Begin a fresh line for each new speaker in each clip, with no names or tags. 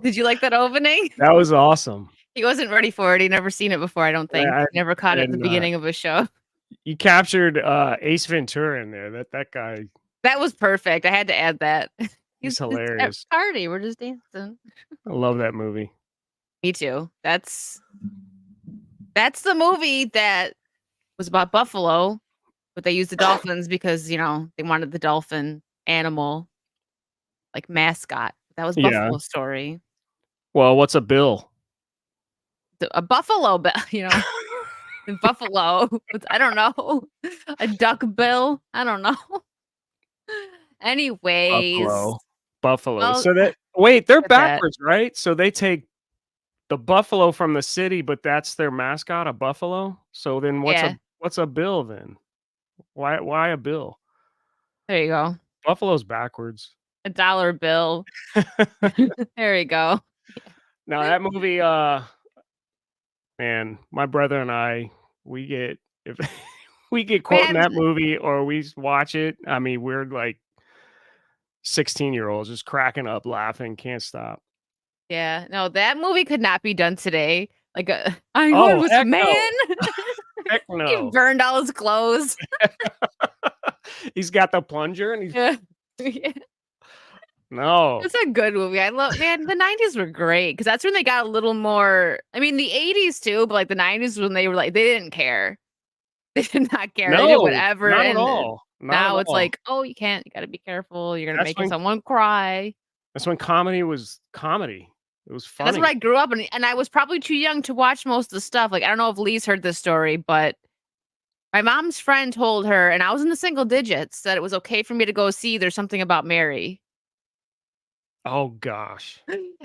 Did you like that opening?
That was awesome.
He wasn't ready for it. He'd never seen it before, I don't think.
I
Never caught it at the
did not.
beginning of a show.
You captured Ace Ventura in there. That guy,
That was perfect. I had to add that.
he's
It's at
hilarious.
party. We're just dancing.
I love that movie.
Me too. That's the movie that was about buffalo, but they used the dolphins because, they wanted the dolphin animal like mascot. That was
Yeah.
Buffalo Story.
Well, what's a bill?
A buffalo, buffalo. I don't know. A duck bill. I don't know. Anyways,
Buffalo.
well,
So wait, they're
that's that.
backwards, right? So they take the buffalo from the city, but that's their mascot, a buffalo. So then
Yeah,
what's a bill then? Why a bill?
there you go.
Buffalo's backwards.
A dollar bill. There you go.
Now that movie, man, my brother and I, we get if we get quoting
Man,
that movie or we watch it. I mean, we're like 16-year-olds just cracking up, laughing, can't stop.
yeah, no, that movie could not be done today. Like, Einhorn
Oh,
was a
heck
man.
no. Heck
He
no.
burned all his clothes.
He's got the plunger and he's
Yeah. Yeah.
no.
It's a good movie. I love, man, the 90s were great because that's when they got a little more. I mean, the 80s too, but like the 90s when they were like, they didn't care. They did not care. They did
No,
whatever.
not at
And
all. Not at
now it's
all.
like, oh, you got to be careful. You're going to
That's
make
when
someone cry.
that's when comedy was comedy. It was
And that's
funny.
what I grew up in. And I was probably too young to watch most of the stuff. Like, I don't know if Lee's heard this story, but my mom's friend told her, and I was in the single digits, that it was okay for me to go see There's Something About Mary.
Oh gosh.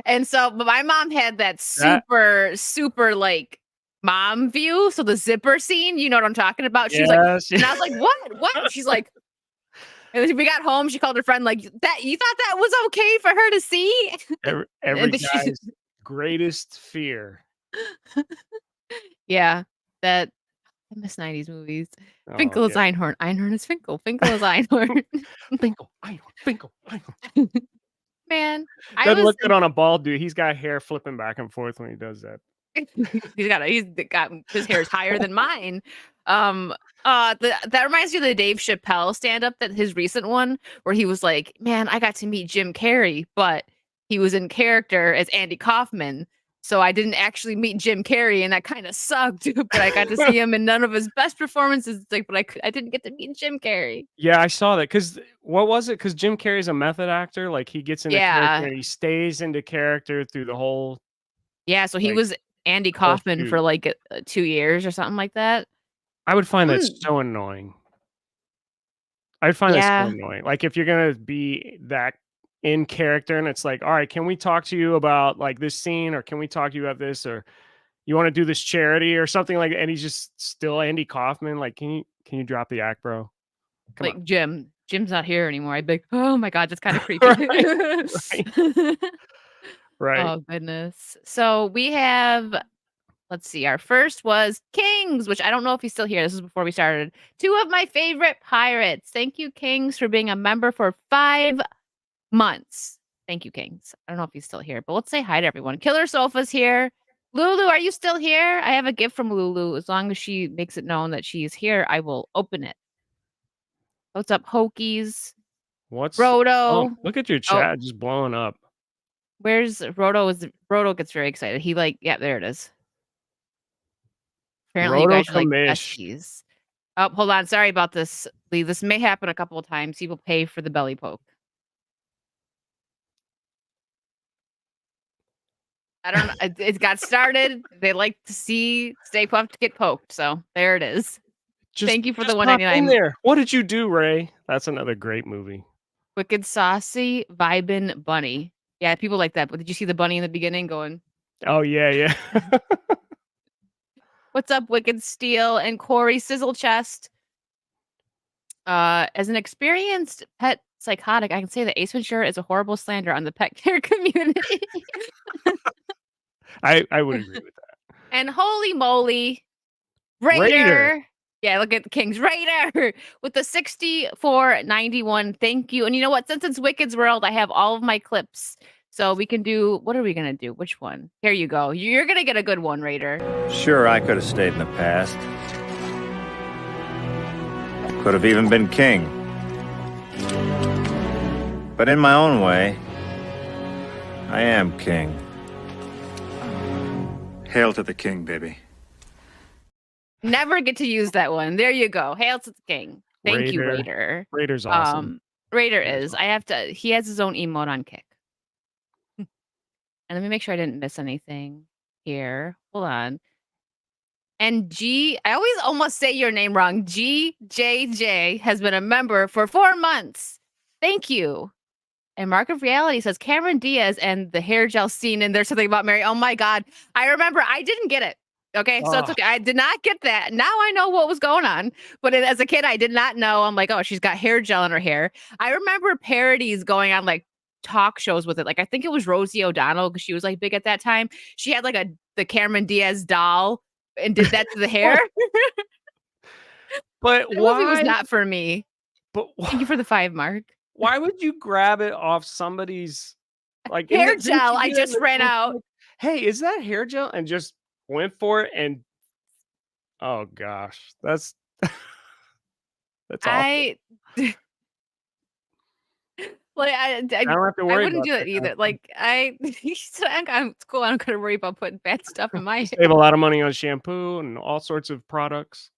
And so, but my mom had that
That
super, super like mom view. So the zipper scene, you know what I'm talking about? She was like,
yes.
and I was like, what? What? She's like, and then we got home, she called her friend, like, that you thought that was okay for her to see?
Every
And then
guy's greatest fear.
yeah, that I miss 90s movies.
Oh
Finkel is
yeah.
Einhorn. Einhorn is Finkel. Finkel is Einhorn.
Finkel, Finkel.
Man, I
Doesn't
was
look good on a bald dude. He's got hair flipping back and forth when he does that.
he's got his hair is higher than mine. That reminds me of the Dave Chappelle stand-up, that his recent one where he was like, man, I got to meet Jim Carrey, but he was in character as Andy Kaufman. So I didn't actually meet Jim Carrey, and that kind of sucked. But I got to see him in none of his best performances. It's like, but I didn't get to meet Jim Carrey.
Yeah, I saw that. Cause what was it? Cause Jim Carrey's a method actor. Like he gets into character
Yeah.
and he stays into character through the whole
Yeah, so he
like
was Andy
the whole
Kaufman
shoot.
for like 2 years or something like that.
I would find that
Mm,
so annoying. I'd find that so
yeah.
annoying. Like if you're gonna be that in character and it's like, all right, can we talk to you about like this scene, or can we talk to you about this, or you want to do this charity or something like that? And he's just still Andy Kaufman. Like, can you drop the act, bro? Come on.
Like Jim's not here anymore. I'd be like, oh my God, that's kind of creepy.
Right. Right. Right.
Oh goodness. So we have, let's see, our first was Kings, which I don't know if he's still here. This is before we started. 2 of my favorite pirates. Thank you, Kings, for being a member for 5 months. Thank you, Kings. I don't know if he's still here, but let's say hi to everyone. Killer Sofa's here. Lulu, are you still here? I have a gift from Lulu. As long as she makes it known that she is here, I will open it. What's up, Hokies?
Oh,
Roto.
look at your
Oh,
chat just blowing up.
where's Roto? Roto gets very excited. He like, yeah, there it is. Apparently, you
Roto
guys are like
Kamish.
besties. Oh, hold on. Sorry about this, Lee. This may happen a couple of times. He will pay for the belly poke. I don't know. It got started. They like to see Stay Puft get poked. So there it is. Thank you for the
Just pop in
199.
there. What did you do, Ray? That's another great movie.
Wicked Saucy Vibin' Bunny. Yeah, people like that. But did you see the bunny in the beginning going,
Oh yeah, yeah.
what's up, Wicked Steel and Corey Sizzle Chest? As an experienced pet psychotic, I can say that Ace Ventura is a horrible slander on the pet care community.
I would agree with that.
And holy moly, Raider. Yeah, look at the Kings. Raider with the 64.91. Thank you. And you know what? Since it's Wicked's World, I have all of my clips. So we can do, what are we going to do? Which one? Here you go. You're going to get a good one, Raider.
Sure, I could have stayed in the past. Could have even been king. But in my own way, I am king. Hail to the king, baby.
Never get to use that one. There you go. Hail to the king. Thank you, Raider.
Raider's awesome.
Raider is. I have to, he has his own emote on Kick. And let me make sure I didn't miss anything here. Hold on. And I always almost say your name wrong. GJJ has been a member for 4 months. Thank you. And Mark of Reality says Cameron Diaz and the hair gel scene, and there's something about Mary. Oh my God. I remember I didn't get it. Okay. So it's okay. I did not get that. Now I know what was going on. But as a kid, I did not know. I'm like, oh, she's got hair gel in her hair. I remember parodies going on like talk shows with it. Like I think it was Rosie O'Donnell because she was like big at that time. She had like the Cameron Diaz doll and did that to the hair.
But
the
why?
movie was not for me.
But
thank you for the 5, Mark.
Why would you grab it off somebody's like
hair gel? I just ran out.
Hey, is that hair gel? And just went for it and oh gosh, that's that's awful.
Like I
don't have to worry.
I wouldn't do it either. Like I'm cool. I don't gotta worry about putting bad stuff in my hair.
Save a lot of money on shampoo and all sorts of products.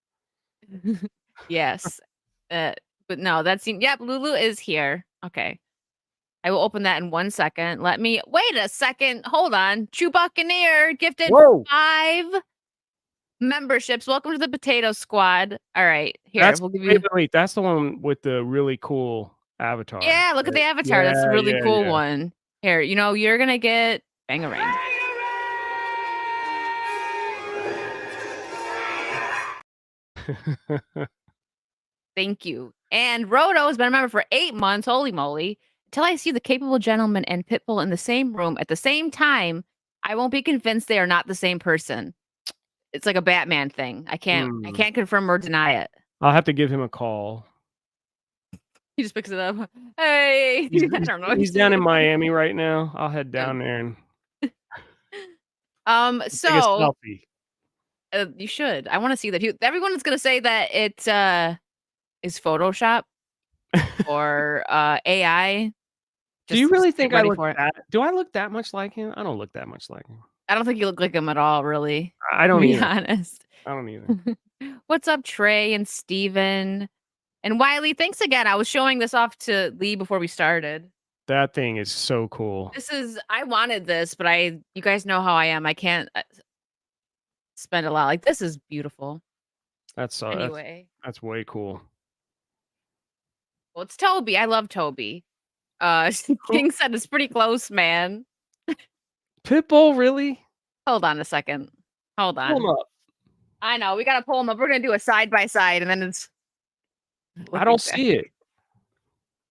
Yes. But no, yep, Lulu is here. Okay. I will open that in 1 second. Let me wait a second. Hold on. True Buccaneer gifted 5 memberships. Welcome to the Potato Squad. All right. Here, we'll give you.
Wait, that's the one with the really cool avatar.
Yeah, look at the avatar. That's a really cool one. Here, you're gonna get Bangarang. Thank you. And Roto has been a member for 8 months. Holy moly. Until I see the capable gentleman and Pitbull in the same room at the same time, I won't be convinced they are not the same person. It's like a Batman thing. I can't confirm or deny it.
I'll have to give him a call.
He just picks it up. Hey, I don't know.
He's down in Miami right now. I'll head down there and
so
take a selfie.
You should. I want to see that. Everyone is going to say that it is Photoshop or AI.
Do you really think I look do I look that much like him? I don't look that much like him.
I don't think you look like him at all, really.
I don't
be honest.
I don't either.
What's up, Trey and Steven? And Wiley, thanks again. I was showing this off to Lee before we started.
That thing is so cool.
I wanted this, but you guys know how I am. I can't spend a lot. Like, this is beautiful.
That's
anyway.
That's way cool.
Well, it's Toby. I love Toby. King said it's pretty close, man.
Pitbull, really?
Hold on a second. Hold on.
Pull him up.
I know. We got to pull him up. We're going to do a side by side, and then it's.
I don't see it.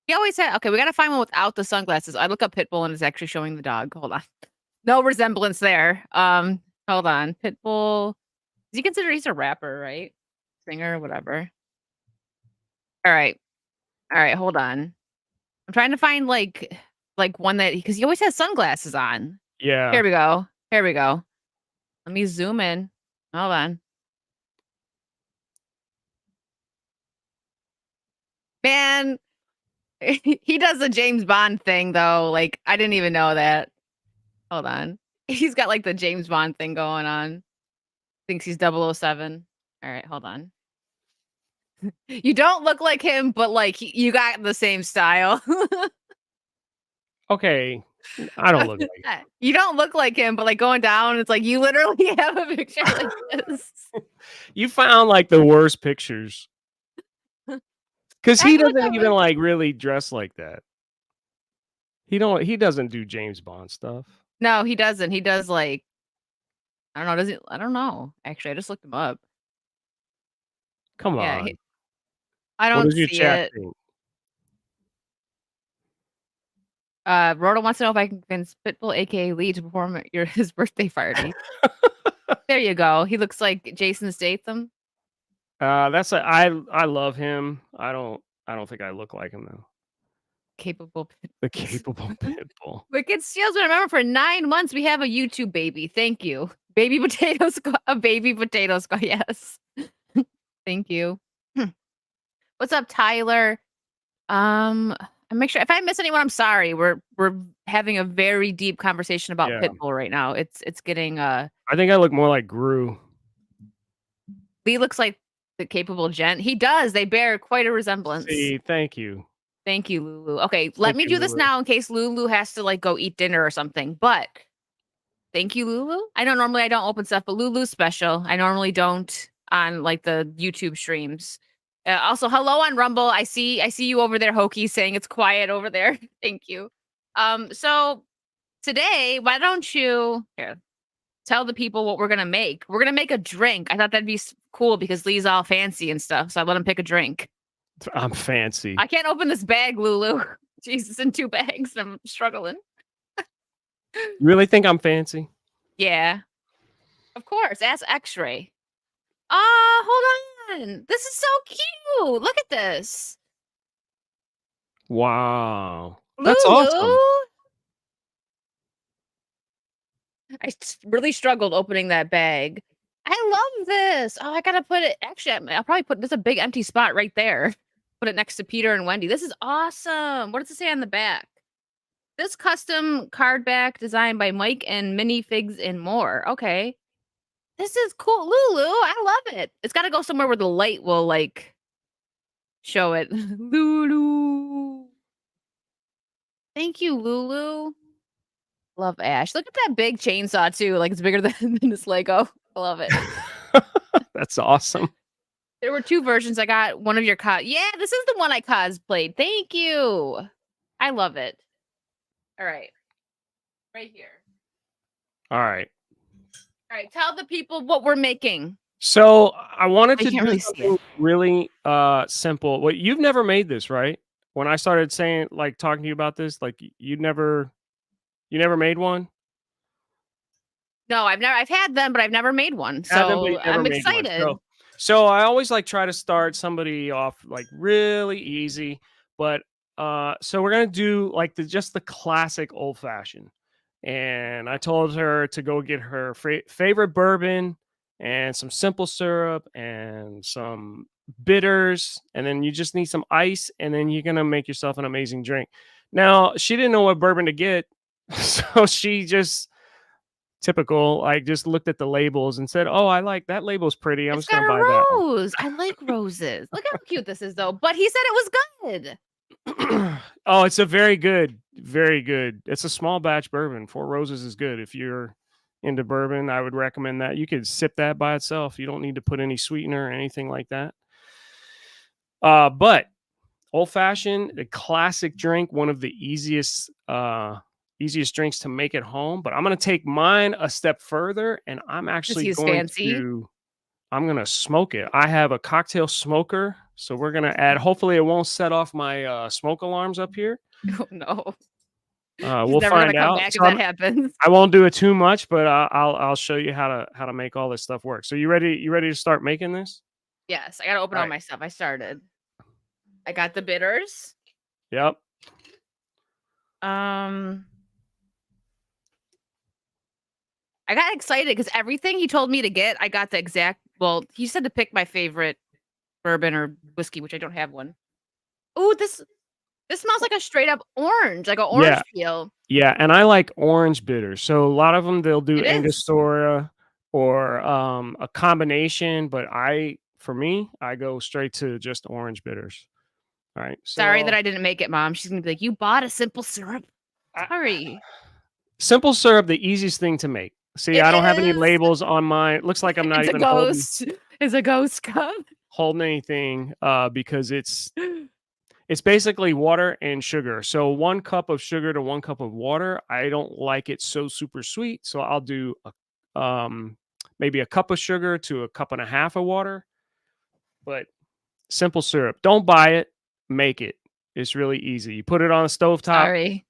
He always said, okay, we got to find one without the sunglasses. I look up Pitbull, and it's actually showing the dog. Hold on. No resemblance there. Hold on. Pitbull. Is he considered he's a rapper, right? Singer, whatever. All right. Hold on. I'm trying to find like one that, because he always has sunglasses on.
Yeah.
Here we go. Let me zoom in. Hold on. Man, he does the James Bond thing though. Like, I didn't even know that. Hold on. He's got like the James Bond thing going on. Thinks he's 007. All right, hold on. You don't look like him, but like you got the same style.
Okay. I don't look like him.
You don't look like him, but like going down, it's like you literally have a picture like this.
You found like the worst pictures. Because he doesn't even like really dress like that. He doesn't do James Bond stuff.
No, he doesn't. He does like, I don't know. Does he? I don't know. Actually, I just looked him up.
Come on.
I don't see it. Rhoda wants to know if I can convince Pitbull, aka Lee, to perform at his birthday party. There you go. He looks like Jason Statham.
I love him. I don't think I look like him though.
Capable pit
The
bulls.
capable pit bull.
Wicked Steals, remember, for 9 months, we have a YouTube baby. Thank you. Baby potato squad. A baby potato squad. Yes. Thank you. What's up, Tyler? I make sure if I miss anyone, I'm sorry. We're having a very deep conversation about
Yeah.
Pitbull right now. It's getting
I think I look more like Gru.
Lee looks like the capable Gent. He does. They bear quite a resemblance.
See, thank you.
Thank you, Lulu. Okay, let
Thank
me
you,
do this
Lulu.
now in case Lulu has to like go eat dinner or something. But thank you, Lulu. I don't open stuff, but Lulu's special. I normally don't on like the YouTube streams. Also, hello on Rumble. I see you over there, Hokey, saying it's quiet over there. Thank you. So today, why don't you here tell the people what we're gonna make? We're gonna make a drink. I thought that'd be cool because Lee's all fancy and stuff, so I let him pick a drink.
I'm fancy.
I can't open this bag, Lulu. Jesus, in 2 bags. I'm struggling.
You really think I'm fancy?
Yeah. Of course. Ask X-ray. Hold on. This is so cute. Look at this.
Wow. That's
Lulu.
awesome.
I really struggled opening that bag. I love this. Oh, I gotta put it. Actually, I'll probably put this a big empty spot right there. Put it next to Peter and Wendy. This is awesome. What does it say on the back? This custom card back designed by Mike and Minifigs and more. Okay. This is cool. Lulu, I love it. It's got to go somewhere where the light will like show it. Lulu. Thank you, Lulu. Love Ash. Look at that big chainsaw too. Like it's bigger than this Lego. I love it.
That's awesome.
There were 2 versions. I got one of your Yeah, this is the one I cosplayed. Thank you. I love it. All right. Right here.
All right.
All right. Tell the people what we're making.
So I wanted to
can't
do
really see
something really simple. Well, you've never made this, right? When I started saying like talking to you about this, like you never made one?
No, I've had them, but I've never made one.
Had them, but you
So
never
I'm
made one.
excited.
So I always like try to start somebody off like really easy, but so we're gonna do like just the classic old fashioned. And I told her to go get her favorite bourbon and some simple syrup and some bitters, and then you just need some ice, and then you're gonna make yourself an amazing drink. Now she didn't know what bourbon to get, so she just typical, like just looked at the labels and said, "Oh, I like that label's pretty. I'm
It's
just
got
gonna
a
buy that one."
rose. I like roses. Look how cute this is, though. But he said it was good.
Oh, it's a very good, very good. It's a small batch bourbon. 4 Roses is good. If you're into bourbon, I would recommend that. You could sip that by itself. You don't need to put any sweetener or anything like that. But old fashioned, a classic drink, one of the easiest drinks to make at home. But I'm gonna take mine a step further, and I'm actually
he's
going
fancy.
to I'm gonna smoke it. I have a cocktail smoker, so we're gonna add. Hopefully, it won't set off my smoke alarms up here.
Oh, no. He's
We'll
never gonna
find
come
out.
back
So
if that happens.
I won't do it too much, but I'll show you how to make all this stuff work. So you ready? You ready to start making this?
Yes, I gotta open all my stuff. I started. I got the bitters.
Yep.
I got excited because everything he told me to get, I got the exact. Well, he said to pick my favorite bourbon or whiskey, which I don't have one. Ooh, this smells like a straight up orange, like an orange peel.
Yeah, and I like orange bitters. So a lot of them they'll do
It is.
Angostura or a combination, but for me, I go straight to just orange bitters. All right.
Sorry that I didn't make it, Mom. She's gonna be like, "You bought a simple syrup." Sorry.
Simple syrup, the easiest thing to make. See, I don't have any labels on mine. It looks like I'm not
It's
even
a ghost. It's a ghost cup.
holding anything because it's basically water and sugar. So 1 cup of sugar to 1 cup of water. I don't like it so super sweet, so I'll do maybe a cup of sugar to a cup and a half of water. But simple syrup. Don't buy it. Make it. It's really easy. You put it on a stovetop.
Sorry.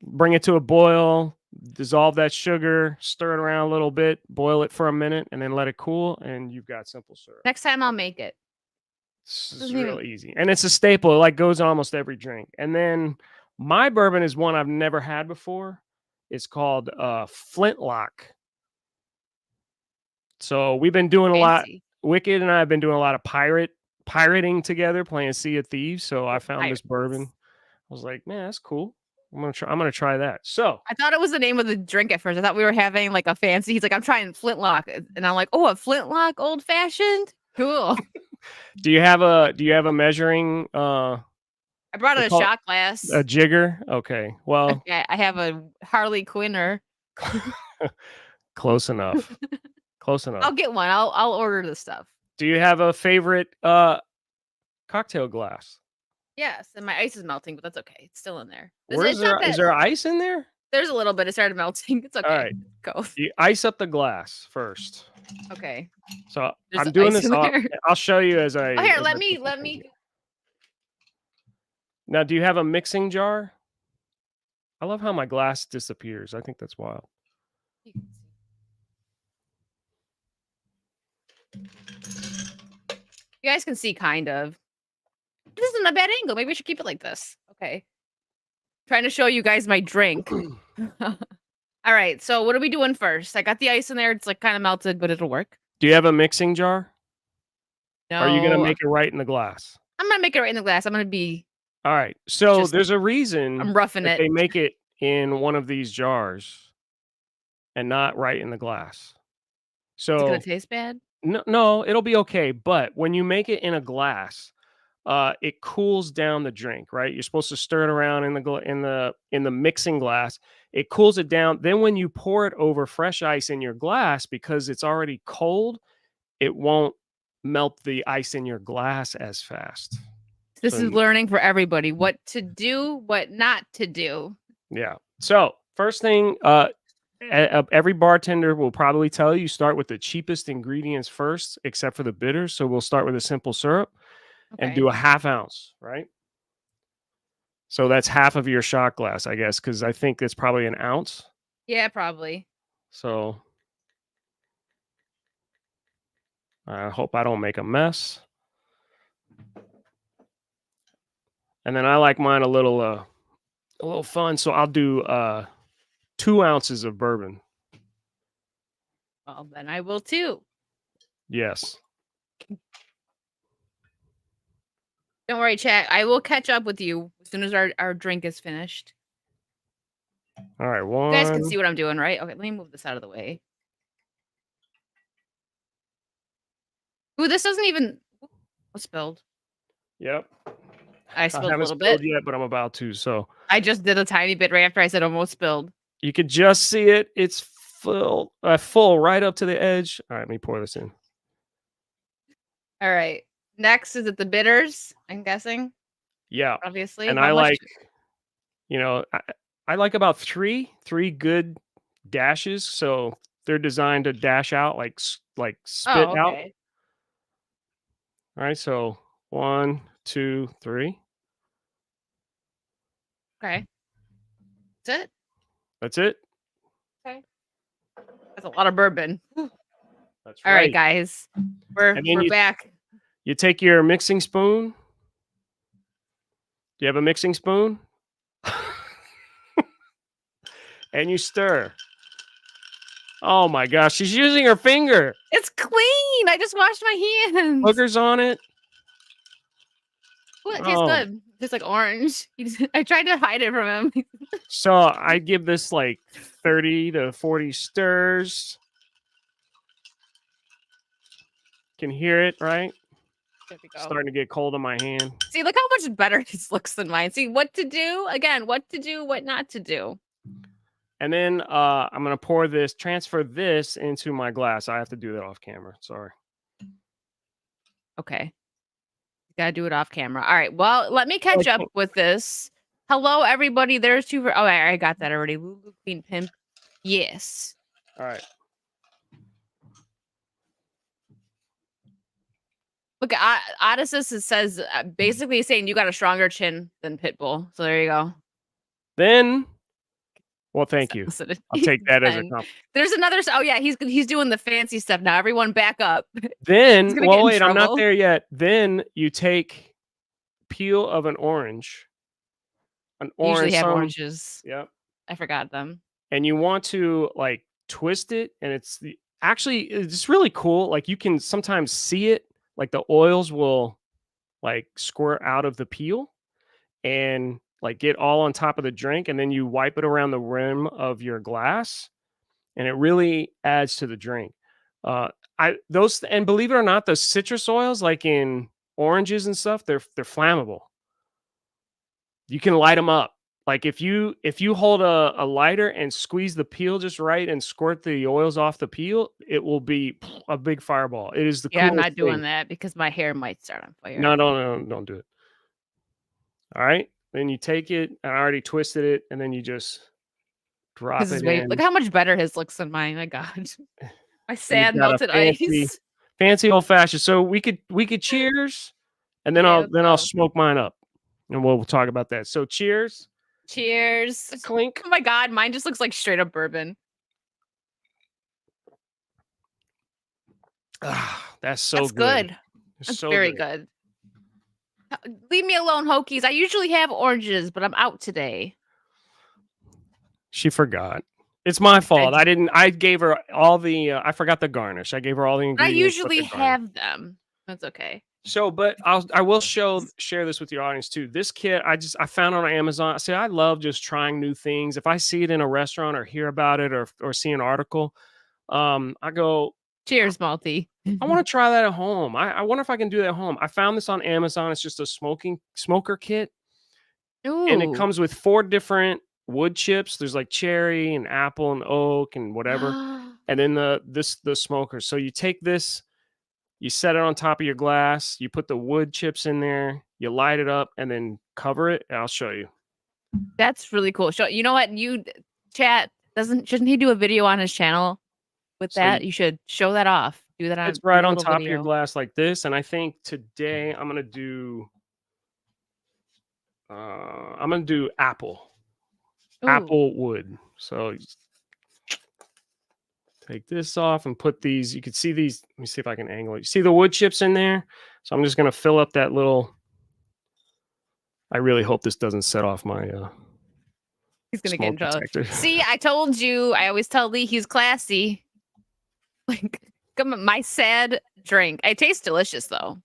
Bring it to a boil. Dissolve that sugar. Stir it around a little bit. Boil it for a minute, and then let it cool. And you've got simple syrup.
Next time I'll make it.
It's
Doesn't even-
real easy, and it's a staple. It like goes in almost every drink. And then my bourbon is one I've never had before. It's called Flintlock. So we've been doing a lot.
Fancy.
Wicked and I have been doing a lot of pirating together, playing Sea of Thieves. So I found this bourbon. I was like, man, that's cool. I'm gonna try that. So
I thought it was the name of the drink at first. I thought we were having like a fancy. He's like, I'm trying Flintlock, and I'm like, oh, a Flintlock old fashioned. Cool.
do you have a measuring
I brought
they
a
call it
shot glass.
a jigger? Okay. Well,
I have a Harley Quinner.
close enough. Close enough.
I'll get one. I'll order the stuff.
Do you have a favorite cocktail glass?
Yes, and my ice is melting, but that's okay. It's still in there.
Is there ice in there?
There's a little bit. It started melting. It's okay.
All right.
Go.
You ice up the glass first.
Okay.
So
There's
I'm doing
ice
this.
in there.
I'll show you as I.
Oh, here,
as I
let me.
put this in. Now, do you have a mixing jar? I love how my glass disappears. I think that's wild.
You guys can see kind of. This isn't a bad angle. Maybe we should keep it like this. Okay. Trying to show you guys my drink. All right. So what are we doing first? I got the ice in there. It's like kind of melted, but it'll work.
Do you have a mixing jar?
No.
Are you gonna make it right in the glass?
I'm gonna make it right in the glass. I'm gonna be.
All right. So
Just-
there's a reason
I'm roughing
that
it.
they make it in one of these jars and not right in the glass. So
It's gonna taste bad.
no, it'll be okay. But when you make it in a glass, it cools down the drink, right? You're supposed to stir it around in the mixing glass. It cools it down. Then when you pour it over fresh ice in your glass, because it's already cold, it won't melt the ice in your glass as fast.
This
So
is learning for everybody what to do, what not to do.
Yeah. So first thing, every bartender will probably tell you start with the cheapest ingredients first, except for the bitters. So we'll start with a simple syrup and do a half ounce, right? So that's half of your shot glass, I guess, because I think it's probably an ounce.
Yeah, probably.
So I hope I don't make a mess. And then I like mine a little fun, so I'll do 2 ounces of bourbon.
Well, then I will too.
Yes.
Don't worry, chat. I will catch up with you as soon as our drink is finished.
All right,
You guys can
one.
see what I'm doing, right? Okay, let me move this out of the way. Ooh, this doesn't even. What spilled?
Yep.
I spilled a
haven't
little
spilled
bit.
yet, but I'm about to. So
I just did a tiny bit right after I said almost spilled.
you could just see it. It's full right up to the edge. All right, let me pour this in.
All right. Next is it the bitters? I'm guessing.
Yeah,
Obviously.
and
How
I
much-
like, I like about three good dashes. So they're designed to dash out like spit
Oh,
out.
okay.
All right, so 1, 2, 3.
Okay. That's it.
That's it.
Okay. That's a lot of bourbon.
That's
All right, guys. We're
And then
back.
You take your mixing spoon. Do you have a mixing spoon? And you stir. Oh my gosh, she's using her finger.
It's clean. I just washed my hands.
Boogers on it.
Ooh, it tastes
Oh.
good. Tastes like orange. I tried to hide it from him.
So I give this like 30 to 40 stirs. Can hear it, right?
There we go.
Starting to get cold on my hand.
See, look how much better this looks than mine. See what to do. Again, what to do, what not to do.
And then I'm gonna transfer this into my glass. I have to do that off camera. Sorry.
Okay. Gotta do it off camera. All right. Well, let me catch up with this. Hello, everybody. There's two. Oh, I got that already. Lulu Queen Pimp. Yes.
All right.
Look, Odysseus says basically saying you got a stronger chin than Pitbull. So there you go.
Then Well, thank you.
Listen,
I'll take that as a
and
compliment.
there's another. Oh yeah, he's doing the fancy stuff now. Everyone back up. He's
Then,
gonna get
well,
in
wait, I'm not
trouble.
there yet. Then you take peel of an orange,
Usually have
some,
oranges.
yep,
I forgot them.
and you want to like twist it, and actually it's really cool. Like you can sometimes see it, like the oils will like squirt out of the peel and like get all on top of the drink, and then you wipe it around the rim of your glass, and it really adds to the drink. Uh, and believe it or not, the citrus oils, like in oranges and stuff, they're flammable. You can light them up. Like if you hold a lighter and squeeze the peel just right and squirt the oils off the peel, it will be a big fireball. It is the
Yeah, I'm
coolest
not doing
thing.
that because my hair might start on fire.
No, don't do it. All right. Then you take it. I already twisted it, and then you just drop
His
it
is way. Look
in.
how much better his looks than mine. My God, my
And you've
sad
got a
melted ice.
fancy old fashioned. So we could cheers, and then
Yeah,
I'll
let's go.
smoke mine up, and we'll talk about that. So cheers,
Cheers.
clink.
Oh my God, mine just looks like straight up bourbon.
Ah, that's so
That's
good.
good.
It's
That's
so
very
good.
good. Leave me alone, Hokies. I usually have oranges, but I'm out today.
She forgot. It's my fault.
just-
I gave her all the. I forgot the garnish. I gave her all the
I
ingredients. but
usually
the garnish.
have them. That's okay.
So, but I will share this with your audience too. This kit I found on Amazon. I say I love just trying new things. If I see it in a restaurant or hear about it or see an article, I go,
Cheers, Malty.
I want to try that at home. I wonder if I can do that at home. I found this on Amazon. It's just a smoker kit, and it
Ooh.
comes with 4 different wood chips. There's like cherry and apple and oak and whatever, and then the smoker. So you take this. You set it on top of your glass, you put the wood chips in there, you light it up, and then cover it, and I'll show you.
That's really cool. You know what? Chat shouldn't he do a video on his channel with
So
that? You should show that off. Do that
it's
on
right
do a
on
little
top of your
video.
glass like this, and I think today I'm gonna do apple
Ooh.
wood. So take this off and put these. You can see these. Let me see if I can angle it. You see the wood chips in there? So I'm just gonna fill up that little. I really hope this doesn't set off my
He's gonna get in
smoke
trouble.
detector.
See, I told you. I always tell Lee he's classy. Like, come on, my sad drink. It tastes delicious though.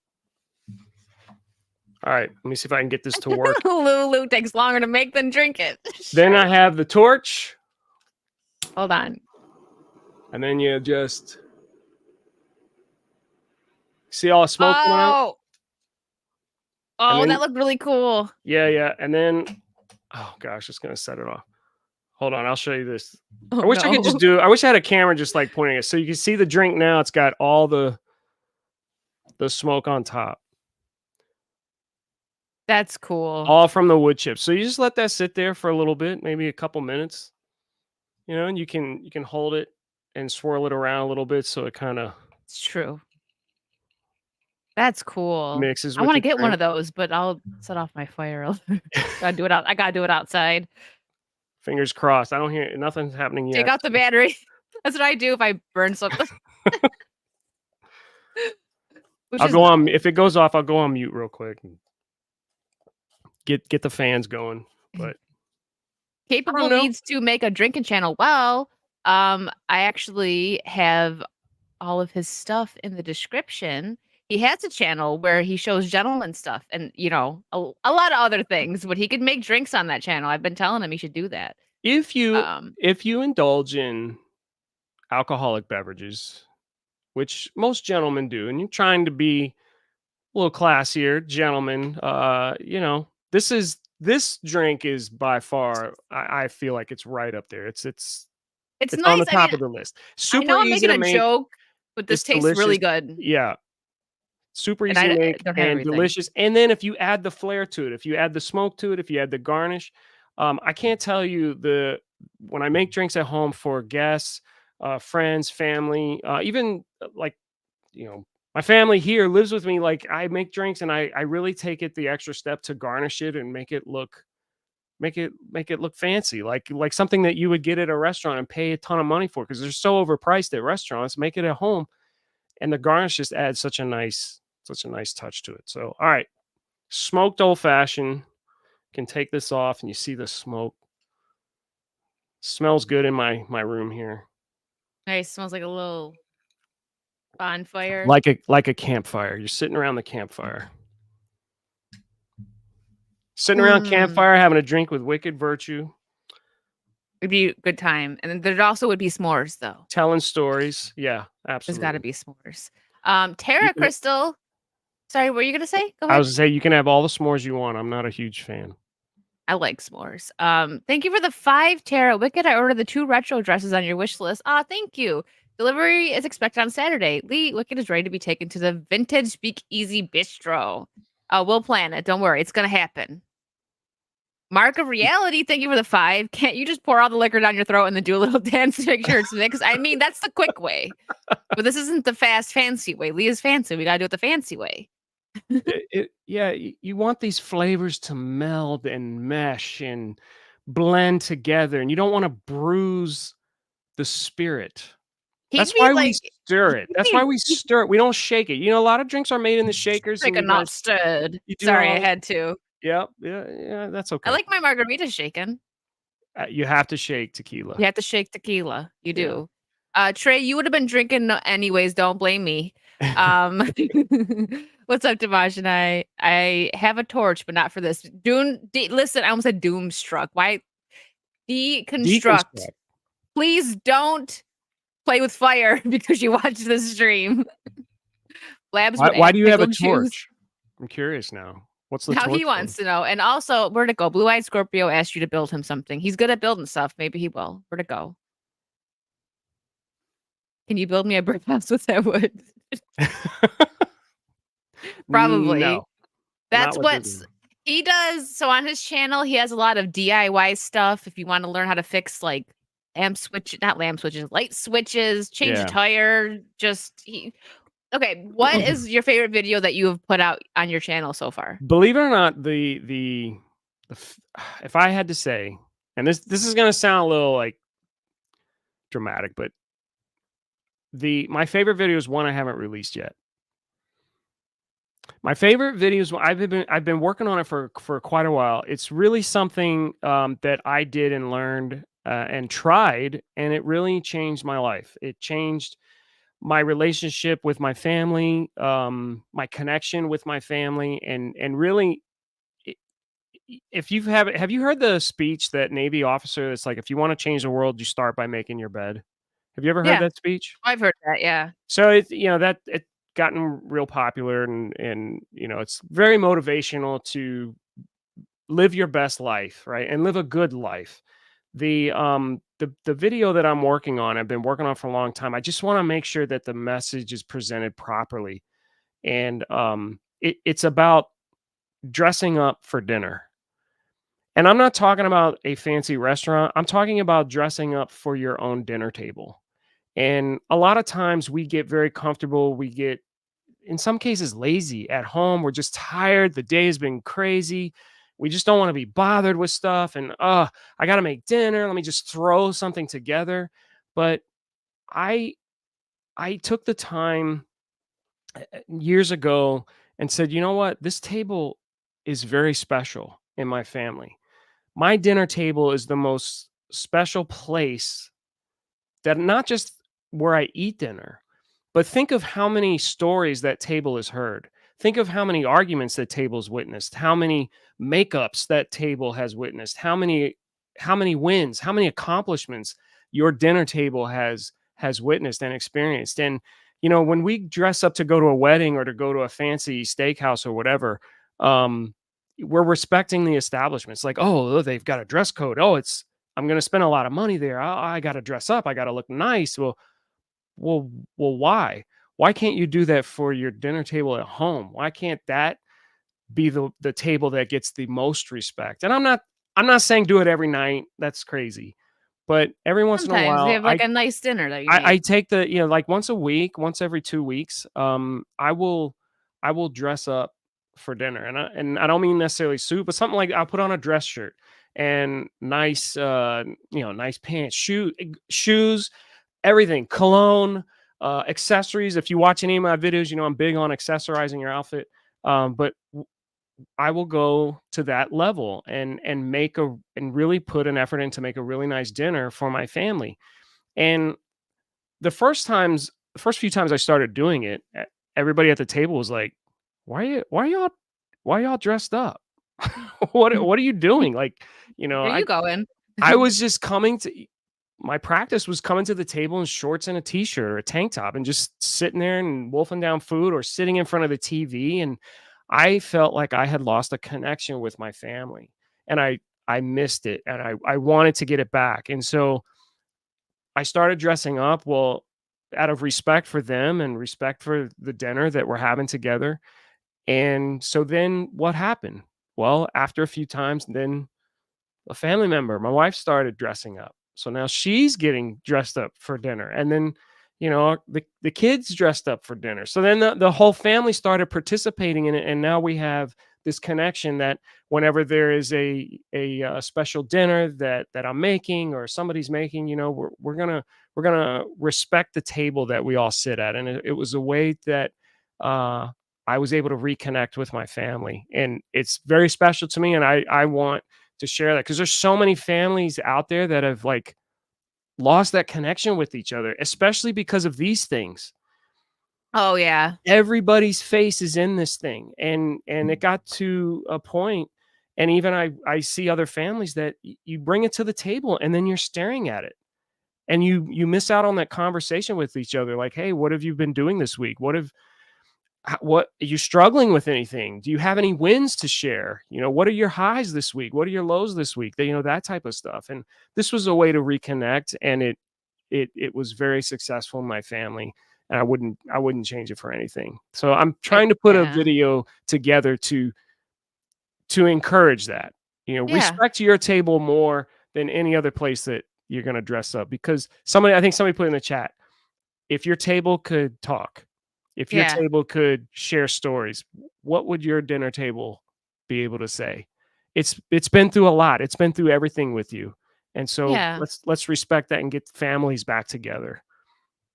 All right, let me see if I can get this to work.
Lulu takes longer to make than drink it.
Then I have the torch,
Hold on.
and then you just see all the smoke coming out.
Oh,
then-
that looked really cool.
Yeah, and then oh gosh, it's gonna set it off. Hold on, I'll show you this.
Oh,
I wish I could just do. I wish I had a camera just like pointing it, so you can see the drink now. It's got all the smoke on top,
That's cool.
all from the wood chips. So you just let that sit there for a little bit, maybe a couple minutes, and you can hold it and swirl it around a little bit so it kind of
It's true. That's cool.
mixes.
I
With
want to
the
get one
drink.
of those, but I'll set off my fire. I gotta do it outside.
Fingers crossed. I don't hear nothing's happening yet.
Take out the battery. That's what I do if I burn something.
I'll go on. If it goes off, I'll go on mute real quick and get the fans going. But
Capable needs to make a drinking channel. Well, I actually have all of his stuff in the description. He has a channel where he shows gentleman stuff and a lot of other things, but he could make drinks on that channel. I've been telling him he should do that.
if you indulge in alcoholic beverages, which most gentlemen do, and you're trying to be a little classier, gentlemen, this drink is by far, I feel like it's right up there. It's
nice.
on the top of the list.
I know I'm making a joke, but this
It's
tastes really
delicious.
good.
Yeah. Super
And
easy
I
to make
don't have
and
everything.
delicious. And then if you add the flair to it, if you add the smoke to it, if you add the garnish, I can't tell you when I make drinks at home for guests, friends, family, even my family here lives with me. Like I make drinks and I really take it the extra step to garnish it and make it look make it look fancy, like something that you would get at a restaurant and pay a ton of money for, because they're so overpriced at restaurants. Make it at home, and the garnish just adds such a nice touch to it. So, all right, smoked old fashioned. Can take this off, and you see the smoke. Smells good in my room here,
Nice. Smells like a little bonfire.
like a campfire. You're sitting around the campfire. Sitting around campfire, having a drink with wicked virtue.
It'd be a good time. And then there also would be s'mores, though.
Telling stories. Yeah, absolutely.
There's got to be s'mores. Tara Crystal. Sorry, what were you going to say? Go ahead.
I was going to say, you can have all the s'mores you want. I'm not a huge fan.
I like s'mores. Thank you for the 5, Tara. Wicked, I ordered the 2 retro dresses on your wish list. Thank you. Delivery is expected on Saturday. Lee, Wicked is ready to be taken to the Vintage Speakeasy Bistro. We'll plan it. Don't worry. It's going to happen. Mark of Reality, thank you for the 5. Can't you just pour all the liquor down your throat and then do a little dance to make sure it's mixed? I mean, that's the quick way. But this isn't the fast, fancy way. Lee is fancy. We got to do it the fancy way.
Yeah, you want these flavors to meld and mesh and blend together, and you don't want to bruise the spirit. That's why we stir it. That's why we stir it. We don't shake it. You know, a lot of drinks are made in the shakers.
Like a not stirred. Sorry, I had to.
Yeah, that's okay.
I like my margarita shaken.
You have to shake tequila.
You have to shake tequila. You do. Trey, you would have been drinking anyways. Don't blame me. What's up, Dimash and I have a torch, but not for this. Listen, I almost said Doomstruck. Why? Deconstruct. Please don't play with fire because you watch this stream. Labs.
Why do you have a torch? I'm curious now. What's the
torch? He wants to know. And also, where'd it go? Blue-Eyed Scorpio asked you to build him something. He's good at building stuff. Maybe he will. Where'd it go? Can you build me a birdhouse with that wood? Probably.
No,
that's what he does. So on his channel, he has a lot of DIY stuff. If you want to learn how to fix like light switches, change a tire, okay. What is your favorite video that you have put out on your channel so far?
Believe it or not, if I had to say, and this is gonna sound a little like dramatic, but my favorite video is one I haven't released yet. My favorite videos, I've been working on it for quite a while. It's really something that I did and learned and tried, and it really changed my life. It changed my relationship with my family, my connection with my family, and really, have you heard the speech that Navy officer that's like, if you want to change the world, you start by making your bed? Have you ever heard that speech?
I've heard that, yeah.
So it's gotten real popular, and it's very motivational to live your best life, right? And live a good life. The video that I'm working on, I've been working on for a long time. I just want to make sure that the message is presented properly. And it's about dressing up for dinner. And I'm not talking about a fancy restaurant. I'm talking about dressing up for your own dinner table. And a lot of times we get very comfortable. We get, in some cases, lazy at home. We're just tired. The day has been crazy. We just don't want to be bothered with stuff. And, I got to make dinner. Let me just throw something together. But I took the time years ago and said, you know what? This table is very special in my family. My dinner table is the most special place, that not just where I eat dinner, but think of how many stories that table has heard. Think of how many arguments that table's witnessed, how many makeups that table has witnessed, how many wins, how many accomplishments your dinner table has witnessed and experienced. And when we dress up to go to a wedding or to go to a fancy steakhouse or whatever, we're respecting the establishment. It's like, oh, they've got a dress code. Oh, I'm going to spend a lot of money there. I got to dress up. I got to look nice. Well, why? Why can't you do that for your dinner table at home? Why can't that be the table that gets the most respect? And I'm not saying do it every night. That's crazy. But every once in a while,
they have like a nice dinner that
I take like once a week, once every 2 weeks, I will dress up for dinner. And I don't mean necessarily suit, but something like I'll put on a dress shirt and nice, nice pants, shoes, everything, cologne, accessories. If you watch any of my videos, I'm big on accessorizing your outfit. But I will go to that level and really put an effort in to make a really nice dinner for my family. And the first few times I started doing it, everybody at the table was like, why y'all dressed up? What are you doing? Like,
Where are you going?
I was just my practice was coming to the table in shorts and a t-shirt or a tank top and just sitting there and wolfing down food or sitting in front of the TV. And I felt like I had lost a connection with my family, and I missed it, and I wanted to get it back. And so I started dressing up, well, out of respect for them and respect for the dinner that we're having together. And so then what happened? Well, after a few times, then a family member, my wife, started dressing up. So now she's getting dressed up for dinner. And then, the kids dressed up for dinner. So then the whole family started participating in it. And now we have this connection that whenever there is a special dinner that I'm making or somebody's making, we're gonna respect the table that we all sit at. And it was a way that I was able to reconnect with my family. And it's very special to me. And I want to share that because there's so many families out there that have like lost that connection with each other, especially because of these things.
Oh yeah.
Everybody's face is in this thing, and it got to a point, and even I see other families that you bring it to the table and then you're staring at it, and you miss out on that conversation with each other. Like, hey, what have you been doing this week? What are you struggling with? Anything? Do you have any wins to share? What are your highs this week? What are your lows this week? That type of stuff. And this was a way to reconnect, and it was very successful in my family. And I wouldn't change it for anything. So I'm trying to put a
Yeah.
video together to encourage that.
Yeah.
Respect your table more than any other place that you're going to dress up, because I think somebody put in the chat, if your table could talk, if your
Yeah.
table could share stories, what would your dinner table be able to say? It's been through a lot. It's been through everything with you. And so
Yeah.
let's respect that and get families back together.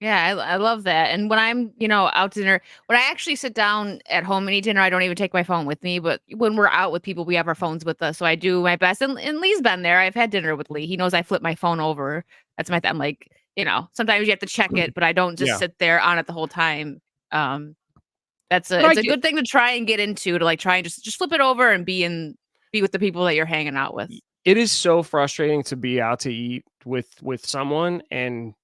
Yeah, I love that. And when I'm, out to dinner, when I actually sit down at home and eat dinner, I don't even take my phone with me. But when we're out with people, we have our phones with us. So I do my best. And Lee's been there. I've had dinner with Lee. He knows I flip my phone over. That's I'm like, sometimes you have to check it, but I don't just
Yeah.
sit there on it the whole time. It's
But I
a
get
good thing to try and get into, to like try and just flip it over and be with the people that you're hanging out with.
it is so frustrating to be out to eat with someone, and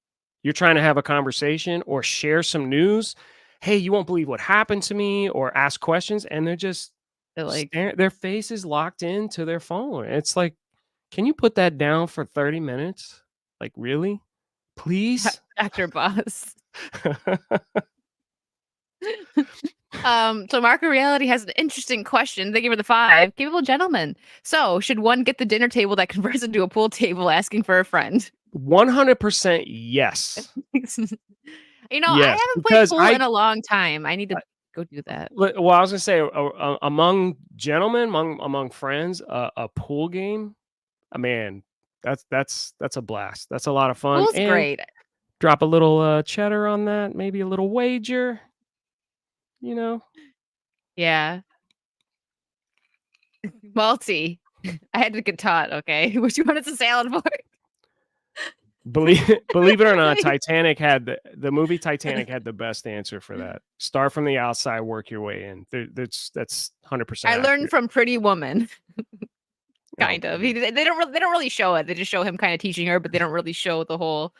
you're trying to have a conversation or share some news. Hey, you won't believe what happened to me, or ask questions, and they're just
They're like,
their face is locked into their phone. It's like, can you put that down for 30 minutes? Like, really? Please?
Dr. Boss. So Marco Reality has an interesting question. Thank you for the 5. Capable gentlemen. So, should one get the dinner table that converts into a pool table asking for a friend?
100% yes.
I
Yes,
haven't played
because
pool in a long time. I need to go do that.
Well, I was gonna say, among gentlemen, among friends, a pool game, man, that's a blast. That's a lot of fun.
Pool's
And
great.
drop a little cheddar on that, maybe a little wager.
Yeah. Malty. I had to get taught, okay? What you want as a salad board?
Believe it or not, Titanic had the movie Titanic had the best answer for that. Start from the outside, work your way in. That's 100%.
I learned from Pretty Woman. Kind of.
Okay.
They don't really show it. They just show him kind of teaching her, but they don't really show the whole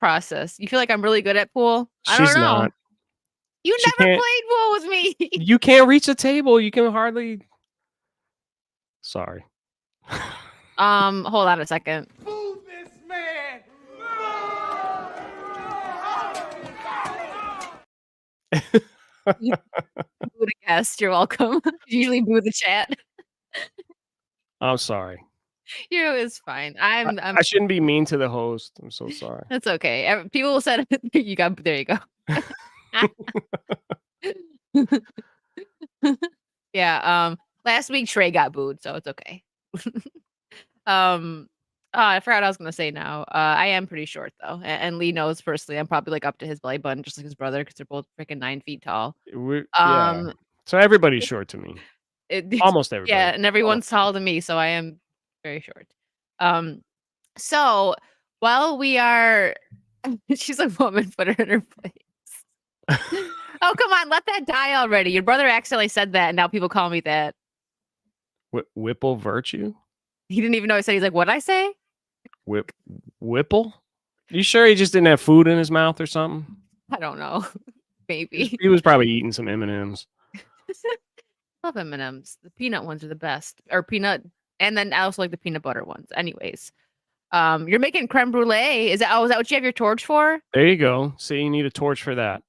process. You feel like I'm really good at pool? I don't
She's
know.
not.
You
She
never
can't-
played pool with me.
You can't reach a table. You can hardly. Sorry.
Hold on a second.
Move this man!
Boo the guest. You're welcome. Usually boo the chat.
I'm sorry.
It's fine. I'm
I shouldn't be mean to the host. I'm so sorry.
That's okay. People said you got there you go. Yeah, last week Trey got booed, so it's okay. I forgot what I was gonna say now. I am pretty short though, and Lee knows personally. I'm probably like up to his belly button, just like his brother, because they're both freaking 9 feet tall.
Yeah.
Um,
So everybody's short to me. Almost everybody.
yeah, and everyone's taller than me, so I am very short. Um, so while we are, she's a woman, put her in her place. Oh, come on, let that die already. Your brother accidentally said that, and now people call me that.
Whipple virtue?
He didn't even know I said. He's like, "What'd I say?"
Whipple? You sure he just didn't have food in his mouth or something?
I don't know. Maybe.
He was probably eating some M&Ms.
Love M&Ms. The peanut ones are the best, or peanut, and then I also like the peanut butter ones. Anyways, you're making creme brulee. Is that what you have your torch for?
There you go. See, you need a torch for that.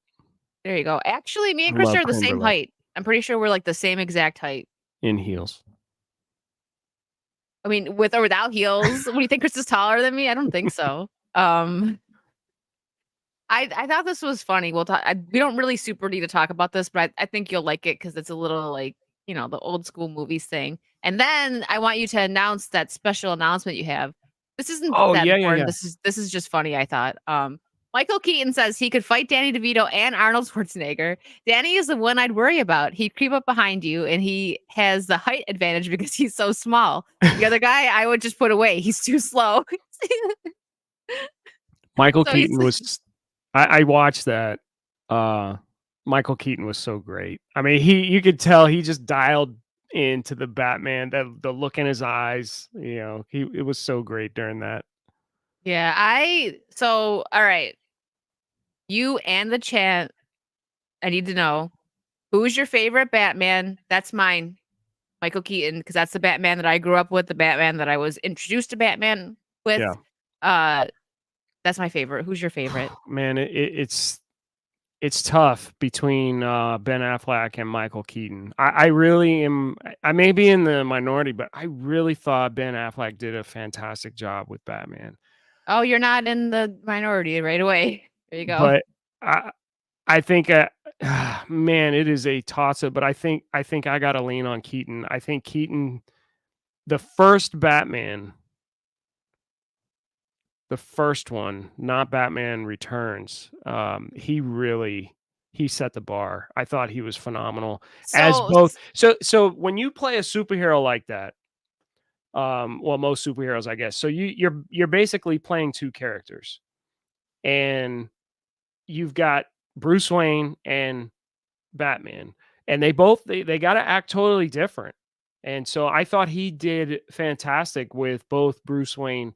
There you go. Actually, me and
I
Krista
love
are the
creme
same
brulee.
height. I'm pretty sure we're like the same exact height.
In heels.
I mean, with or without heels. What do you think? Krista's taller than me? I don't think so. I thought this was funny. We don't really super need to talk about this, but I think you'll like it because it's a little like, the old school movies thing. And then I want you to announce that special announcement you have. This isn't
Oh,
that
yeah.
important. This is just funny, I thought. Michael Keaton says he could fight Danny DeVito and Arnold Schwarzenegger. Danny is the one I'd worry about. He'd creep up behind you, and he has the height advantage because he's so small. The other guy, I would just put away. He's too slow.
Michael
So
Keaton was. I watched that. Michael Keaton was so great. I mean, you could tell he just dialed into the Batman. The look in his eyes. It was so great during that.
Yeah, all right. You and the chat, I need to know who's your favorite Batman? That's mine, Michael Keaton, because that's the Batman that I grew up with, the Batman that I was introduced to Batman with.
Yeah.
That's my favorite. Who's your favorite?
Man, it's tough between Ben Affleck and Michael Keaton. I really am. I may be in the minority, but I really thought Ben Affleck did a fantastic job with Batman.
Oh, you're not in the minority right away. There you go.
But I think, man, it is a toss-up. But I think I got to lean on Keaton. I think Keaton, the first Batman, the first one, not Batman Returns. He set the bar. I thought he was phenomenal as both. So when you play a superhero like that, well, most superheroes, I guess. So you're basically playing two characters, and you've got Bruce Wayne and Batman, and they got to act totally different. And so I thought he did fantastic with both Bruce Wayne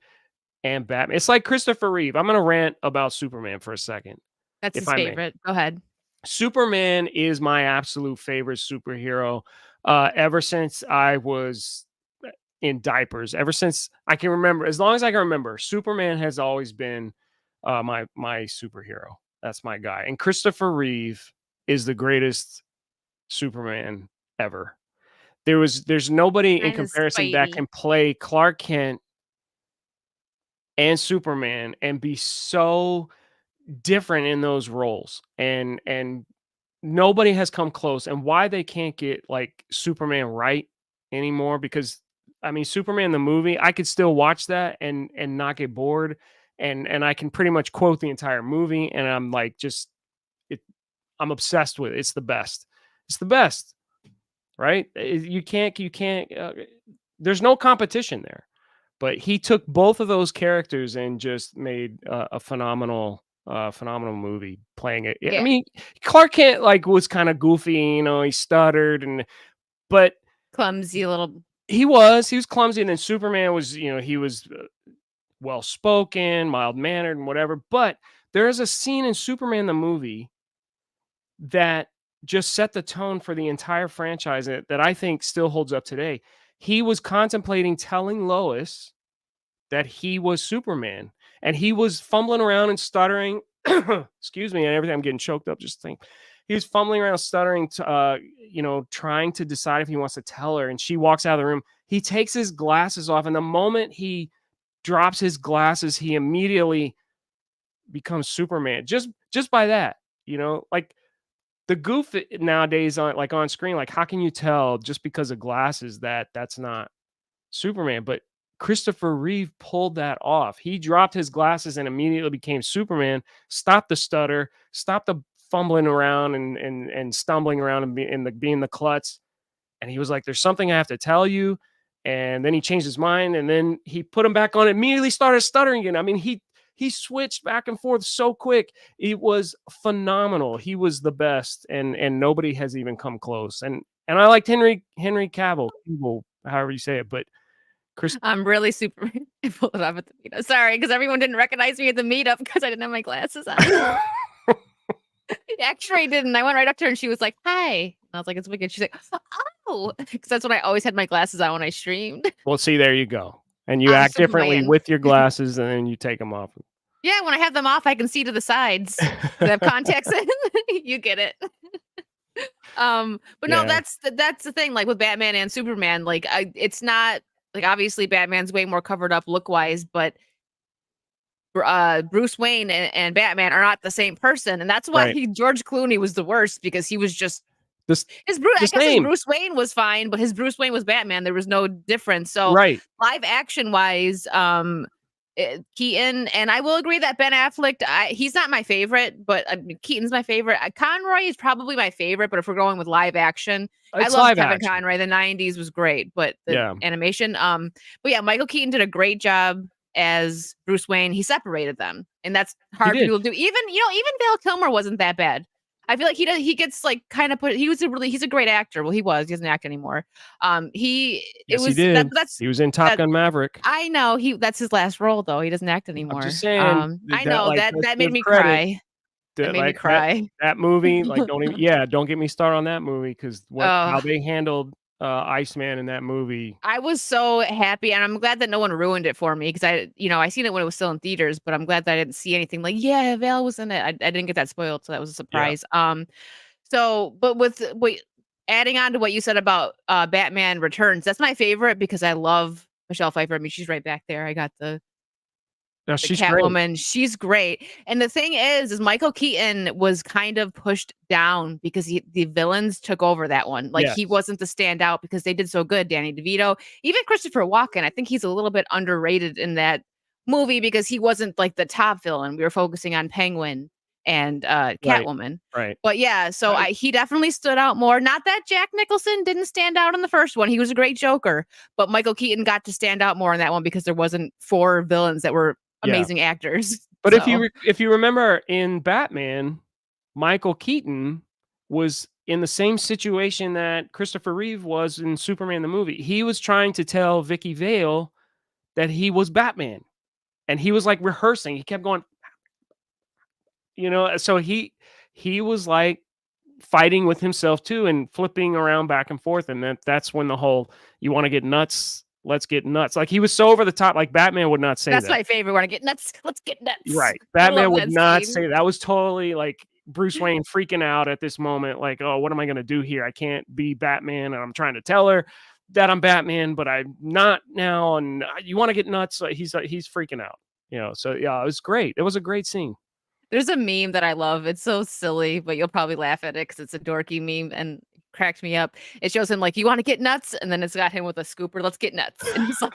and Batman. It's like Christopher Reeve. I'm going to rant about Superman for a second.
That's
if
his
I may.
favorite. Go ahead.
Superman is my absolute favorite superhero. Ever since I was in diapers, ever since I can remember, as long as I can remember, Superman has always been my superhero. That's my guy. And Christopher Reeve is the greatest Superman ever. There's nobody in comparison that can play Clark Kent and Superman and be so different in those roles. And nobody has come close. And why they can't get like Superman right anymore, because I mean, Superman the movie, I could still watch that and not get bored. And I can pretty much quote the entire movie, and I'm like, I'm obsessed with it. It's the best. It's the best, right? You can't. There's no competition there. But he took both of those characters and just made a phenomenal movie playing it.
Yeah.
I mean, Clark Kent was kind of goofy, he stuttered, but
clumsy a little.
He was clumsy, and then Superman was, he was well spoken, mild mannered, and whatever. But there is a scene in Superman the movie that just set the tone for the entire franchise that I think still holds up today. He was contemplating telling Lois that he was Superman, and he was fumbling around and stuttering. Excuse me, and everything. I'm getting choked up just think. He was fumbling around, stuttering, trying to decide if he wants to tell her. And she walks out of the room. He takes his glasses off, and the moment he drops his glasses, he immediately becomes Superman. Just by that, like the goof nowadays on screen. Like, how can you tell just because of glasses that that's not Superman, but Christopher Reeve pulled that off. He dropped his glasses and immediately became Superman, stopped the stutter, stopped the fumbling around and stumbling around and being the klutz. And he was like, there's something I have to tell you. And then he changed his mind, and then he put him back on, immediately started stuttering again. I mean, he switched back and forth so quick. It was phenomenal. He was the best, and nobody has even come close. And I liked Henry Cavill, however you say it, but Chris.
I'm really super. I pulled it off at the meetup. Sorry, because everyone didn't recognize me at the meetup because I didn't have my glasses on. Actually, didn't. I went right up to her and she was like, "Hi." And I was like, "It's wicked." She's like, "Oh," because that's when I always had my glasses on when I streamed.
Well, see, there you go. And you
I'm
act differently
Superman.
with your glasses, and then you take them off.
Yeah, when I have them off, I can see to the sides. 'Cause I have contacts in. You get it. But no,
Yeah.
that's the thing. Like with Batman and Superman, like it's not like obviously Batman's way more covered up look wise, but Bruce Wayne and Batman are not the same person, and that's why
Right.
George Clooney was the worst because he was just
This
his
the
I guess his
same.
Bruce Wayne was fine, but his Bruce Wayne was Batman. There was no difference. So
Right.
live action wise, Keaton, and I will agree that Ben Affleck, he's not my favorite, but Keaton's my favorite. Conroy is probably my favorite, but if we're going with live action, I
It's
love
live
Kevin
action.
Conroy. The 90s was great, but the
Yeah.
animation, but yeah, Michael Keaton did a great job as Bruce Wayne. He separated them, and that's hard for
did.
people to do. Even Val Kilmer wasn't that bad. I feel like he gets like kind of he's a great actor. Well, he doesn't act anymore.
Yes, he did. He was in Top
that
Gun Maverick.
I know that's his last role though. He doesn't act
I'm
anymore.
just saying
I
that,
know
like,
that
let's
that made
give
me
credit.
cry. That
That,
made me
like,
cry.
that movie, like, don't get me started on that movie, because how
Oh,
they handled Iceman in that movie.
I was so happy, and I'm glad that no one ruined it for me because I seen it when it was still in theaters, but I'm glad that I didn't see anything like, yeah, Val was in it. I didn't get that spoiled, so that was a
Yeah,
surprise. But adding on to what you said about Batman Returns, that's my favorite because I love Michelle Pfeiffer. I mean, she's right back there. I got the
she's great.
Catwoman. She's great. And the thing is Michael Keaton was kind of pushed down because the villains took over that one. Like he
Yes,
wasn't the standout because they did so good. Danny DeVito, even Christopher Walken. I think he's a little bit underrated in that movie because he wasn't like the top villain. We were focusing on Penguin and
right,
Catwoman.
right.
But yeah, so he definitely stood out more. Not that Jack Nicholson didn't stand out in the first one. He was a great Joker, but Michael Keaton got to stand out more in that one because there wasn't four villains that were
Yeah.
amazing actors.
But
So
if you remember in Batman, Michael Keaton was in the same situation that Christopher Reeve was in Superman the movie. He was trying to tell Vicky Vale that he was Batman, and he was like rehearsing. He kept going, so he was like fighting with himself too and flipping around back and forth, and that's when the whole "you want to get nuts, let's get nuts," like he was so over the top. Like Batman would not say
that's
that.
my favorite. Want to get nuts? Let's get nuts.
Right.
I
Batman
love
would
that
not
scene.
say that. Was totally like Bruce Wayne freaking out at this moment, like, "Oh, what am I gonna do here? I can't be Batman, and I'm trying to tell her that I'm Batman, but I'm not now, and you want to get nuts." Like, he's freaking out. So yeah, it was great. It was a great scene.
There's a meme that I love. It's so silly, but you'll probably laugh at it because it's a dorky meme and it cracked me up. It shows him like, "You want to get nuts?" And then it's got him with a scooper. "Let's get nuts." And he's like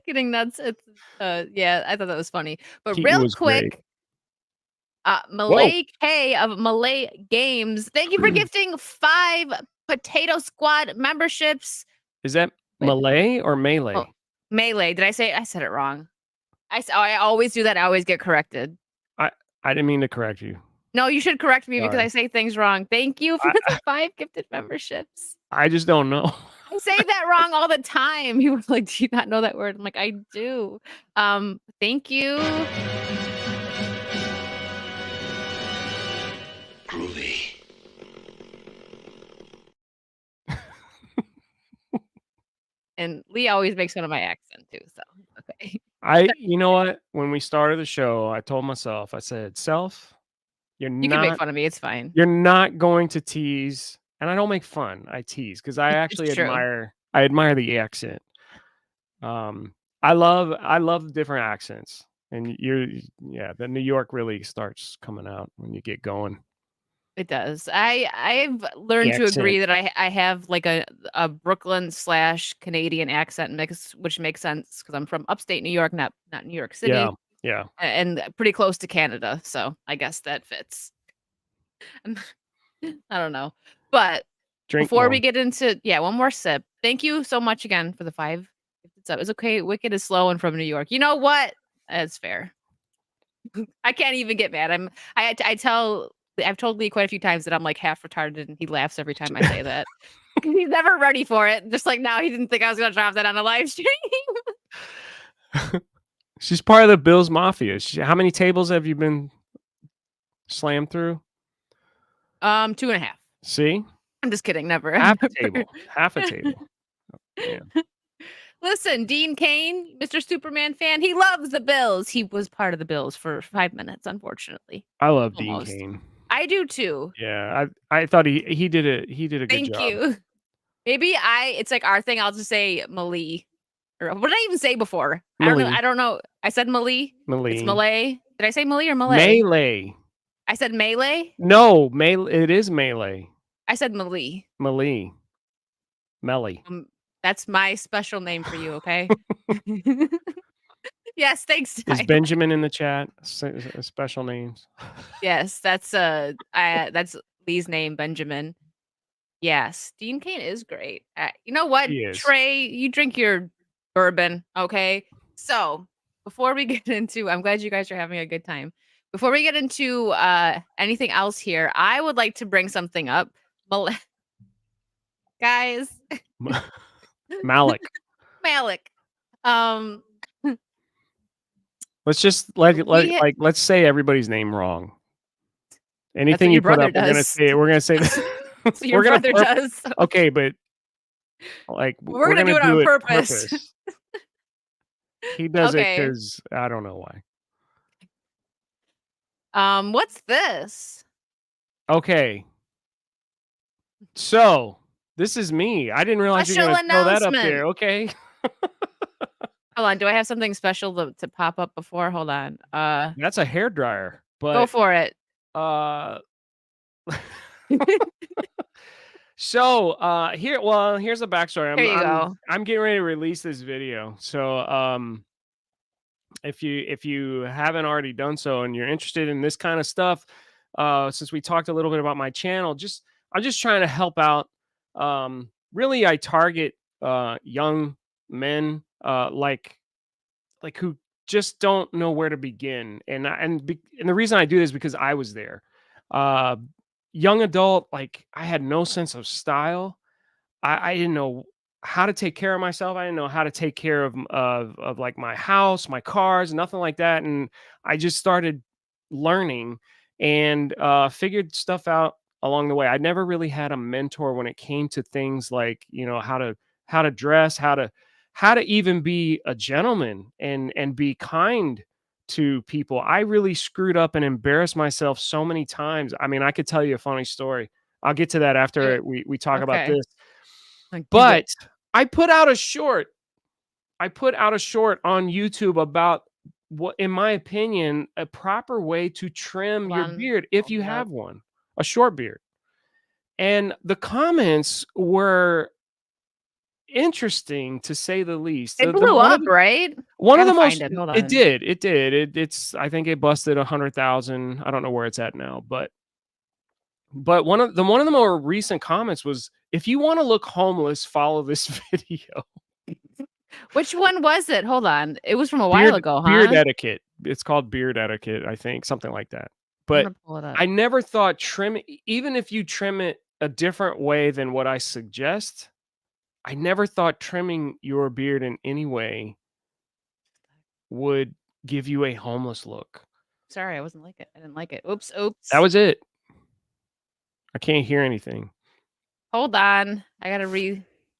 getting nuts. It's yeah, I thought that was funny. But
Keaton
real
was great.
quick,
Whoa,
Malay K of Malay Games, thank you for gifting 5 Potato Squad memberships.
is that
Wait,
Malay or
oh,
Melee?
Melee. Did I say I said it wrong? I always do that. I always get corrected.
I I didn't mean to correct you.
No, you should correct me because
Sorry.
I say things wrong. Thank you for the 5 gifted memberships.
I just don't know.
I say that wrong all the time. You were like, "Do you not know that word?" I'm like, "I do." Thank you.
Groovy.
And Lee always makes fun of my accent too, so okay.
You know what? When we started the show, I told myself, I said, "Self, you're
You can make
not
fun of me, it's fine.
you're not going to tease." And I don't make fun. I tease because I
It's
actually
true.
admire the accent. I love different accents. And the New York really starts coming out when you get going.
It does. I've learned to
Accent.
agree that I have like a Brooklyn/Canadian accent mix, which makes sense because I'm from upstate New York, not New York
Yeah,
City,
yeah.
and pretty close to Canada. So I guess that fits. I don't know. But
Drink
before
more.
we get into one more sip. Thank you so much again for the 5 gifted subs. It's okay. Wicked is slow and from New York. You know what? That's fair. I can't even get mad. I've told Lee quite a few times that I'm like half retarded and he laughs every time I say that. He's never ready for it. Just like now he didn't think I was gonna drop that on a live stream.
She's part of the Bills Mafia. How many tables have you been slammed through?
2.5.
See?
I'm just kidding. Never.
Half a table. Half a table. Yeah.
Listen, Dean Cain, Mr. Superman fan, he loves the Bills. He was part of the Bills for 5 minutes, unfortunately.
I love
Almost.
Dean Cain.
I do too.
Yeah, I thought he did a good
Thank
job.
you. Maybe it's like our thing. I'll just say Malie. Or what did I even say before?
Malie.
I don't know. I said Malie.
Malie.
It's Malay. Did I say Malie or Malay?
Melee.
I said Melee.
No, it is melee.
I said Malie.
Malie. Melly.
That's my special name for you, okay? Yes, thanks.
Is Benjamin in the chat? Special names.
Yes, that's Lee's name, Benjamin. Yes, Dean Cain is great. You know what, Trey? You drink your bourbon, okay? So before we get into, I'm glad you guys are having a good time. Before we get into anything else here, I would like to bring something up. Guys.
Malik. Let's just let's say everybody's name wrong. Anything you put up, we're gonna say
so your brother does.
Okay, but like
we're gonna do it on purpose.
He does it because I don't know
why. What's this?
Okay. So this is me. I didn't realize you were gonna throw that up there. Okay.
Hold on. Do I have something special to pop up before? Hold on.
That's a hairdryer. But
go for it.
So here's a backstory.
Here you go.
I'm getting ready to release this video. So if you haven't already done so and you're interested in this kind of stuff, since we talked a little bit about my channel, I'm just trying to help out. Really I target young men like who just don't know where to begin. And the reason I do this is because I was there. Young adult, like I had no sense of style. I didn't know how to take care of myself. I didn't know how to take care of like my house, my cars, nothing like that. And I just started learning and figured stuff out along the way. I never really had a mentor when it came to things like, how to dress, how to even be a gentleman and be kind to people. I really screwed up and embarrassed myself so many times. I mean, I could tell you a funny story. I'll get to that after we talk about this. But I put out a short. on YouTube about what, in my opinion, a proper way to trim your beard if you have one, a short beard. And the comments were interesting to say the least.
It blew up, right?
One of the most, it did. I think it busted 100,000. I don't know where it's at now, but one of the more recent comments was, if you want to look homeless, follow this video.
Which one was it? Hold on. It was from a while ago, huh?
Beard etiquette. It's called beard etiquette, I think, something like that. But I never thought even if you trim it a different way than what I suggest, I never thought trimming your beard in any way would give you a homeless look.
Sorry, I didn't like it. Oops.
That was it. I can't hear anything.
Hold on. I got to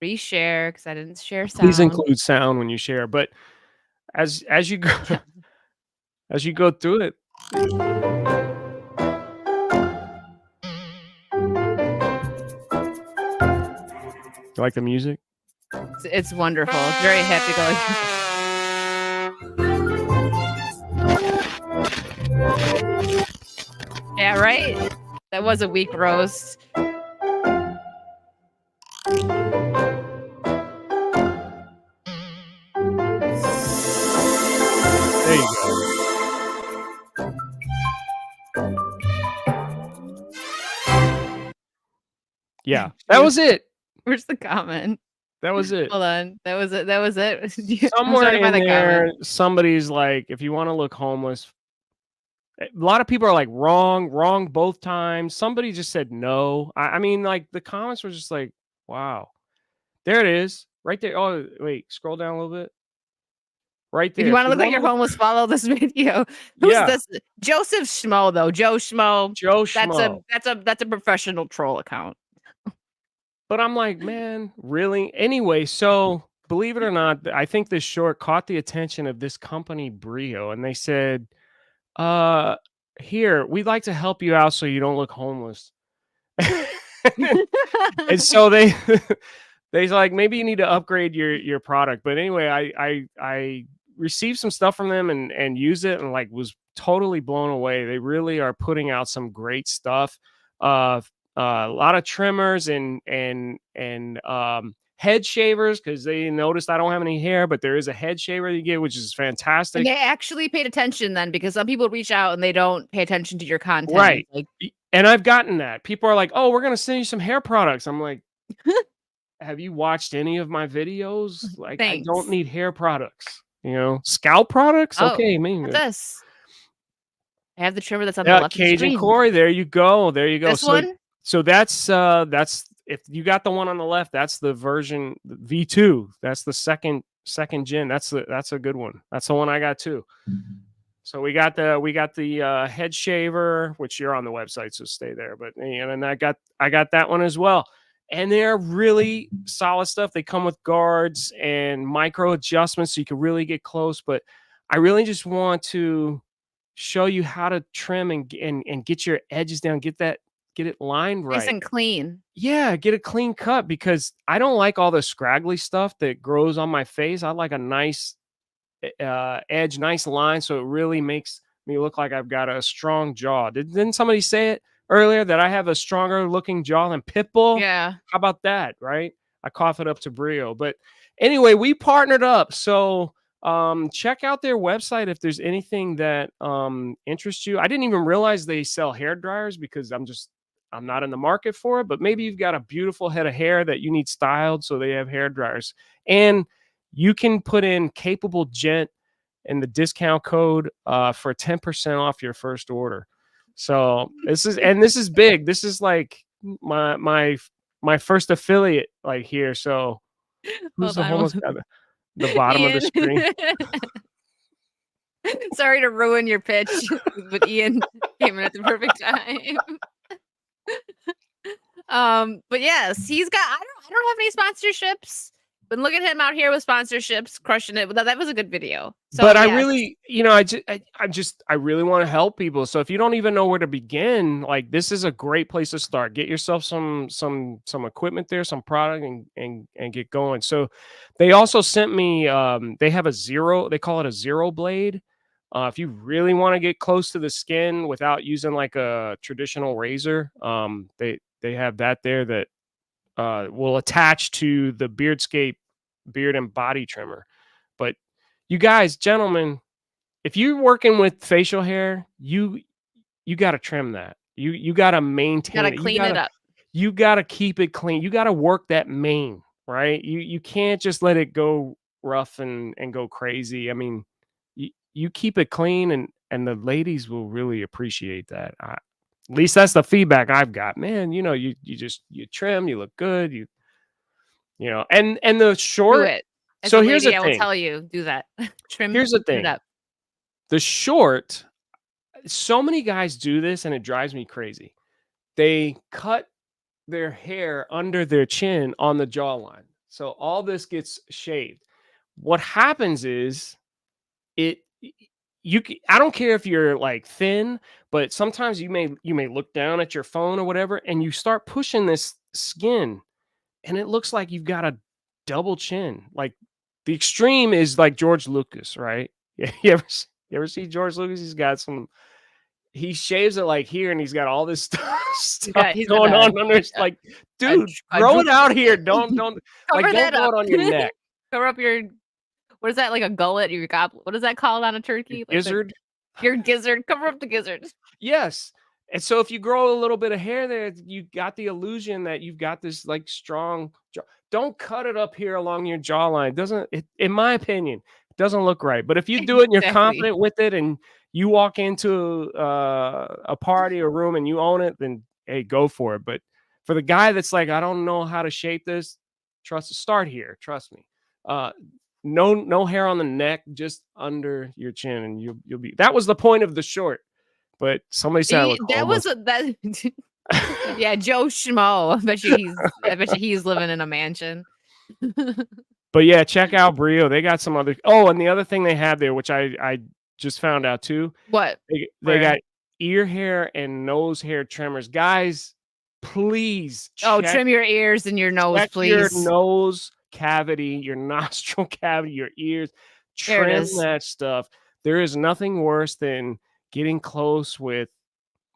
reshare because I didn't share sound.
Please include sound when you share. But as you go as you go through it. You like the music?
It's wonderful. It's very happy going. Yeah, right? That was a weak roast.
There you go. Yeah, that was it.
Where's the comment?
That was it.
Hold on. That was it. That was it. I'm
Somewhere
trying to
in
find the
there,
comment.
somebody's like, if you want to look homeless, a lot of people are like wrong both times. Somebody just said no. I mean, like the comments were just like, wow. There it is. Right there. Oh, wait, scroll down a little bit. Right
If
there.
you
If
want to
you
look like
want
you're
to look,
homeless, follow this video. Who's
yeah,
this? Joseph Schmo, though. Joe Schmo.
Joe
That's
Schmo.
a professional troll account.
But I'm like, man, really? Anyway, so believe it or not, I think this short caught the attention of this company, Brio, and they said, uh, here, we'd like to help you out so you don't look homeless. And so they they's like, maybe you need to upgrade your product. But anyway, I received some stuff from them and used it and like was totally blown away. They really are putting out some great stuff. Uh a lot of trimmers and head shavers because they noticed I don't have any hair, but there is a head shaver you get, which is
And
fantastic.
they actually paid attention then because some people reach out and they don't pay attention to your content.
Right.
It's like,
And I've gotten that. People are like, "Oh, we're gonna send you some hair products." I'm like, have you watched any of my videos? Like, I don't
thanks.
need hair products, scalp products.
Oh,
Okay,
what's
maybe.
this? I have the trimmer that's on the
Yeah,
left of the
Cajun
screen.
Corey. There you go. There you go.
This one?
So that's if you got the one on the left, that's the version V2. That's the second gen. That's a good one. That's the one I got too. So we got the head shaver, which you're on the website, so stay there. But and I got that one as well. And they're really solid stuff. They come with guards and micro adjustments, so you can really get close. But I really just want to show you how to trim and get your edges down, get it lined
Nice
right.
and clean.
Yeah, get a clean cut because I don't like all the scraggly stuff that grows on my face. I like a nice edge, nice line, so it really makes me look like I've got a strong jaw. Didn't somebody say it earlier that I have a stronger looking jaw than Pitbull?
Yeah.
How about that, right? I cough it up to Brio. But anyway, we partnered up. So check out their website if there's anything that interests you. I didn't even realize they sell hair dryers because I'm not in the market for it, but maybe you've got a beautiful head of hair that you need styled, so they have hair dryers. And you can put in capable Gent and the discount code for 10% off your first order. So this is big. This is like my first affiliate like here. So who's
Hold
the
on.
homeless guy? The bottom of the
Ian.
screen.
Sorry to ruin your pitch, but Ian came in at the perfect time. But yes, he's got I don't have any sponsorships. But look at him out here with sponsorships, crushing it. That was a good video. So
But I
yes.
really, I really want to help people. So if you don't even know where to begin, like this is a great place to start. Get yourself some equipment there, some product, and get going. So they also sent me. They have they call it a zero blade. If you really want to get close to the skin without using like a traditional razor, they have that there that will attach to the Beardscape beard and body trimmer. But you guys, gentlemen, if you're working with facial hair, you got to trim that. You got to maintain
Gotta
it.
clean it up.
You got to keep it clean. You got to work that mane, right? You can't just let it go rough and go crazy. I mean, you keep it clean and the ladies will really appreciate that. At least that's the feedback I've got. Man, you trim, you look good, and the
Do
short.
it. As
So
a
here's the
lady, I will
thing.
tell you, do that. Trim
Here's the
it
thing.
up.
The short, so many guys do this and it drives me crazy. They cut their hair under their chin on the jawline. So all this gets shaved. What happens is I don't care if you're like thin, but sometimes you may look down at your phone or whatever and you start pushing this skin and it looks like you've got a double chin. Like the extreme is like George Lucas, right? Yeah, you ever see George Lucas? He's got some he shaves it like here, and he's got all this stuff
he's
going
got
on under his, like, dude,
a
grow it
droop-
out here. Don't
cover
like, don't
that
grow
up.
it on your neck.
Cover up your, what is that, like a gullet? Your goblet? What is that called on a turkey? Like
Gizzard.
your gizzard. Cover up the gizzard.
Yes. And so if you grow a little bit of hair there, you got the illusion that you've got this like strong jaw. Don't cut it up here along your jawline. Doesn't it, in my opinion, it doesn't look right. But if you do it and you're
Exactly.
confident with it and you walk into a party or room and you own it, then hey, go for it. But for the guy that's like, I don't know how to shape this, start here. Trust me. No hair on the neck, just under your chin, and you'll be. That was the point of the short. But somebody said I look
That was
homeless.
that. Yeah, Joe Schmo. I bet you he's living in a mansion.
But yeah, check out Brio. They got some other. Oh, and the other thing they have there, which I just found out too.
What?
They
Where?
got ear hair and nose hair trimmers. Guys, please.
Oh, trim your ears and your nose,
check
please.
your nose cavity, your nostril cavity, your ears.
There it
Trim
is.
that stuff. There is nothing worse than getting close with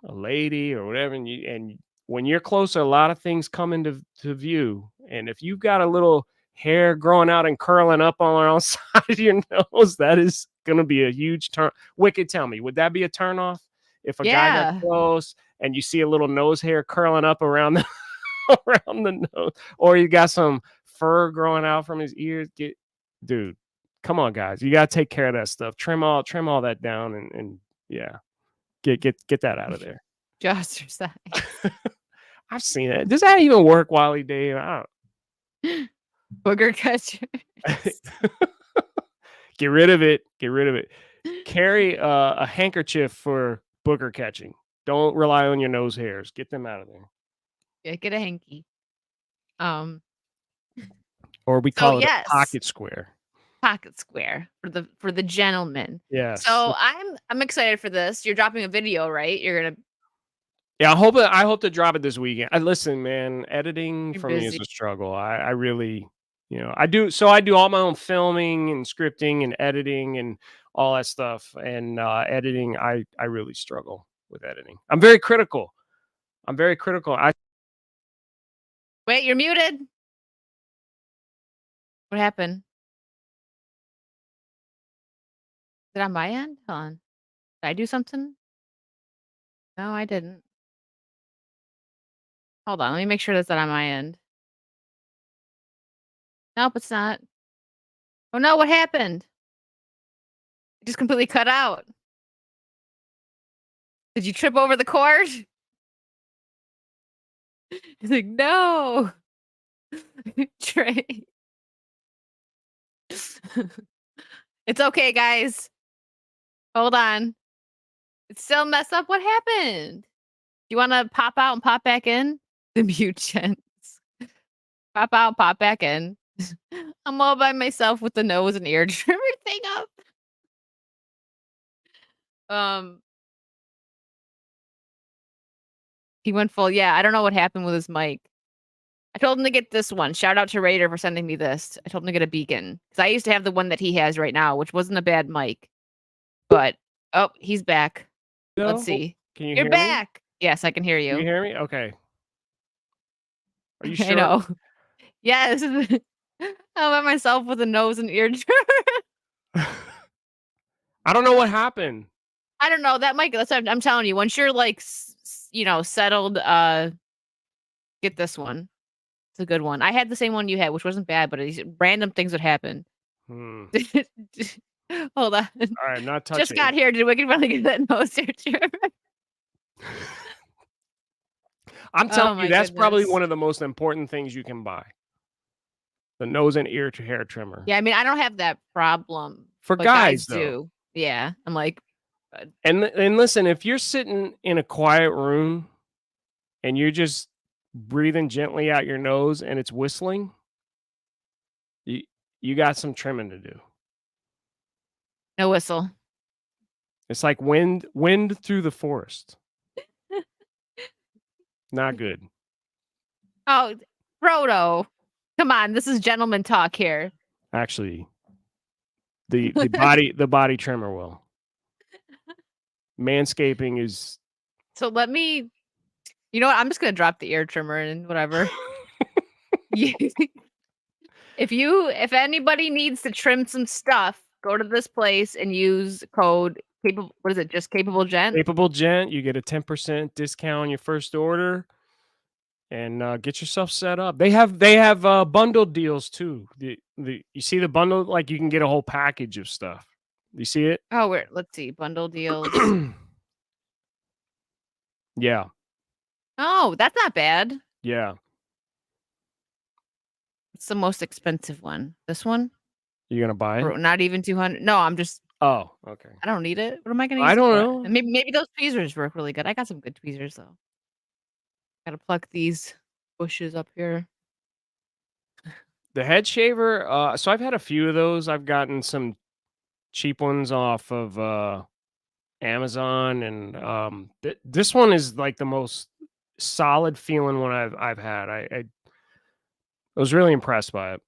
a lady or whatever, and when you're closer, a lot of things come into view. And if you've got a little hair growing out and curling up on the side of your nose, that is going to be a huge turn. Wicked, tell me, would that be a turn off if a guy got close and you see a little nose hair curling up around the around the nose, or you got some fur growing out from his ears? Dude, come on, guys, you got to take care of that stuff. Trim all that down, and yeah, get that out of there.
Just your size.
I've seen it. Does that even work, Wally Dave? I don't.
Booger catcher.
Get rid of it. Get rid of it. Carry a handkerchief for booger catching. Don't rely on your nose hairs. Get them out of there.
Yeah, get a hanky.
Or we call it a pocket square.
Pocket square for the gentleman.
Yes.
So I'm excited for this. You're dropping a video, right? You're gonna.
Yeah, I hope to drop it this weekend. Listen, man, editing for me is a struggle. I really, I do all my own filming and scripting and editing and all that stuff. And editing, I really struggle with editing. I'm very critical.
Wait, you're muted. What happened? Is it on my end? Hold on. Did I do something? No, I didn't. Hold on. Let me make sure that's not on my end. Nope, it's not. Oh no, what happened? It just completely cut out. Did you trip over the cord? He's like, no. Trey. It's okay, guys. Hold on. It's still messed up. What happened? You want to pop out and pop back in? The mute gents. Pop out, pop back in. I'm all by myself with the nose and ear trimmer thing up. He went full. Yeah, I don't know what happened with his mic. I told him to get this one. Shout out to Raider for sending me this. I told him to get a beacon because I used to have the one that he has right now, which wasn't a bad mic. But oh, he's back.
No?
Let's see.
Can you
You're
hear
back. Yes, I can hear you.
Can you hear me? Okay. Are you sure?
I know. Yes. I'm by myself with a nose and ear trimmer.
I don't know what happened.
I don't know. That might. That's what I'm telling you. Once you're like, settled, get this one. It's a good one. I had the same one you had, which wasn't bad, but random things would happen.
Hold
on. All
right, I'm not touching.
Just got here. Did Wicked finally get that nose hair trimmer?
I'm telling you, that's probably one of the most important things you can buy. The nose and ear hair trimmer.
Yeah, I mean, I don't have that problem.
For guys though.
Do. Yeah, I'm like.
And listen, if you're sitting in a quiet room and you're just breathing gently out your nose and it's whistling, you got some trimming to do.
No whistle.
It's like wind through the forest. Not good.
Oh, Frodo. Come on, this is gentleman talk here.
Actually, the body trimmer will. manscaping is.
So let me. You know what? I'm just gonna drop the ear trimmer and whatever. If anybody needs to trim some stuff, go to this place and use code capable. What is it? Just capable gent.
Capable Gent, you get a 10% discount on your first order, and get yourself set up. They have bundled deals too. You see the bundle, like you can get a whole package of stuff. You see it?
Oh, let's see. Bundle deals.
Yeah,
Oh, that's not bad.
yeah.
It's the most expensive one. This one?
You gonna buy it?
Not even 200. No, I'm just.
Oh, okay.
I don't need it. What am I gonna use
I
it
don't
for?
know.
And maybe those tweezers work really good. I got some good tweezers though. Gotta pluck these bushes up here.
The head shaver. So I've had a few of those. I've gotten some cheap ones off of Amazon, and this one is like the most solid feeling one I've had. I was really impressed by it.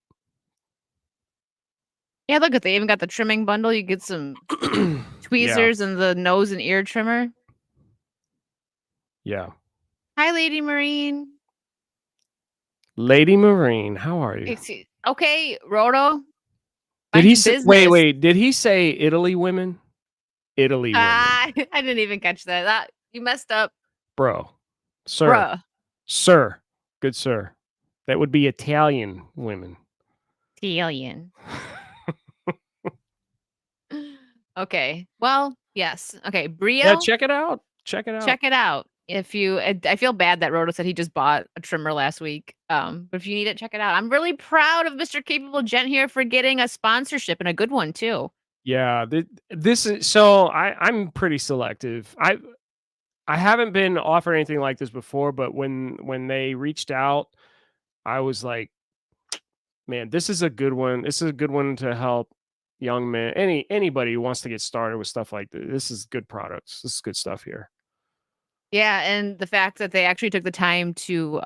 Yeah, look at they even got the trimming bundle. You get some
Yeah,
tweezers and the nose and ear trimmer.
yeah.
Hi, Lady Marine.
Lady Marine, how are you?
Okay, Roto.
Did he
mind
say,
your
wait,
business.
wait, did he say Italy women? Italy women.
I didn't even catch that. You messed up,
Bro. Sir.
bruh.
Sir. Good sir. That would be Italian women.
Italian. Okay. Well, yes. Okay, Brio.
Yeah, check it out. Check it out.
Check it out. I feel bad that Roto said he just bought a trimmer last week. But if you need it, check it out. I'm really proud of Mr. Capable Gent here for getting a sponsorship and a good one too.
Yeah, this is so I'm pretty selective. I haven't been offered anything like this before, but when they reached out, I was like, man, this is a good one. This is a good one to help young men, anybody who wants to get started with stuff like this. This is good products. This is good stuff here.
Yeah, and the fact that they actually took the time to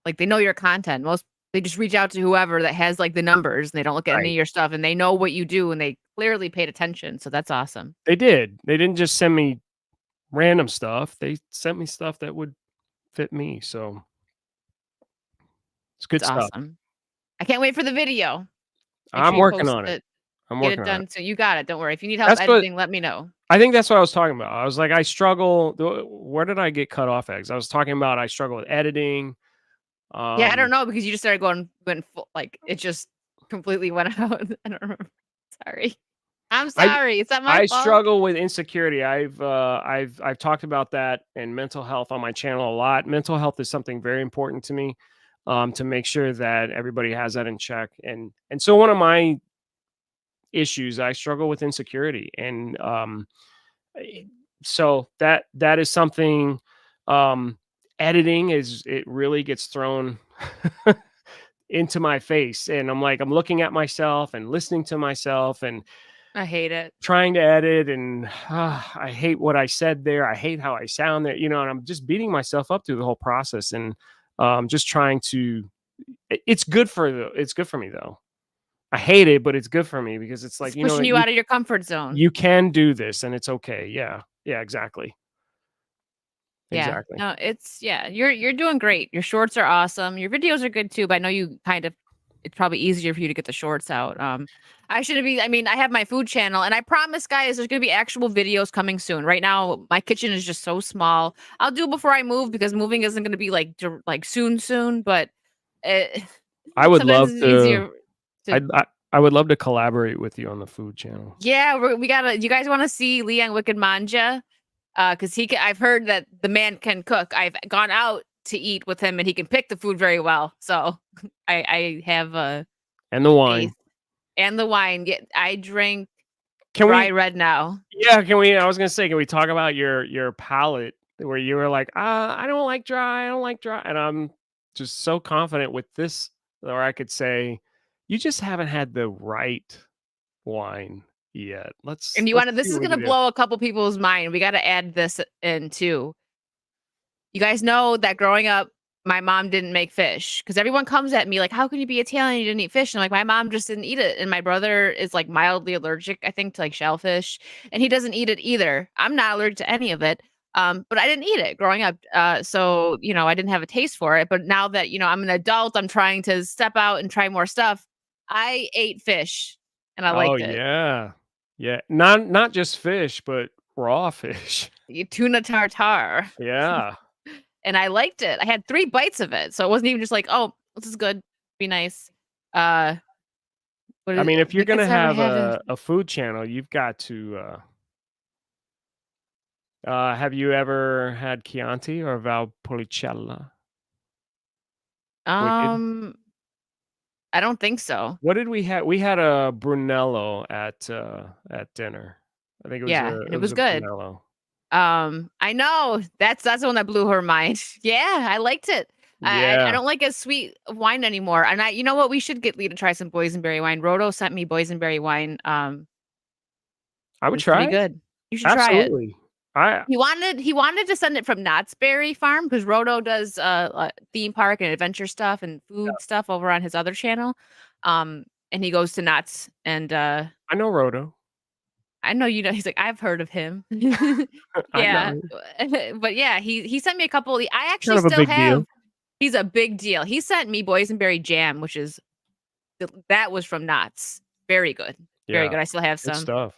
like they know your content. They just reach out to whoever that has like the numbers and they don't look at any of your stuff and they know what you do and they clearly paid attention. So that's awesome.
They did. They didn't just send me random stuff. They sent me stuff that would fit me. So it's good
It's
stuff.
awesome. I can't wait for the video.
I'm working on it.
Get it done. So you got it. Don't worry. If you need help editing, let me know.
I think that's what I was talking about. I was like, I struggle. Where did I get cut off at? 'Cause I was talking about I struggle with editing.
Yeah, I don't know because you just started going full, like it just completely went out. I don't remember. Sorry. I'm sorry. It's not my fault.
I struggle with insecurity. I've talked about that and mental health on my channel a lot. Mental health is something very important to me, to make sure that everybody has that in check. And so one of my issues, I struggle with insecurity, and so that is something. Editing it really gets thrown into my face, and I'm looking at myself and listening to myself, and
I hate it.
Trying to edit, and I hate what I said there. I hate how I sound there, and I'm just beating myself up through the whole process, and just trying to. It's good for me though. I hate it, but it's good for me because it's like,
pushing you out of your comfort zone.
You can do this, and it's okay. Yeah, exactly.
Yeah.
Exactly.
No, you're doing great. Your shorts are awesome. Your videos are good too, but I know it's probably easier for you to get the shorts out. I have my food channel, and I promise guys there's gonna be actual videos coming soon. Right now, my kitchen is just so small. I'll do it before I move because moving isn't gonna be like soon, but
I would love
it's
to.
Easier
I would love to collaborate with you on the food channel.
Yeah, you guys want to see Liang Wicked Manja? Because I've heard that the man can cook. I've gone out to eat with him and he can pick the food very well. So I have
and the wine.
faith. And the wine. Yeah, I drink
dry
red now.
Yeah, I was gonna say, can we talk about your palate where you were like, I don't like dry, and I'm just so confident with this, or I could say, you just haven't had the right wine yet.
This is gonna blow a couple people's mind. We got to add this in too. You guys know that growing up, my mom didn't make fish because everyone comes at me like, "How can you be Italian? You didn't eat fish." And I'm like, "My mom just didn't eat it." And my brother is like mildly allergic, I think, to like shellfish, and he doesn't eat it either. I'm not allergic to any of it. But I didn't eat it growing up. So I didn't have a taste for it. But now that I'm an adult, I'm trying to step out and try more stuff. I ate fish and I
Oh
liked it.
yeah, yeah. Not just fish, but raw fish.
Tuna tartare.
Yeah.
And I liked it. I had 3 bites of it, so it wasn't even just like, "Oh, this is good. Be nice." Uh, what
I
is
mean, if you're
the
gonna
guess I
have
have it.
a food channel, you've got to. Have you ever had Chianti or Valpolicella? Wicked.
Um, I don't think so.
What did we have? We had a Brunello at dinner. I think
Yeah, and
it
it
was
was
a
good.
Brunello.
I know. That's the one that blew her mind. Yeah, I liked it. I
Yeah,
don't like as sweet of wine anymore, and you know what? We should get Lee to try some boysenberry wine. Roto sent me boysenberry wine.
I
It
would
was pretty
try it.
good. You should try it.
Absolutely. I
He wanted to send it from Knott's Berry Farm because Roto does theme park and adventure stuff and food stuff over on his other channel. And he goes to Knott's and
I know Roto.
I know he's like, I've heard of him.
I
Yeah.
know.
But yeah, he sent me a couple. I actually
Kind of a
still
big deal.
have. He's a big deal. He sent me boysenberry jam, which is that was from Knott's. Very good. Very
Yeah,
good. I still have
good
some.
stuff.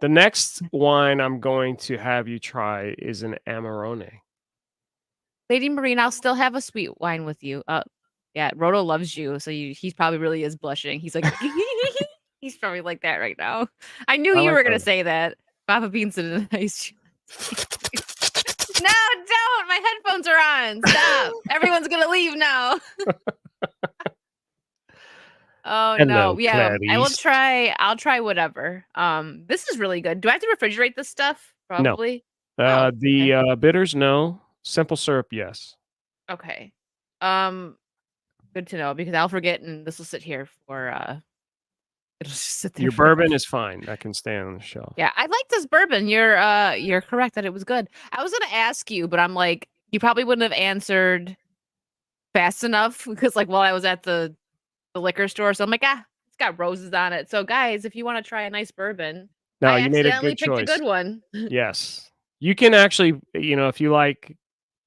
The next wine I'm going to have you try is an Amarone.
Lady Marine, I'll still have a sweet wine with you. Yeah, Roto loves you, so he probably really is blushing. He's like, he's probably like that right now. I knew
I
you
like
were gonna
Roto.
say that. Papa Beans did a nice. No, don't! My headphones are on. Stop! Everyone's gonna leave now. Oh
Hello,
no, yeah, I will
Clarice.
try. I'll try whatever. This is really good. Do I have to refrigerate this stuff?
No.
Probably. Oh, okay.
Bitters, no. Simple syrup, yes.
Okay. Um, Good to know because I'll forget and this will sit here for it'll just sit there
Your
forever.
bourbon is fine. That can stay on the shelf.
Yeah, I like this bourbon. You're correct that it was good. I was gonna ask you, but I'm like, you probably wouldn't have answered fast enough because like while I was at the liquor store, so I'm like, it's got roses on it. So guys, if you want to try a nice bourbon,
No,
I
you made a
accidentally
good
picked a
choice.
good one.
Yes. You can actually, if you like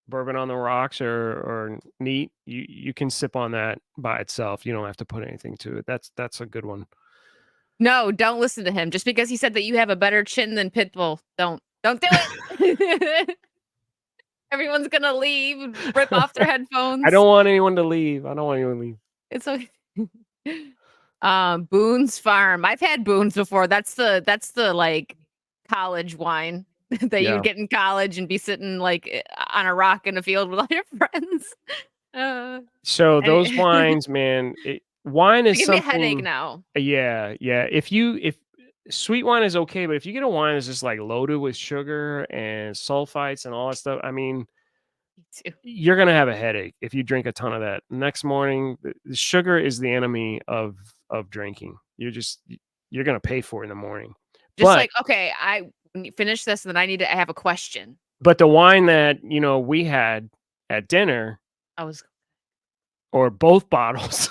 bourbon on the rocks or neat, you can sip on that by itself. You don't have to put anything to it. That's a good one.
No, don't listen to him. Just because he said that you have a better chin than Pitbull, don't do it. Everyone's gonna leave, rip off their
I
headphones.
don't want anyone to leave. I don't want anyone to leave.
It's okay. Boone's Farm. I've had Boone's before. That's the like college wine that
Yeah.
you'd get in college and be sitting like on a rock in a field with all your friends.
So those
Any-
wines, man, wine is
Give me a headache
something.
now.
Yeah, yeah. If sweet wine is okay, but if you get a wine that's just like loaded with sugar and sulfites and all that stuff, I mean,
Me too.
you're gonna have a headache if you drink a ton of that. Next morning, the sugar is the enemy of drinking. You're gonna pay for it in the morning.
Just
But
like, okay, I finish this and then I have a question.
the wine that we had at dinner,
I was
or both bottles,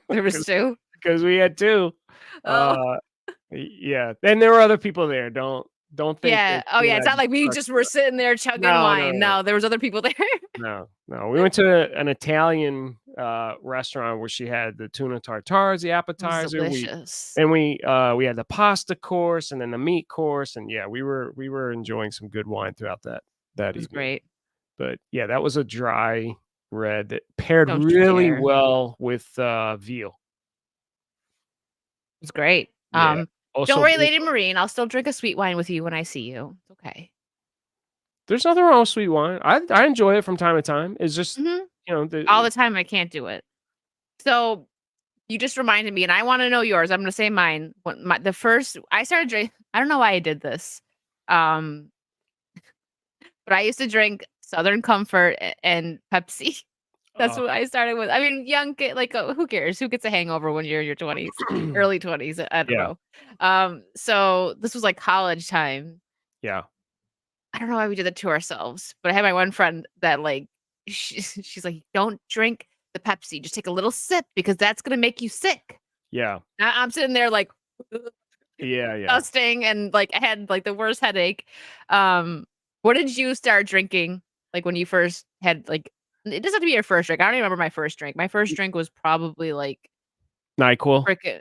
there was two.
because we had two.
Oh.
Uh, yeah, and there were other people there. Don't think
Yeah.
that
Oh
you
yeah.
and
It's
I
not
just
like we
talked
just were sitting there chugging
No, no,
wine.
no.
No, there was other people there.
No. We went to an Italian restaurant where she had the tuna tartares, the
It was
appetizer.
delicious.
We had the pasta course and then the meat course, and yeah, we were enjoying some good wine throughout that
It was
evening.
great.
But yeah, that was a dry red that paired
Don't you
really
dare.
well with veal.
It was great.
Yeah.
Don't
Also,
worry, Lady Marine. I'll still drink a sweet wine with you when I see you. It's okay.
there's nothing wrong with sweet wine. I enjoy it from time to time. It's just
Mhm.
the
All the time, I can't do it. So you just reminded me, and I want to know yours. I'm going to say mine. The first I started drinking. I don't know why I did this, um, but I used to drink Southern Comfort and Pepsi. That's
uh,
what I started with. I mean, young kid, like who cares? Who gets a hangover when you're in your 20s, early 20s? I don't
yeah,
know. So this was like college time.
yeah.
I don't know why we did that to ourselves, but I had my one friend that like she's like, "Don't drink the Pepsi. Just take a little sip because that's gonna make you sick."
Yeah.
I'm sitting there like
Yeah.
disgusting, and like I had like the worst headache. What did you start drinking? Like when you first had like it doesn't have to be your first drink. I don't even remember my first drink. My first drink was probably like
NyQuil.
frickin'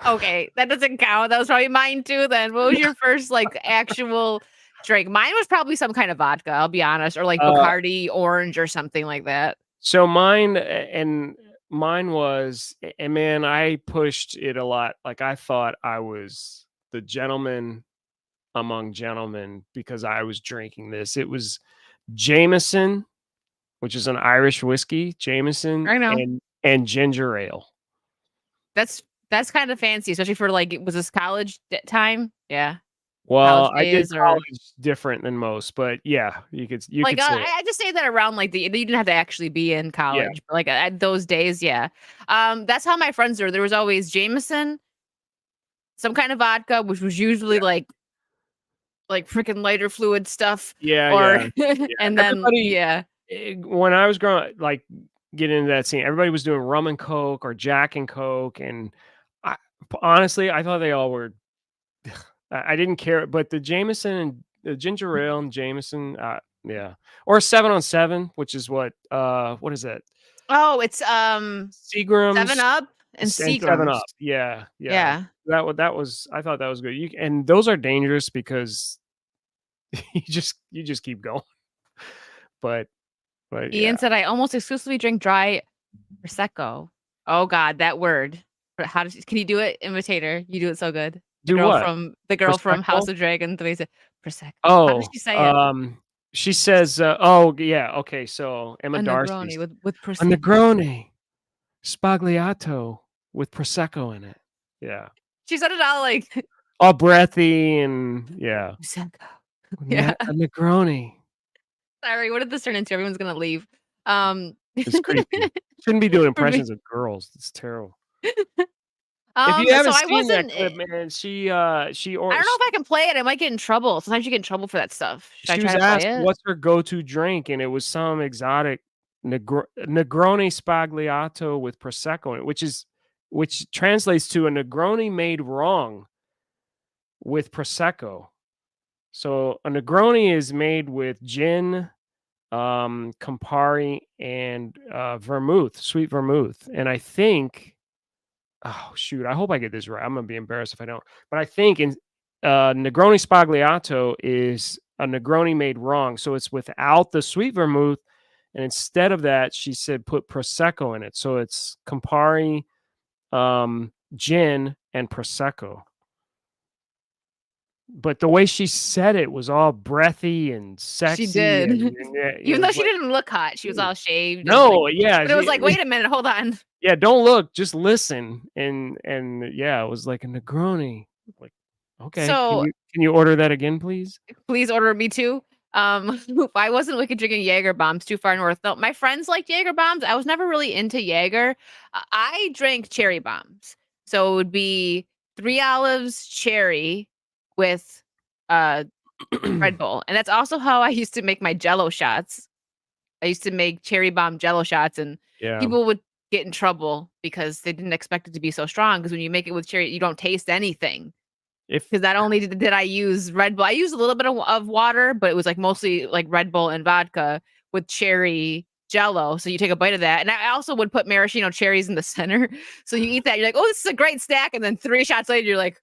okay, that doesn't count. That was probably mine too then. What was your first like actual drink? Mine was probably some kind of vodka, I'll be honest, or like
Uh,
Bacardi orange or something like that.
So mine was, and man, I pushed it a lot. Like I thought I was the gentleman among gentlemen because I was drinking this. It was Jameson, which is an Irish whiskey, Jameson,
I know.
and ginger ale.
That's kind of fancy, especially for like was this college time? Yeah.
Well,
College
I did
days or
college different than most, but yeah, you could
like,
say it.
I just say that around, like, you didn't have to actually be in
Yeah,
college, but, like, at those days, yeah. That's how my friends were. There was always Jameson, some kind of vodka, which was usually, like, freaking lighter fluid stuff, or
yeah.
and then
Everybody,
yeah.
when I was growing, like getting into that scene, everybody was doing rum and coke or Jack and Coke, and I honestly, I thought they all were. I didn't care, but the Jameson and the ginger ale and Jameson, yeah, or 7 on 7, which is what is that?
Oh, it's, 7
Seagram's
Up and
and 7 Up.
Seagram's.
Yeah.
Yeah.
That was. I thought that was good. And those are dangerous because you just keep going. But yeah.
Ian said, "I almost exclusively drink dry Prosecco." Oh god, that word. But how does can you do it, imitator? You do it so good.
Do what?
The girl from
Prosecco?
House of Dragon, the way she said, "Prosecco." How does
Oh,
she say it?
she says, "Oh yeah, okay." So Emma
A Negroni
Darcy's
with
a
Prosecco.
Negroni Spagliato with prosecco in it. Yeah,
She said it all like,
all breathy and yeah,
"Prosecco." Yeah.
a Negroni.
Sorry, what did this turn into? Everyone's gonna leave. Um,
It's creepy. Shouldn't be doing
for me
impressions of girls. It's terrible. If you
so
haven't
I
seen that
wasn't
clip, man,
I don't know if I can play it. I might get in trouble. Sometimes you get in trouble for that stuff. Should I
she
try
was
to play
asked
it?
what's her go-to drink, and it was some exotic Negroni Spagliato with prosecco in it, which translates to a Negroni made wrong with prosecco. So a Negroni is made with gin, Campari, and vermouth, sweet vermouth. And I think, oh shoot, I hope I get this right. I'm gonna be embarrassed if I don't. But I think in Negroni Spagliato is a Negroni made wrong, so it's without the sweet vermouth, and instead of that, she said put prosecco in it. So it's Campari, gin, and prosecco. But the way she said it was all breathy and
She
sexy,
did.
and it
Even though
was
she
like,
didn't look hot. She was all shaved and like
no, yeah,
but it was like, "Wait a minute, hold on."
yeah, don't look, just listen, and yeah, it was like a Negroni. Like, okay,
So
can you order that again, please?
please order me too. I wasn't wicked drinking Jaeger bombs too far north. No, my friends liked Jaeger bombs. I was never really into Jaeger. I drank cherry bombs. So it would be 3 olives cherry with Red Bull. And that's also how I used to make my jello shots. I used to make cherry bomb jello shots and
Yeah,
people would get in trouble because they didn't expect it to be so strong because when you make it with cherry, you don't taste anything.
if
'Cause not only did I use Red Bull I used a little bit of water, but it was, like, mostly, like, Red Bull and vodka with cherry Jello, so you take a bite of that, and I also would put maraschino cherries in the center, so you eat that, you're like, "Oh, this is a great snack," and then 3 shots later, you're like,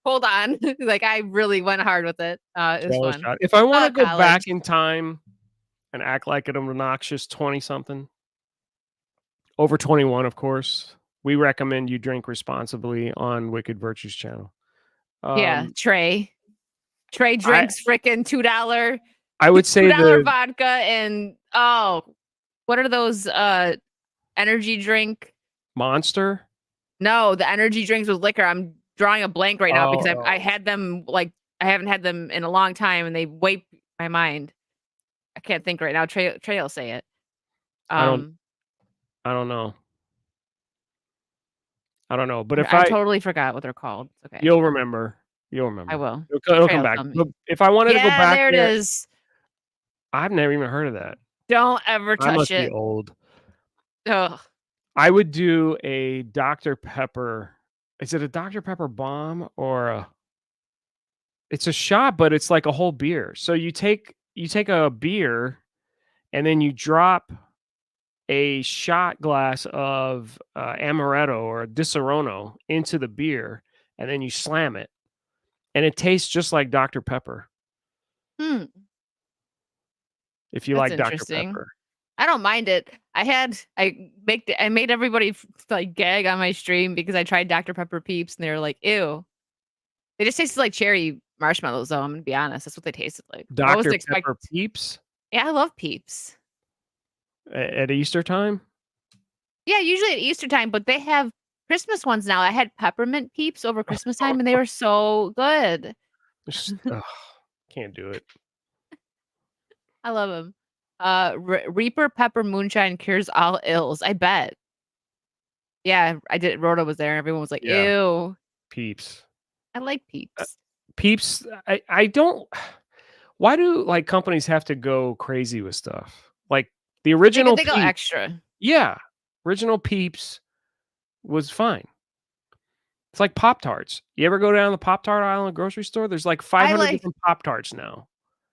"Hold on." Like, I really went hard with it. It was
Jello
fun.
shot, if I want to go back
College.
in time and act like an obnoxious 20 something, over 21, of course, we recommend you drink responsibly on Wicked Virtues channel.
Yeah,
Um,
Trey. Trey
I
drinks fricking $2
I would say
$2
the
vodka and what are those, energy drink
Monster.
No, the energy drinks with liquor, I'm drawing a blank right now because I
Oh,
had them, like I haven't had them in a long time, and they wipe my mind. I can't think right now. Trey will say it.
I don't
Um,
I don't know. I don't know, but if
I totally forgot what they're called. It's okay.
you'll remember. You'll
I
remember.
will.
It'll
Trey
come
will
back.
tell me.
But if I wanted to go
Yeah,
back
there it
there,
is.
I've never even heard of that.
Don't ever
I must
touch
be
it.
old.
Ugh.
I would do a Dr. Pepper. Is it a Dr. Pepper bomb or a? It's a shot, but it's like a whole beer. So you take a beer and then you drop a shot glass of amaretto or Disaronno into the beer, and then you slam it, and it tastes just like Dr. Pepper.
Hmm.
If you
That's
like Dr.
interesting.
Pepper,
I don't mind it. I made everybody like gag on my stream because I tried Dr. Pepper Peeps and they were like, ew. They just tasted like cherry marshmallows, though. I'm gonna be honest. That's what they tasted like. What was
Dr.
to expect?
Pepper Peeps
Yeah, I love Peeps.
at Easter time.
Yeah, usually at Easter time, but they have Christmas ones now. I had peppermint Peeps over Christmas time, and they were so good.
Ugh, can't do it.
I love them. Reaper Pepper Moonshine cures all ills. I bet. Yeah, I did. Rhoda was there, and everyone was like,
Yeah.
"Ew."
Peeps.
I like Peeps.
Peeps. I don't. Why do like companies have to go crazy with stuff? Like the original
They go
Peeps.
extra.
Yeah, original Peeps was fine. It's like Pop-Tarts. You ever go down the Pop-Tart aisle in the grocery store? There's like 500 different Pop-Tarts now.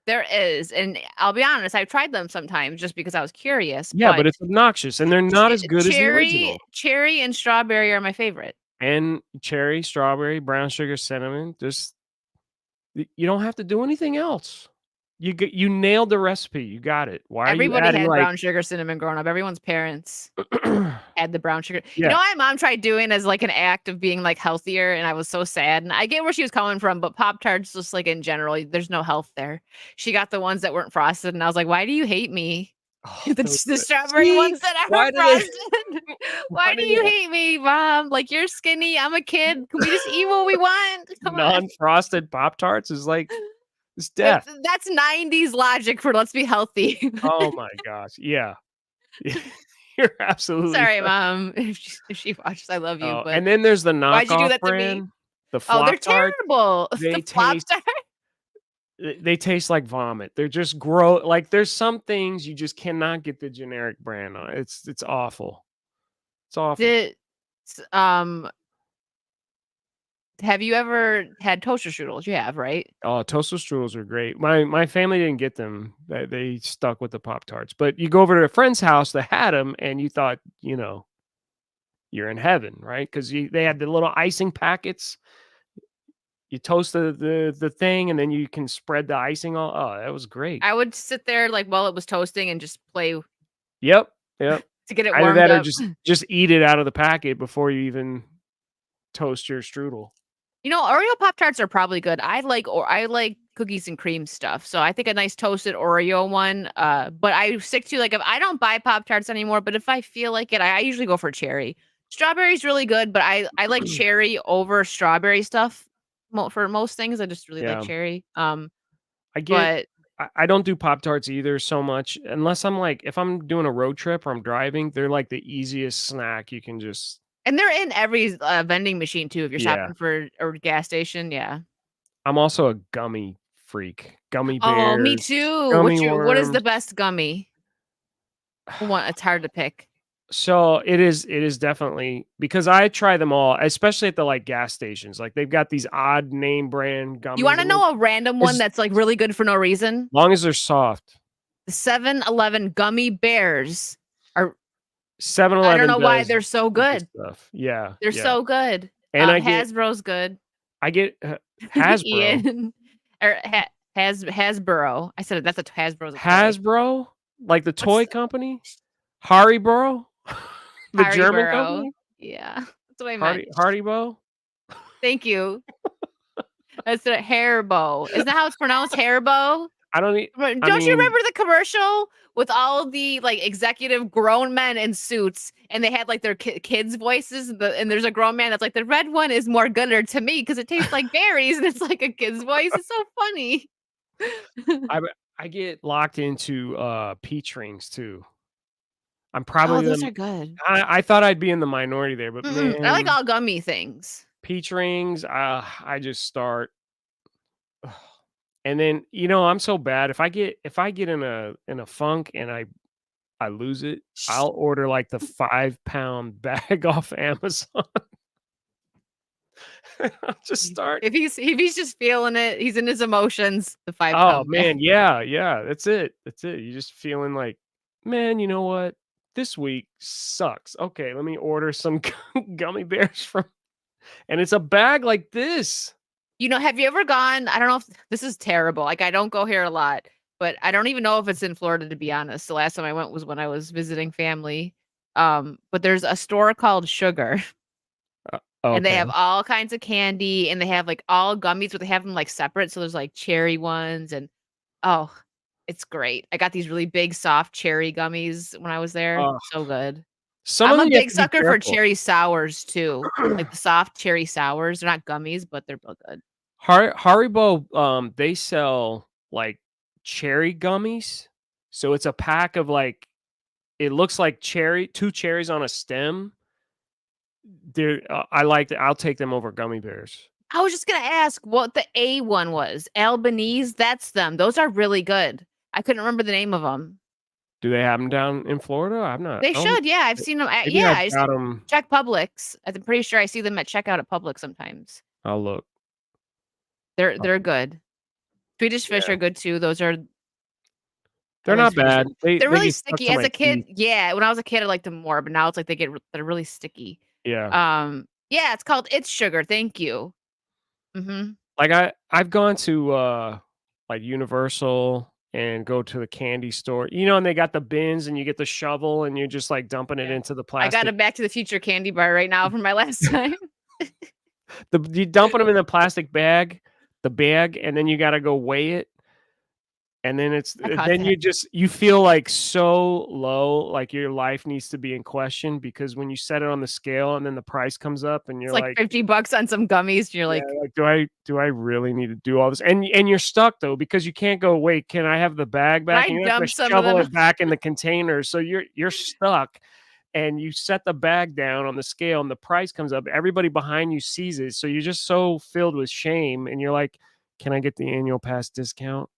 There is, and I'll be honest, I've tried them sometimes just because I was curious.
Yeah, but it's obnoxious, and they're not as good as the original.
Cherry and strawberry are my favorite.
And cherry, strawberry, brown sugar, cinnamon. Just you don't have to do anything else. You nailed the recipe. You got it. Why are
Everybody
you adding
had
like
brown sugar cinnamon growing up. Everyone's parents had the brown sugar. You
Yeah.
know what my mom tried doing as like an act of being like healthier, and I was so sad. And I get where she was coming from, but Pop-Tarts, just like in general, there's no health there. She got the ones that weren't frosted, and I was like, why do you hate me? The strawberry ones that are frosted. Why do you hate me, Mom? Like, you're skinny. I'm a kid. Can we just eat what we want? Come on.
Non-frosted Pop-Tarts is like it's death.
That's 90s logic for let's be healthy.
Oh my gosh. Yeah. You're absolutely
Sorry,
right.
Mom. If she watches, I love you.
Oh,
But
and then there's the
why'd you do
knockoff
that to me?
brand. The
Oh, they're
Flop-Tarts.
terrible.
They
The Flop-Tart.
They taste like vomit. They're just like there's some things you just cannot get the generic brand on. It's awful. It's awful.
Have you ever had toaster strudels? You have, right?
Oh, toaster strudels are great. My family didn't get them. They stuck with the Pop-Tarts. But you go over to a friend's house that had them, and you thought, you're in heaven, right? Because they had the little icing packets. You toast the thing, and then you can spread the icing all. Oh, that was great.
I would sit there like while it was toasting and just play.
Yep.
To get it
Either
warmed
that
up.
or just eat it out of the packet before you even toast your strudel.
Oreo Pop-Tarts are probably good. I like cookies and cream stuff. So I think a nice toasted Oreo one. But I stick to, like, if I don't buy Pop-Tarts anymore, but if I feel like it, I usually go for cherry. Strawberry's really good, but I like cherry over strawberry stuff for most things. I just really like cherry.
I don't do Pop-Tarts either so much unless if I'm doing a road trip or I'm driving, they're like the easiest snack you can just.
And they're in every vending machine too. If you're shopping for a gas station, yeah.
I'm also a gummy freak. Gummy bears.
Oh, me too. What is the best gummy? It's hard to pick.
So it is definitely, because I try them all, especially at the like gas stations. Like they've got these odd name brand gummies.
You want to know a random one that's like really good for no reason?
Long as they're soft.
The 7-Eleven gummy bears are
7-Eleven.
I don't know why they're so good.
Stuff. Yeah.
They're so good.
And
Hasbro's good.
I get Hasbro.
Ian, or Hasbro. I said that's a Hasbro's.
Hasbro? Like the toy company? Haribo? The
Haribo.
German company?
Yeah. That's what I meant.
Haribo?
Thank you. That's a Haribo. Isn't that how it's pronounced? Haribo? Don't you remember the commercial with all the like executive grown men in suits, and they had like their kids' voices, and there's a grown man that's like, the red one is more gooder to me because it tastes like berries, and it's like a kid's voice. It's so funny.
I get locked into peach rings too. I'm probably
those are good.
I thought I'd be in the minority there, but man,
I like all gummy things.
Peach rings, I just start. And then I'm so bad. If I get in a funk and I I lose it. I'll order like the 5-pound bag off Amazon. I'll just start.
If he's just feeling it, he's in his emotions. The 5
Oh
pound
man,
bag.
yeah. That's it. You're just feeling like, man, you know what? This week sucks. Okay, let me order some gummy bears from, and it's a bag like this.
Have you ever gone? I don't know if this is terrible. Like, I don't go here a lot, but I don't even know if it's in Florida, to be honest. The last time I went was when I was visiting family. But there's a store called Sugar, and they
Okay.
have all kinds of candy, and they have like all gummies, but they have them like separate. So there's like cherry ones, and oh, it's great. I got these really big, soft cherry gummies when I was there.
Uh,
So good.
some of
I'm a
them you have
big
to be
sucker for
careful.
cherry sours too, like the soft cherry sours. They're not gummies, but they're real good.
Haribo, they sell like cherry gummies. So it's a pack of like, it looks like two cherries on a stem. I like that. I'll take them over gummy bears.
I was just gonna ask what the A one was. Albanese, that's them. Those are really good. I couldn't remember the name of them.
Do they have them down in Florida? I'm not.
They
I don't,
should, yeah. I've seen them.
maybe
Yeah,
I've
I just
got them.
check Publix. I'm pretty sure I see them at checkout at Publix sometimes.
I'll look.
They're good. Swedish fish
Yeah,
are good too. Those are I
they're
like
not
Swedish fish.
bad. They
They're
they
really
get stuck
sticky.
to
As
my
a kid,
teeth.
yeah. When I was a kid, I liked them more, but now it's like they're really sticky.
Yeah.
Yeah, it's called It's Sugar. Thank you. Mm-hmm.
Like I've gone to like Universal and go to the candy store. And they got the bins and you get the shovel and you're just like dumping it
Yeah.
into the
I got
plastic.
a Back to the Future candy bar right now from my last time.
You dumping them in the plastic bag, and then you got to go weigh it. And then
I caught
then
that.
you feel like so low, like your life needs to be in question because when you set it on the scale and then the price comes up and
It's
you're
like
like,
$50 on some gummies. You're
yeah,
like,
like do I really need to do all this? And you're stuck though because you can't go, wait, can I have the bag
can
back?
I
And you have to
dump some of
shovel
them?
it back in the container. So you're stuck and you set the bag down on the scale and the price comes up. Everybody behind you sees it. So you're just so filled with shame and you're like, can I get the annual pass discount?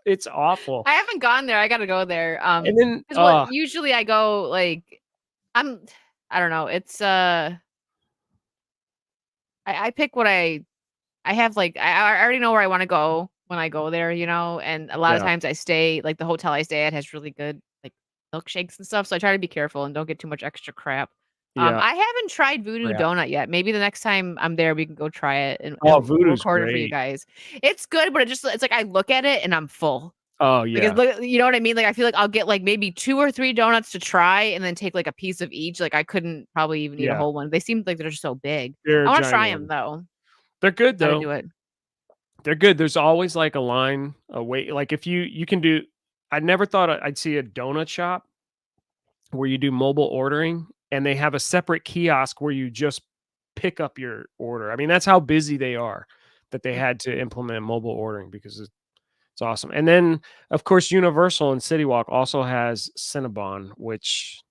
It's awful.
I haven't gone there. I gotta go there.
And then
Because what usually I go like I'm I don't know. It's I pick what I have like I already know where I want to go when I go there, and a lot of
yeah,
times I stay like the hotel I stay at has really good like milkshakes and stuff. So I try to be careful and don't get too much extra crap.
yeah.
I haven't tried Voodoo
Crap.
Donut yet. Maybe the next time I'm there we can go try it
Oh,
and we'll
Voodoo's
record it for you
great.
guys. It's good, but it's like I look at it and I'm full.
Oh,
Like,
yeah.
you know what I mean? Like, I feel like I'll get, like, maybe 2 or 3 donuts to try and then take, like, a piece of each. Like, I couldn't probably even eat a
Yeah.
whole one. They seem like they're so big.
They're
I wanna try them
ginormous.
though.
They're good,
Gotta
though.
do it.
They're good. There's always, like, a line, a wait like, if you can do I never thought I'd see a donut shop where you do mobile ordering, and they have a separate kiosk where you just pick up your order. I mean, that's how busy they are that they
Mm.
had to implement mobile ordering because it's awesome. And then, of course, Universal and City Walk also has Cinnabon, which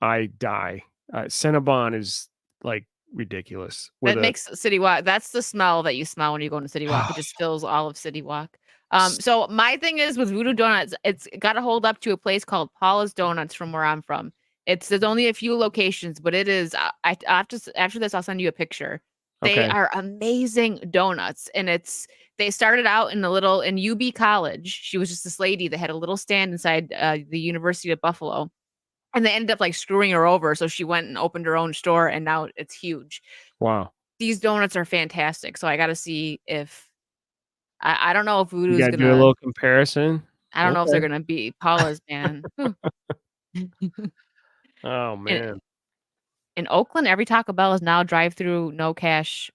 I die. Cinnabon is, like, ridiculous with
That
a
makes City Walk that's the smell that you smell when you go into City Walk. It just fills all of City Walk.
s
So my thing is with Voodoo Donuts, it's gotta hold up to a place called Paula's Donuts from where I'm from. There's only a few locations, but it is, after this, I'll send you a picture. They
okay.
are amazing donuts, and they started out in UB College. She was just this lady that had a little stand inside, the University of Buffalo, and they ended up, like, screwing her over, so she went and opened her own store, and now it's huge.
Wow.
These donuts are fantastic, so I gotta see if I don't know if
You
Voodoo's
gotta do a
gonna
little comparison?
I don't know if they're
Okay.
gonna beat Paula's, man. Whew.
Oh,
In
man.
in Oakland, every Taco Bell is now drive-through, no cash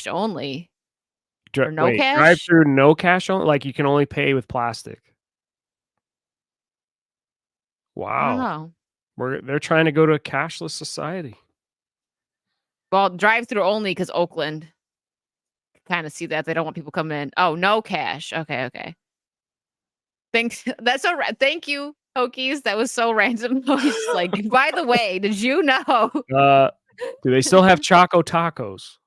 only, or no cash?
Drive-through, no cash on like, you can only pay with plastic.
I don't
Wow.
know.
They're trying to go to a cashless society.
Well, drive-through only because Oakland kinda see that, they don't want people coming in. Oh, no cash. Okay, okay. Thanks that's so ra thank you, Hokies, that was so random. I was just like, "By the way, did you know?"
Uh, do they still have Choco Tacos?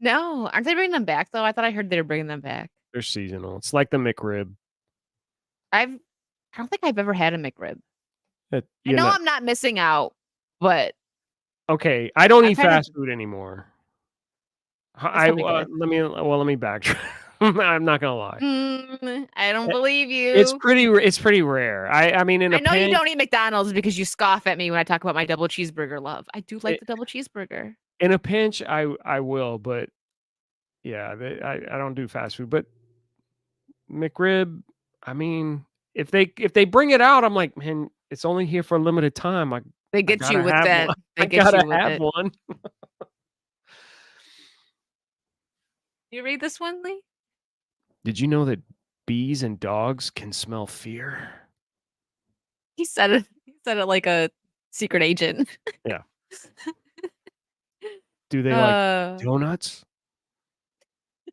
No, aren't they bringing them back, though? I thought I heard they were bringing them back.
They're seasonal. It's like the McRib.
I don't think I've ever had a McRib. I
You're
know
not
I'm not missing out, but
okay. I don't
I've
eat
had it.
fast food anymore.
That's probably good.
Let me backtrack. I'm not gonna lie.
I don't
It-
believe
It's
you.
pretty rare. I mean, in
I
a
know you
pinch,
don't eat McDonald's because you scoff at me when I talk about my double cheeseburger love. I do like the double cheeseburger.
in a pinch, I will, but yeah, I don't do fast food. But McRib, I mean, if they bring it out, I'm like, man, it's only here for a limited time.
They
I
get you
gotta
with
have
that.
one.
They
I
get
gotta
you with
have
it.
one.
You read this one, Lee?
Did you know that bees and dogs can smell fear?
He said it. He said it like a secret agent.
Yeah. Do they like
Uh,
donuts? Do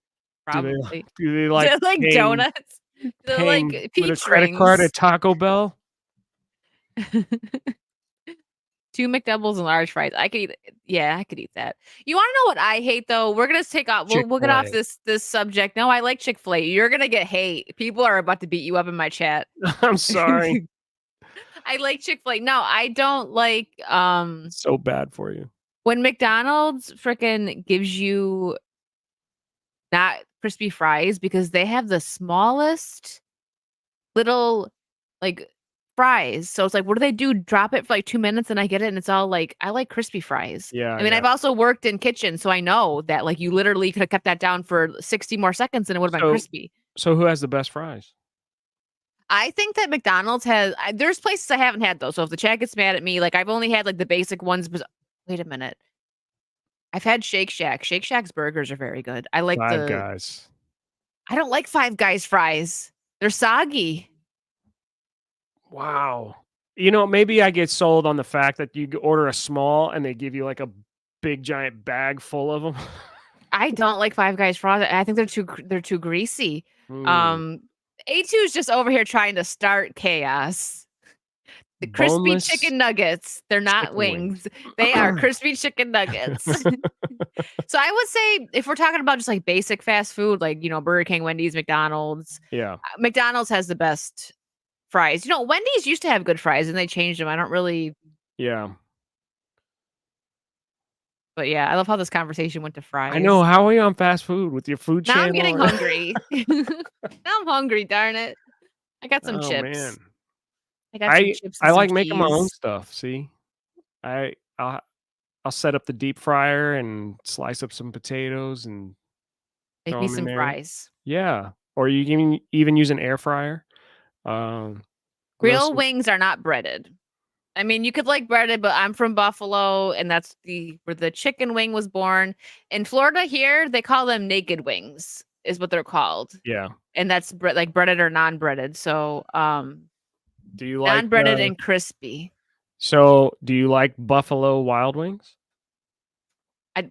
they
probably.
do they like
They're like
paying
donuts. They're
paying
like
with a
peach
credit card
rings.
at Taco Bell?
2 McDoubles and large fries. I could eat yeah, I could eat that. You wanna know what I hate though? We're gonna take off we'll get off
Chick-fil-A.
this subject. No, I like Chick-fil-A. You're gonna get hate. People are about to beat you up in my chat.
I'm sorry.
I like Chick-fil-A. No, I don't like
So bad for you.
when McDonald's fricking gives you not crispy fries because they have the smallest little like fries. So it's like, what do they do? Drop it for like 2 minutes and I get it and it's all like I like crispy fries.
Yeah,
I mean,
yeah.
I've also worked in kitchens, so I know that like you literally could have kept that down for 60 more seconds and it would have been
So
crispy.
so who has the best fries?
I think that McDonald's has there's places I haven't had though. So if the chat gets mad at me, like I've only had like the basic ones, but wait a minute. I've had Shake Shack. Shake Shack's burgers are very good. I like
Five
the
Guys.
I don't like Five Guys fries. They're soggy.
Wow. You know, maybe I get sold on the fact that you order a small and they give you like a big giant bag full of them.
I don't like Five Guys fries. I think they're too greasy.
Mm.
A2 is just over here trying to start chaos. The crispy
Boneless
chicken nuggets, they're not
chicken wings.
wings. They are crispy chicken nuggets. So I would say if we're talking about just like basic fast food, like, you know, Burger King, Wendy's, McDonald's,
Yeah.
McDonald's has the best fries. You know, Wendy's used to have good fries and they changed them. I don't really,
Yeah.
but yeah, I love how this conversation went to
I know.
fries.
How are you on fast food with your food
Now I'm
channel?
getting hungry. Now I'm hungry, darn it. I got some
Oh
chips.
man.
I got some chips and
I
some
like making my own
cheese.
stuff. See, I I'll set up the deep fryer and slice up some potatoes and
Make
throw
me
them in
some
there.
fries.
Yeah, or you can even use an air fryer. Um, grill
Real
some.
wings are not breaded. I mean, you could like breaded, but I'm from Buffalo, and that's where the chicken wing was born. In Florida, here they call them naked wings, is what they're called,
Yeah.
and that's like breaded or non-breaded. So,
Do you like
non-breaded and crispy.
do you like Buffalo Wild Wings?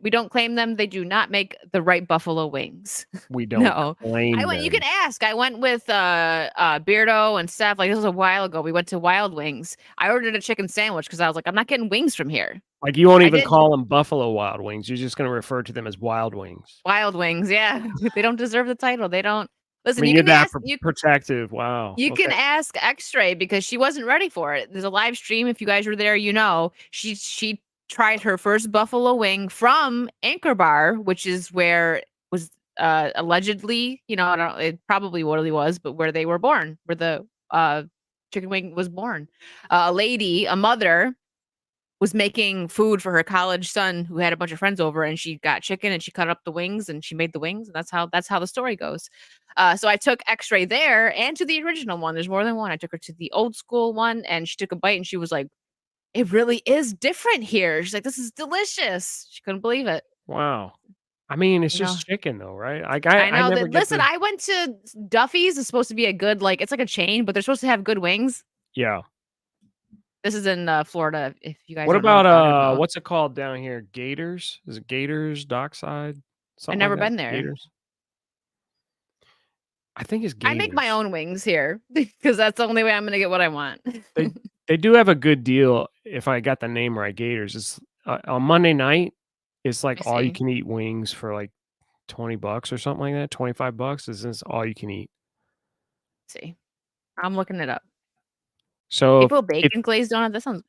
We don't claim them. They do not make the right buffalo wings.
We don't
No.
claim
I went you
them.
can ask. I went with Beardo and Steph. Like this was a while ago. We went to Wild Wings. I ordered a chicken sandwich because I was like, I'm not getting wings from here.
Like you won't
I
even
did
call them Buffalo Wild Wings. You're just going to refer to them as Wild Wings.
Wild Wings, yeah. They don't deserve the title. They don't
I
listen,
mean,
you
you're
can
that
ask you
protective. Wow.
you can
Okay.
ask X-Ray because she wasn't ready for it. There's a live stream. If you guys were there, you know. She tried her first buffalo wing from Anchor Bar, which is where it was allegedly, you know, I don't it probably really was, but where they were born, where the chicken wing was born. A lady, a mother was making food for her college son who had a bunch of friends over and she got chicken and she cut up the wings and she made the wings and that's how the story goes. So I took X-Ray there and to the original one. There's more than one. I took her to the old school one and she took a bite and she was like, "It really is different here." She's like, "This is delicious." She couldn't believe it.
Wow. I mean, it's
You know.
just chicken though, right? Like
I
I
know
never
that.
get
Listen,
the
I went to Duffy's. Is supposed to be a good like it's like a chain, but they're supposed to have good wings.
yeah.
This is in Florida. If you guys
What
don't know
about
about it, no.
what's it called down here? Gators? Is it Gators Dockside?
I've
Something like
never
that?
been there.
Gators? I think it's
I make my
Gators.
own wings here because that's the only way I'm gonna get what I want.
They do have a good deal if I got the name right. Gators. It's on Monday night. It's
I
like all you
see.
can eat wings for like $20 or something like that. $25 is this all you can eat.
See. I'm looking it up.
So
Maple
if
bacon glazed donut. That sounds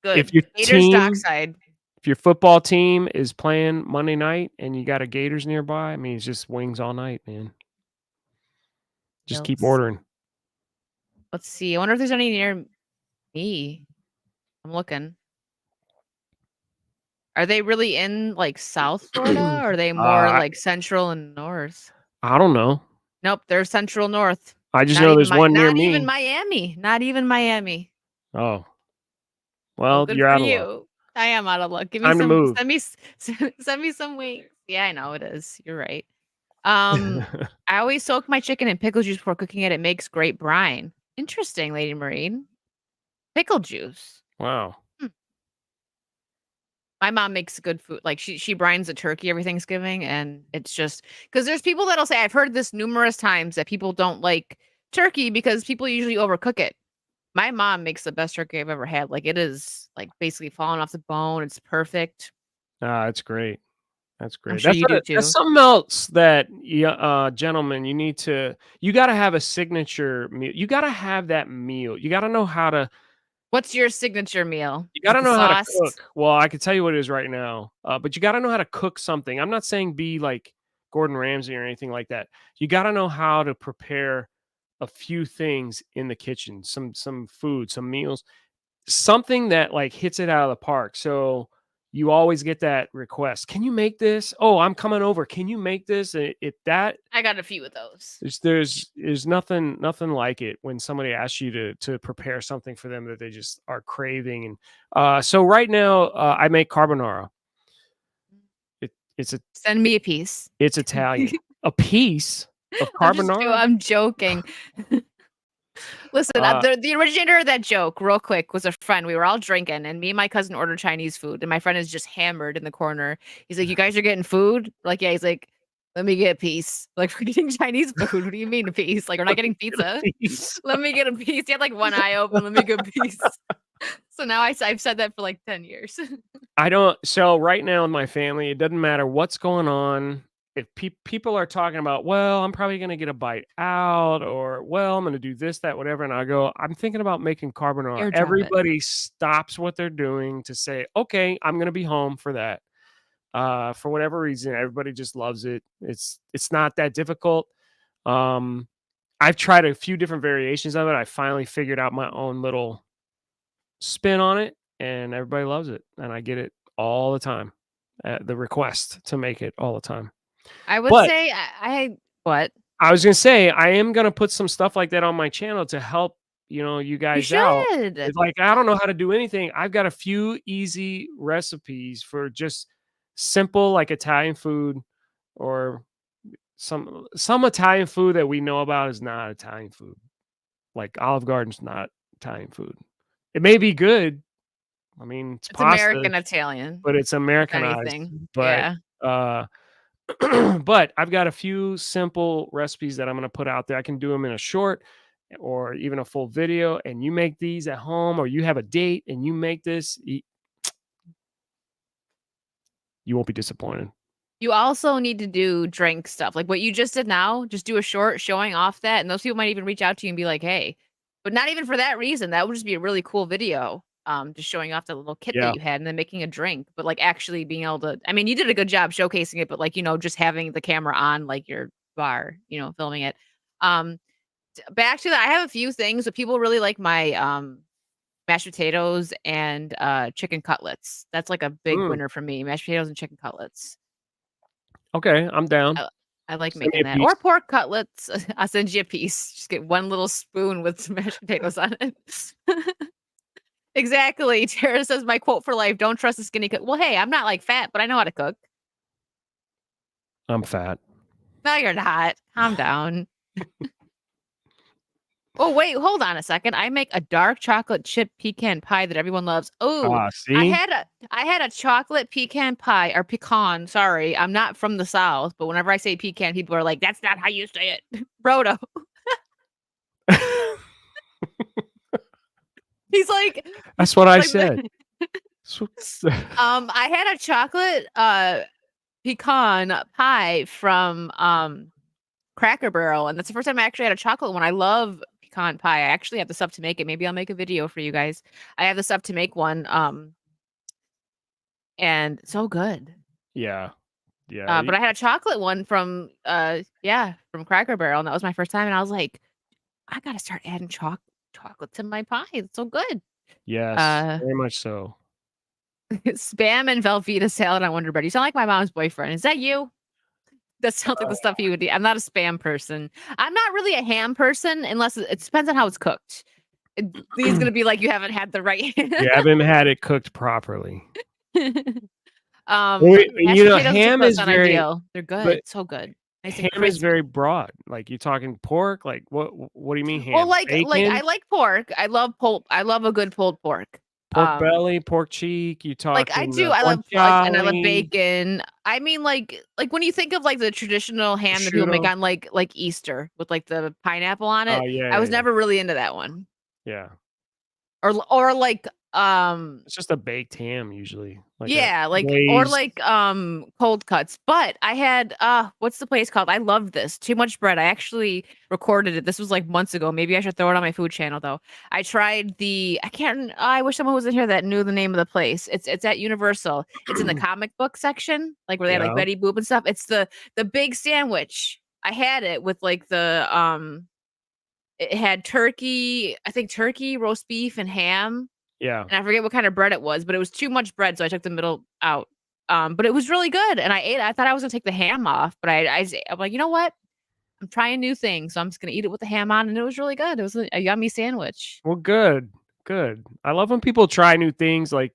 good.
if your
Gators
team
dockside.
if your football team is playing Monday night and you got a Gators nearby, I mean, it's just wings all night, man. Just keep
Yes.
ordering.
Let's see. I wonder if there's any near me. I'm looking. Are they really in like South Florida, or are they more
I
like Central and North?
I don't know.
Nope, they're Central North.
I just
Not
know
even
there's one near
not even
me.
Miami. Not even Miami.
Oh,
Well,
well,
good
you're
for
out of luck.
you. I am out of luck. Give me
Time to
some.
move.
Send me some wings. Yeah, I know it is. You're right. I always soak my chicken in pickle juice before cooking it. It makes great brine. Interesting, Lady Marine. Pickle juice.
Wow.
My mom makes good food. Like she brines a turkey every Thanksgiving, and it's just because there's people that'll say, I've heard this numerous times, that people don't like turkey because people usually overcook it. My mom makes the best turkey I've ever had. Like, it is like basically falling off the bone. It's perfect.
That's great. That's
I'm
great.
sure you do
That's
too.
something else that gentlemen, you got to have a signature meal. You got to have that meal. You got to know how to
What's your signature meal?
You
Is
gotta
it the
know how to
sauce?
cook. Well, I can tell you what it is right now, but you gotta know how to cook something. I'm not saying be like Gordon Ramsay or anything like that. You gotta know how to prepare a few things in the kitchen, some food, some meals, something that like hits it out of the park. So you always get that request. Can you make this? Oh, I'm coming over. Can you make this? If that
I got a few of those.
there's nothing like it when somebody asks you to prepare something for them that they just are craving. And so right now I make carbonara. It's
Send me a piece.
it's Italian. A piece of carbonara.
I'm joking. Listen,
Uh,
the originator of that joke, real quick, was a friend. We were all drinking, and me and my cousin ordered Chinese food, and my friend is just hammered in the corner. He's like, "You guys are getting food?" We're like, yeah. He's like, "Let me get a piece." Like, we're getting Chinese food. What do you mean a piece? Like, we're not getting pizza.
piece.
Let me get a piece. He had like one eye open. Let me get a piece. So now I've said that for like 10 years.
I don't. So right now in my family, it doesn't matter what's going on. If people are talking about, well, I'm probably going to get a bite out, or well, I'm going to do this, that, whatever, and I go, I'm thinking about making carbonara.
Airdrop it.
Everybody stops what they're doing to say, okay, I'm going to be home for that. For whatever reason, everybody just loves it. It's not that difficult. I've tried a few different variations of it. I finally figured out my own little spin on it, and everybody loves it, and I get it all the time. The request to make it all the time.
I would
But
say I what?
I was gonna say I am gonna put some stuff like that on my channel to help you
You
guys out.
should.
It's like I don't know how to do anything. I've got a few easy recipes for just simple like Italian food, or some Italian food that we know about is not Italian food. Like Olive Garden's not Italian food. It may be good. I mean, it's
It's
pasta,
American Italian,
but it's
if
Americanized.
anything.
But
Yeah.
but I've got a few simple recipes that I'm going to put out there. I can do them in a short or even a full video, and you make these at home, or you have a date and you make this, you won't be disappointed.
You also need to do drink stuff. Like what you just did now, just do a short showing off that, and those people might even reach out to you and be like, "Hey," but not even for that reason. That would just be a really cool video. Just showing off the little kit that
Yeah.
you had and then making a drink, but like actually being able to, I mean, you did a good job showcasing it, but like, just having the camera on like your bar, filming it. Um, Back to that, I have a few things, but people really like my mashed potatoes and chicken cutlets. That's like a big
Mm,
winner for me. Mashed potatoes and chicken cutlets.
okay, I'm down.
I like
Send me
making
a
that. Or
piece.
pork cutlets. I'll send you a piece. Just get one little spoon with some mashed potatoes on it. Exactly. Tara says, my quote for life, don't trust a skinny cook. Well, hey, I'm not like fat, but I know how to cook.
I'm fat.
No, you're not. Calm down. Oh, wait, hold on a second. I make a dark chocolate chip pecan pie that everyone loves. Oh, I
See?
had a chocolate pecan pie or pecan. Sorry, I'm not from the South, but whenever I say pecan, people are like, "That's not how you say it, Brodo." He's like,
That's what I
like
said.
I had a chocolate pecan pie from Cracker Barrel, and that's the first time I actually had a chocolate one. I love pecan pie. I actually have the stuff to make it. Maybe I'll make a video for you guys. I have the stuff to make one. And so good.
Yeah.
But I had a chocolate one from from Cracker Barrel, and that was my first time. And I was like, I gotta start adding chocolate to my pie. It's so good.
Yes, very much so.
Spam and Velveeta salad on Wonder Bread. You sound like my mom's boyfriend. Is that you? That sounds like the stuff you would eat. I'm not a spam person. I'm not really a ham person unless it depends on how it's cooked. Lee's gonna be like, you haven't had the right.
You haven't had it cooked properly.
Mashed
You know,
potatoes too
ham
close
is
on
very,
ideal. They're good.
but
So good. Nice and
ham is
crisp.
very broad. Like you talking pork? Like what do you mean ham?
Well, like
Bacon?
I like pork. I love I love a good pulled pork.
Pork belly, pork cheek. You talking?
Like I do. I love and I love bacon. I mean, like when you think of like the traditional ham that people make
prosciutto.
on like Easter with like the pineapple on it,
Oh yeah,
I was
yeah,
never really into that one.
yeah.
Or like
It's just a baked ham usually. Like a
yeah, like or
glazed.
like cold cuts. But I had what's the place called? I love this. Too Much Bread. I actually recorded it. This was like months ago. Maybe I should throw it on my food channel though. I tried I can't I wish someone was in here that knew the name of the place. It's at Universal. It's in the comic book section, like where they had like
Yeah.
Betty Boop and stuff. It's the big sandwich. I had it with like the it had turkey, I think turkey, roast beef, and ham.
Yeah.
And I forget what kind of bread it was, but it was too much bread, so I took the middle out. But it was really good, and I ate it. I thought I was gonna take the ham off, but I'm like, you know what? I'm trying new things, so I'm just gonna eat it with the ham on, and it was really good. It was a yummy sandwich.
Well, good. I love when people try new things. Like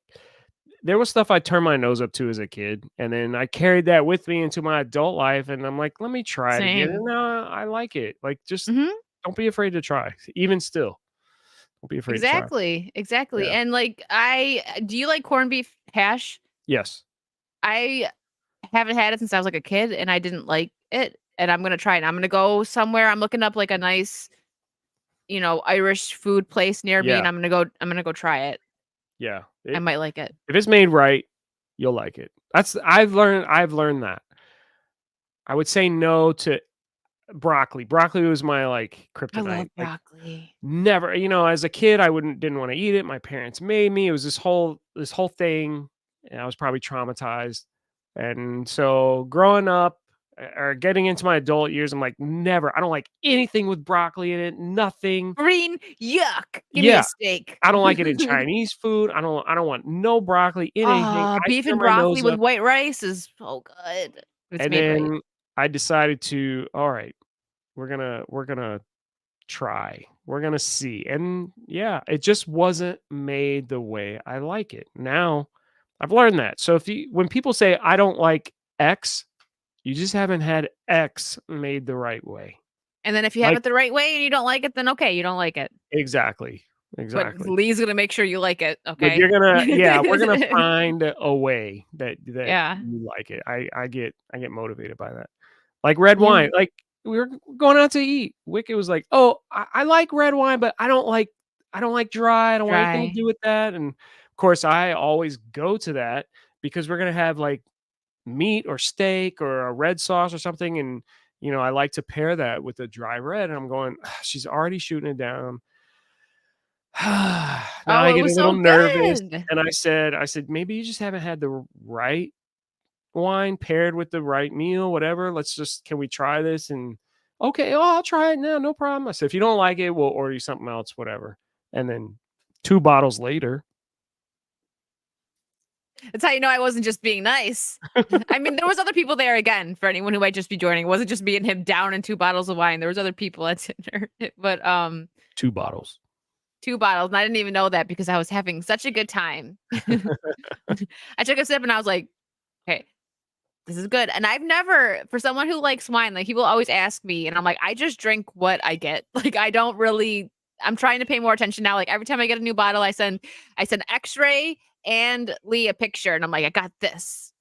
there was stuff I turned my nose up to as a kid, and then I carried that with me into my adult life, and I'm like, let me try it again,
Same.
and I like it. Like just
Mhm.
don't be afraid to try. Even still, don't be afraid to try.
Exactly.
Yeah.
And like, do you like corned beef hash?
Yes.
I haven't had it since I was like a kid, and I didn't like it. And I'm gonna try it. I'm gonna go somewhere. I'm looking up like a nice, Irish food place near me,
Yeah.
and I'm gonna go try it.
Yeah.
I might like it.
If it's made right, you'll like it. I've learned that. I would say no to broccoli. Broccoli was my like
I
kryptonite.
love
Like
broccoli.
never, as a kid, I didn't want to eat it. My parents made me. It was this whole thing, and I was probably traumatized. And so growing up or getting into my adult years, I'm like, never. I don't like anything with broccoli in it. Nothing.
Green, yuck. Give me
Yeah,
a steak.
I don't like it in Chinese food. I don't want no broccoli in anything. I
Beef
turn
and
my
broccoli
nose
with
up,
white rice is so good. It's
and
made right.
then I decided to. All right, we're gonna try. We're gonna see. And yeah, it just wasn't made the way I like it. Now I've learned that. So when people say I don't like X, you just haven't had X made the right way.
And then if you have
Like
it the right way and you don't like it, then okay, you don't like it.
exactly.
But Lee's gonna make sure you like it,
But
okay?
we're gonna find a way that
Yeah.
you like it. I get motivated by that. Like red
Yeah.
wine. Like we were going out to eat. Wicked was like, "Oh, I like red wine, but I don't like dry. I don't want anything to
Dry.
do with that." And of course, I always go to that because we're gonna have like meat or steak or a red sauce or something, and I like to pair that with a dry red. And I'm going, she's already shooting it down. Now I
Oh, it
get a
was
little
so
nervous,
good.
and I said, maybe you just haven't had the right wine paired with the right meal, whatever. Can we try this? And okay, oh, I'll try it now, no problem. I said, if you don't like it, we'll order you something else, whatever. And then 2 bottles later,
That's how you know I wasn't just being nice. I mean, there was other people there again, for anyone who might just be joining. It wasn't just me and him down in 2 bottles of wine. There was other people at dinner. But
2 bottles.
2 bottles, and I didn't even know that because I was having such a good time. I took a sip and I was like, "Okay, this is good." And I've never, for someone who likes wine, like people always ask me, and I'm like, I just drink what I get. Like I don't really. I'm trying to pay more attention now. Like every time I get a new bottle, I send X-ray and Lee a picture, and I'm like, I got this.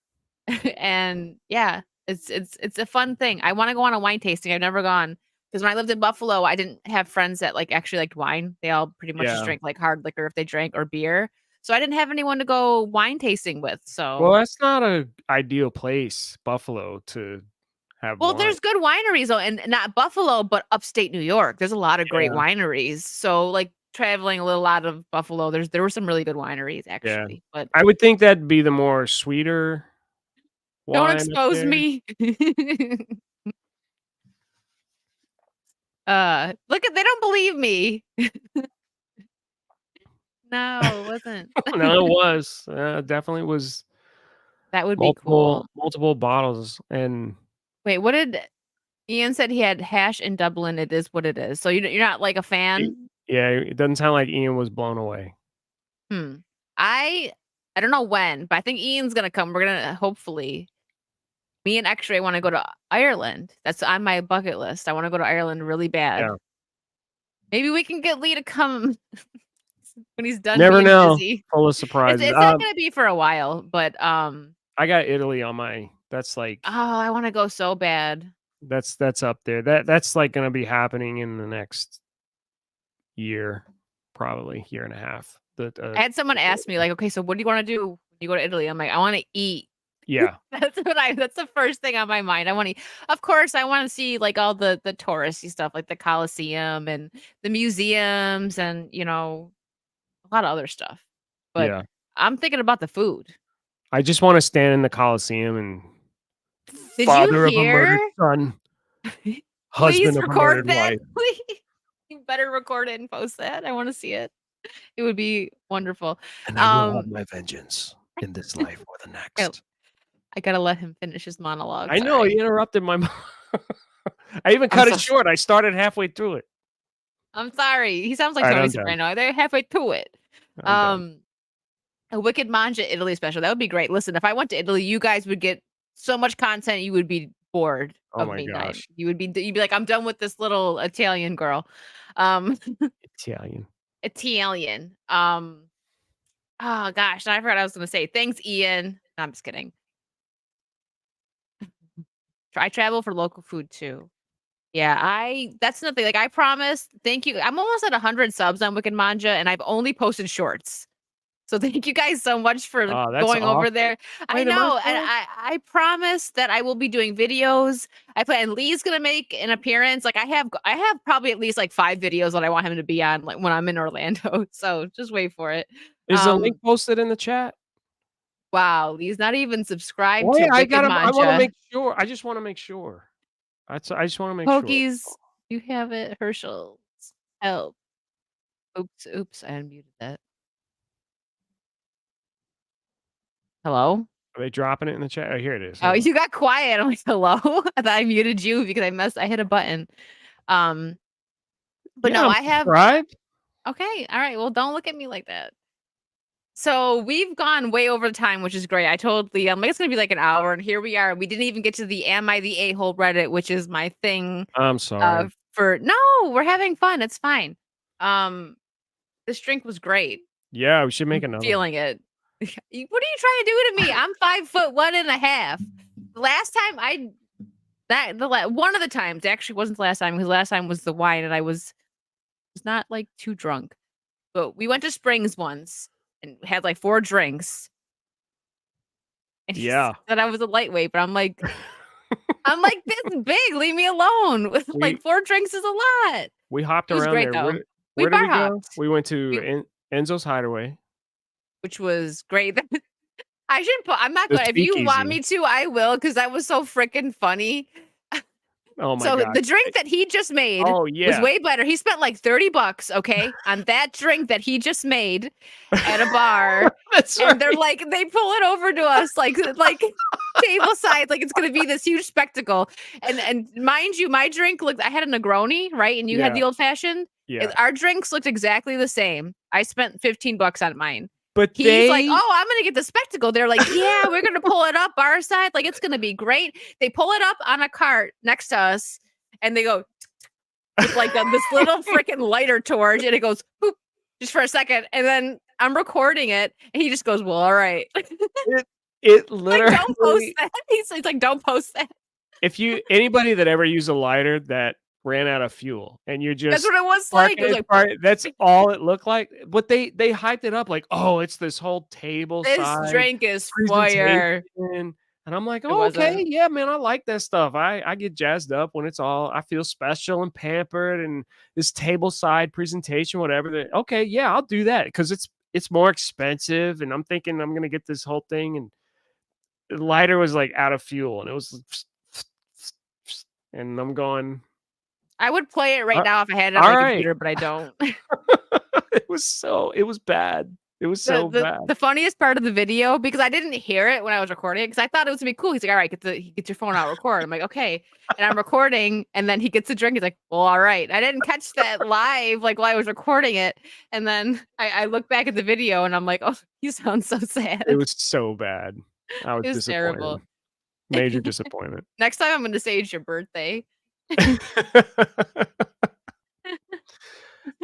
And yeah, it's a fun thing. I want to go on a wine tasting. I've never gone because when I lived in Buffalo, I didn't have friends that like actually liked wine. They all pretty much just
Yeah.
drank like hard liquor if they drank or beer. So I didn't have anyone to go wine tasting with.
Well,
So
that's not a ideal place, Buffalo, to have
Well,
wine.
there's good wineries though, and not Buffalo, but upstate New York. There's a lot of great
Yeah.
wineries. So like traveling a little out of Buffalo, there were some really good wineries actually. But
I would think that'd be the more sweeter
don't
wine up
expose
there.
me. Look at they don't believe me. No, it wasn't.
No, it was. Definitely was
That would be cool.
multiple bottles. And
Wait, what did Ian said he had hash in Dublin? It is what it is. So you're not like a fan?
it doesn't sound like Ian was blown away.
Hmm. I don't know when, but I think Ian's gonna come. We're gonna hopefully. Me and X-Ray want to go to Ireland. That's on my bucket list. I want to go to Ireland really bad.
Yeah.
Maybe we can get Lee to come when he's done
Never
being
know.
busy.
Full of surprises.
It's not gonna be for a while, but
I got Italy on my. That's like.
oh, I want to go so bad.
That's up there. That's like gonna be happening in the next year, probably year and a half.
I had someone ask me like, okay, so what do you want to do when you go to Italy? I'm like, I want to eat.
Yeah.
That's the first thing on my mind. I want to, of course, I want to see like all the touristy stuff, like the Colosseum and the museums and, you know, a lot of other stuff. But
Yeah.
I'm thinking about the food.
I just want to stand in the Coliseum and
Did
father
you
of a murdered
hear?
son,
Please
husband of a
record
murdered
that.
wife.
Please. You better record it and post that. I want to see it. It would be wonderful.
And I will have my vengeance in this life or the next.
I gotta let him finish his monologue.
I know,
sorry.
he interrupted my I even cut it short. I started halfway through it.
I'm sorry. He sounds like
All right,
Tony
I'm done.
Soprano. They're halfway to it.
I'm
A Wicked Manja Italy special. That would be great. Listen, if I went to Italy, you guys would get so much content. You would be bored
Oh
of
my
me.
gosh.
You'd be like, I'm done with this little Italian girl.
Italian.
Italian. Oh gosh, I forgot what I was gonna say. Thanks, Ian. No, I'm just kidding. I travel for local food too. Yeah, that's nothing. Like I promised. Thank you. I'm almost at 100 subs on Wicked Manja, and I've only posted shorts. So thank you guys so much for
Oh, that's
going over
awesome.
there. I
Wait, am I
know, and
still-
I promise that I will be doing videos. I plan, and Lee's gonna make an appearance. Like I have probably at least like 5 videos that I want him to be on, like when I'm in Orlando. So just wait for it.
Is the link posted in the chat?
Wow, Lee's not even subscribed
Wait,
to Wicked
I want to
Manja.
make sure. I just want to make sure. I just want to make
Pokies,
sure.
you have it. Herschel's help. Oops, I unmuted that. Hello?
Are they dropping it in the chat? Oh, here it is.
Oh,
Hold on.
you got quiet. I'm like, hello? I thought I muted you because I hit a button. But
Yeah,
no,
I'm
I have
subscribed.
okay. All right. Well, don't look at me like that. So we've gone way over the time, which is great. I told Liam like it's gonna be like an hour, and here we are. We didn't even get to the Am I the A-hole Reddit, which is my thing.
I'm sorry.
No, we're having fun. It's fine. This drink was great.
Yeah, we should make
I'm
another.
feeling it. What are you trying to do to me? I'm 5'1.5". Last time one of the times actually wasn't the last time because last time was the wine and I was not like too drunk. But we went to Springs once and had like 4 drinks. And he
Yeah.
said I was a lightweight, but I'm like this big. Leave me alone. Like 4 drinks is a lot.
We hopped
It was
around
great,
there.
though.
Where did we
bar
go?
hopped.
We went to Enzo's Hideaway.
Which was great. I should put. I'm not
The
going. If you want
speakeasy.
me to, I will, because that was so freaking funny.
Oh my
So
god.
the drink that he just made
Oh
was
yeah.
way better. He spent like $30, okay, on that drink that he just made at a bar.
That's
And they're
right.
like, they pull it over to us like table side, like it's gonna be this huge spectacle. And mind you, my drink looked. I had a Negroni, right, and you had
Yeah.
the old fashioned.
Yeah.
Our drinks looked exactly the same. I spent $15 on mine.
But
He's like, oh, I'm gonna get the spectacle. They're like, yeah, we're gonna pull it up our side, like it's gonna be great. They pull it up on a cart next to us, and they go with like this little freaking lighter torch, and it goes boop, just for a second, and then I'm recording it, and he just goes, well, all right.
it literally.
Like, don't post that. He's like, don't post that.
If anybody that ever used a lighter that ran out of fuel and you're just
That's what it was like. It was like,
that's all it looked like. But they hyped it up like, oh, it's this whole table
this
side
drink is fire.
presentation. And I'm like,
It
oh, okay,
wasn't.
yeah, man, I like that stuff. I get jazzed up when it's all, I feel special and pampered and this table side presentation, whatever. Okay, yeah, I'll do that because it's more expensive. And I'm thinking I'm gonna get this whole thing. And the lighter was like out of fuel, and it was, and I'm going,
I would play it right now if I had it on
all
my
right.
computer, but I don't.
It was bad. It was so bad.
The funniest part of the video, because I didn't hear it when I was recording it, because I thought it was gonna be cool. He's like, all right, get your phone out, record. I'm like, okay. And I'm recording, and then he gets a drink. He's like, well, all right. I didn't catch that live, like while I was recording it. And then I look back at the video and I'm like, oh, you sound so sad.
It was so bad. I was
It was
disappointed.
terrible.
Major disappointment.
Next time I'm gonna say it's your birthday.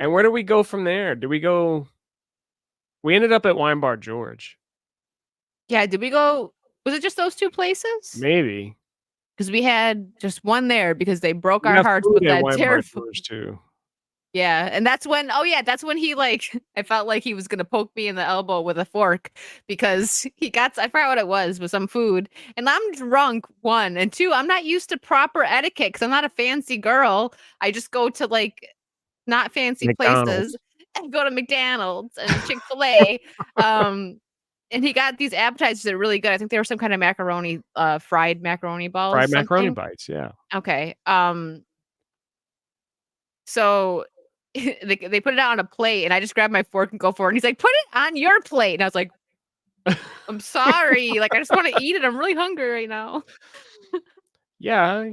And where do we go from there? We ended up at Wine Bar George.
Yeah, did we go? Was it just those two places?
Maybe.
Because we had just one there because they broke
We
our
got
hearts
food
with
at
that
Wine Bar
terrible.
George too.
Yeah, and that's when that's when he like I felt like he was gonna poke me in the elbow with a fork because I forgot what it was with some food. And I'm drunk, one, and two, I'm not used to proper etiquette because I'm not a fancy girl. I just go to like not fancy
McDonald's.
places and go to McDonald's and Chick-fil-A. And he got these appetizers that are really good. I think they were some kind of macaroni, fried macaroni balls.
Fried macaroni
something.
bites, yeah.
Okay. So they put it out on a plate, and I just grabbed my fork and go for it. And he's like, "Put it on your plate." And I was like, "I'm sorry. Like, I just want to eat it. I'm really hungry right now."
Yeah.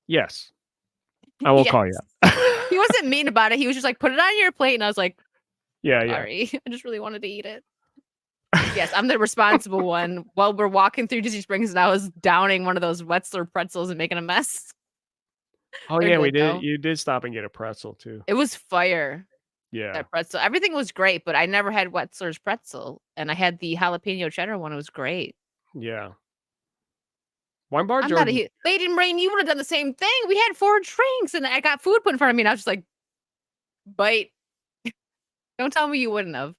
Yes. I will call you.
He wasn't mean about it. He was just like, "Put it on your plate." And I was like,
Yeah.
"Sorry. I just really wanted to eat it." Yes, I'm the responsible one. While we're walking through Disney Springs, and I was downing one of those Wetzler pretzels and making a mess.
Oh
They're
yeah, we
good,
did.
though.
You did stop and get a pretzel too.
It was fire.
Yeah.
That pretzel. Everything was great, but I never had Wetzler's pretzel, and I had the jalapeno cheddar one. It was great.
Yeah. Wine Bar
I'm
George.
not a Lady Rain, you would have done the same thing. We had 4 drinks, and I got food put in front of me, and I was just like, bite. Don't tell me you wouldn't have.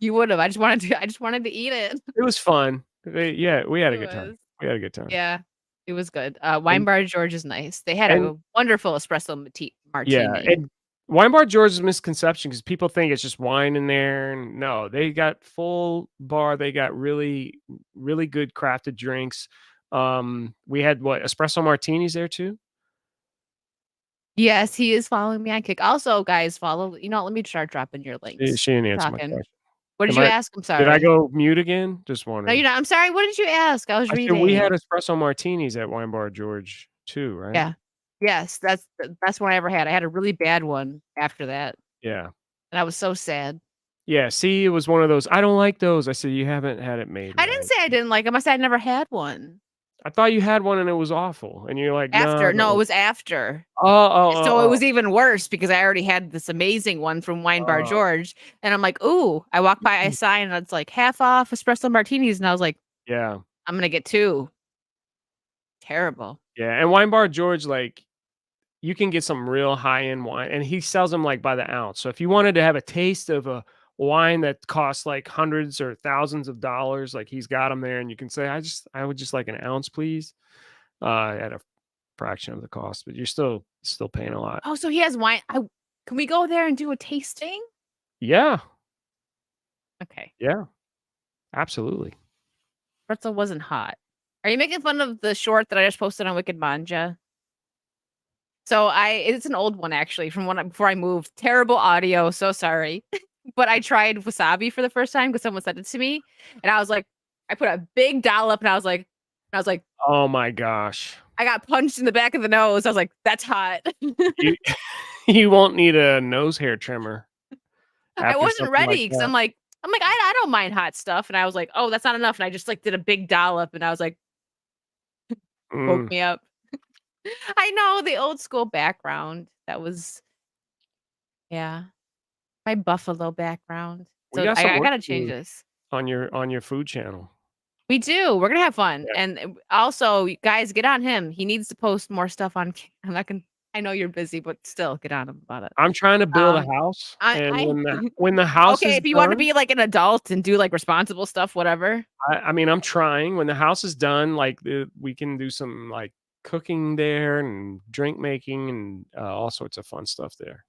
You would have. I just wanted to eat it.
It was fun. Yeah, we had a
It
good time.
was.
We had a good time.
Yeah, it was good. Wine Bar George is nice. They had
and-
a wonderful espresso martini.
Yeah, and Wine Bar George's misconception because people think it's just wine in there, and no, they got full bar. They got really, really good crafted drinks. We had espresso martinis there too.
Yes, he is following me on Kick. Also, guys, follow. Let me start dropping your links.
She didn't answer my
Talking.
question.
What did you ask? I'm sorry.
Did I go mute again? Just
No,
wondering.
you're not. I'm sorry. What did you ask? I was reading.
Said we had espresso martinis at Wine Bar George too, right?
Yeah. Yes, that's the best one I ever had. I had a really bad one after that.
Yeah.
And I was so sad.
Yeah. See, it was one of those. I don't like those. I said you haven't had it made.
I didn't say I didn't like them. I said I never had one.
I thought you had one and it was awful. And you're like,
after.
No,
it was after.
Oh.
It was even worse because I already had this amazing one from Wine Bar George. And I'm like, ooh, I walked by a sign and it's like half off espresso martinis. And I was like,
yeah,
I'm going to get 2. Terrible.
Yeah. And Wine Bar George, like, you can get some real high-end wine and he sells them like by the ounce. So if you wanted to have a taste of a wine that costs like hundreds or thousands of dollars, like he's got them there and you can say, I would just like an ounce, please. At a fraction of the cost, but you're still paying a lot.
Oh, so he has wine. Can we go there and do a tasting?
Yeah.
Okay.
Yeah. Absolutely.
Pretzel wasn't hot. Are you making fun of the short that I just posted on Wicked Manja? So it's an old one actually from before I moved. Terrible audio, so sorry. But I tried wasabi for the first time because someone sent it to me, and I was like, I put a big dollop, and I was like,
oh my gosh.
I got punched in the back of the nose. I was like, that's hot.
You won't need a nose hair trimmer.
I wasn't ready because I'm like, I don't mind hot stuff, and I was like, oh, that's not enough, and I just like did a big dollop, and I was like, woke me up. I know the old school background. That was, yeah, my Buffalo background. So I gotta change this
on your food channel.
We do. We're gonna have fun,
Yeah.
and also, guys, get on him. He needs to post more stuff on. I I know you're busy, but still get on him about it.
I'm trying to build a
Um,
house,
I
and
I
when the house
okay,
is
if you want to
done,
be like an adult and do like responsible stuff, whatever.
I mean, I'm trying. When the house is done, like we can do some like cooking there and drink making and all sorts of fun stuff there.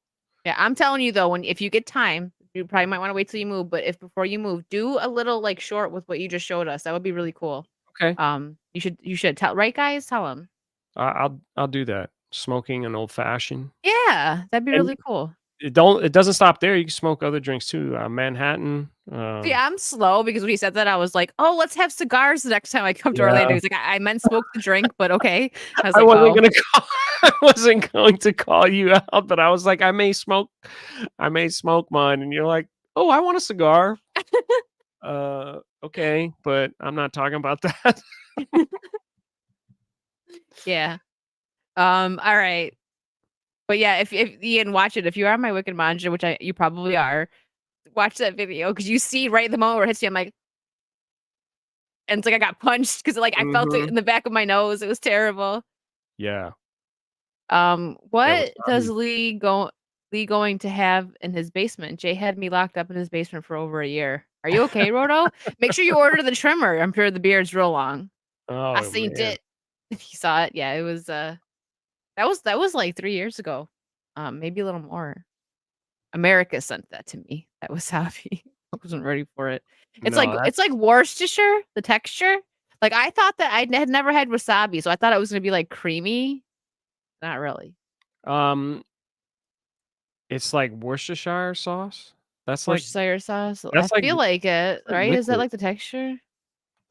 Yeah, I'm telling you though, if you get time, you probably might want to wait till you move, but if before you move, do a little like short with what you just showed us. That would be really cool.
Okay,
You should tell, right, guys? Tell them.
I'll do that. Smoking an old fashioned,
Yeah, that'd be
and
really cool.
it doesn't stop there. You can smoke other drinks too. Manhattan.
See, I'm slow because when he said that, I was like, "Oh, let's have cigars the next time I come to Orlando."
Yeah,
He's like, "I meant smoke the drink, but okay." I was
I
like,
wasn't
"Oh,
gonna call. I wasn't going to call you out, but I was like, I may smoke mine, and you're like, oh, I want a cigar. Okay, but I'm not talking about that.
yeah." All right, but yeah, if Ian, watch it. If you are my Wicked Manja, which you probably are, watch that video because you see right the moment where it hits you. I'm like, and it's like I got punched because like I felt it
Mhm.
in the back of my nose. It was terrible.
Yeah, that was
What does
obvious.
Lee going to have in his basement? Jay had me locked up in his basement for over a year. Are you okay, Roto? Make sure you order the trimmer. I'm sure the beard's real long. I
Oh,
seen
man.
it. If you saw it, yeah, it was that was like 3 years ago. Maybe a little more. America sent that to me. That was happy. I wasn't ready for it.
No,
It's like
that's
Worcestershire, the texture. Like I thought that had never had wasabi, so I thought it was gonna be like creamy. Not really.
um, it's like Worcestershire sauce. That's like
Worcestershire sauce. I
that's like
feel like it, right? Is that
liquid.
like the texture?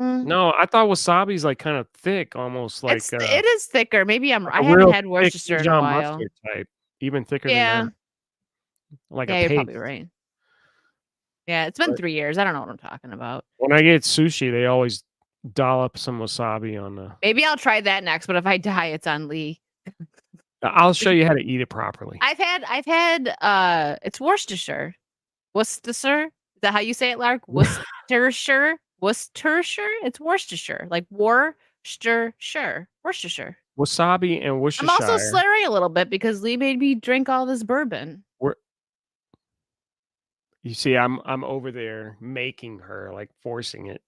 Mm.
No, I thought wasabi's like kinda thick, almost like,
It is thicker. Maybe
a
I haven't
real
had
thick
Worcestershire in a
Dijon
while.
mustard type, even thicker than
Yeah.
that, like a
Yeah, you're probably
paste.
right. Yeah, it's been
But
3 years. I don't know what I'm talking about.
when I get sushi, they always dollop some wasabi on the
Maybe I'll try that next, but if I die, it's on Lee.
I'll show you how to eat it properly.
I've had it's Worcestershire. Worcestershire? Is that how you say it, Lark? Worcestershire? Worcestershire? It's Worcestershire. Like Worcestershire. Worcestershire.
Wasabi and
I'm also
Worcestershire
slurring a little bit because Lee made me drink all this bourbon.
were you see, I'm over there making her, like, forcing it.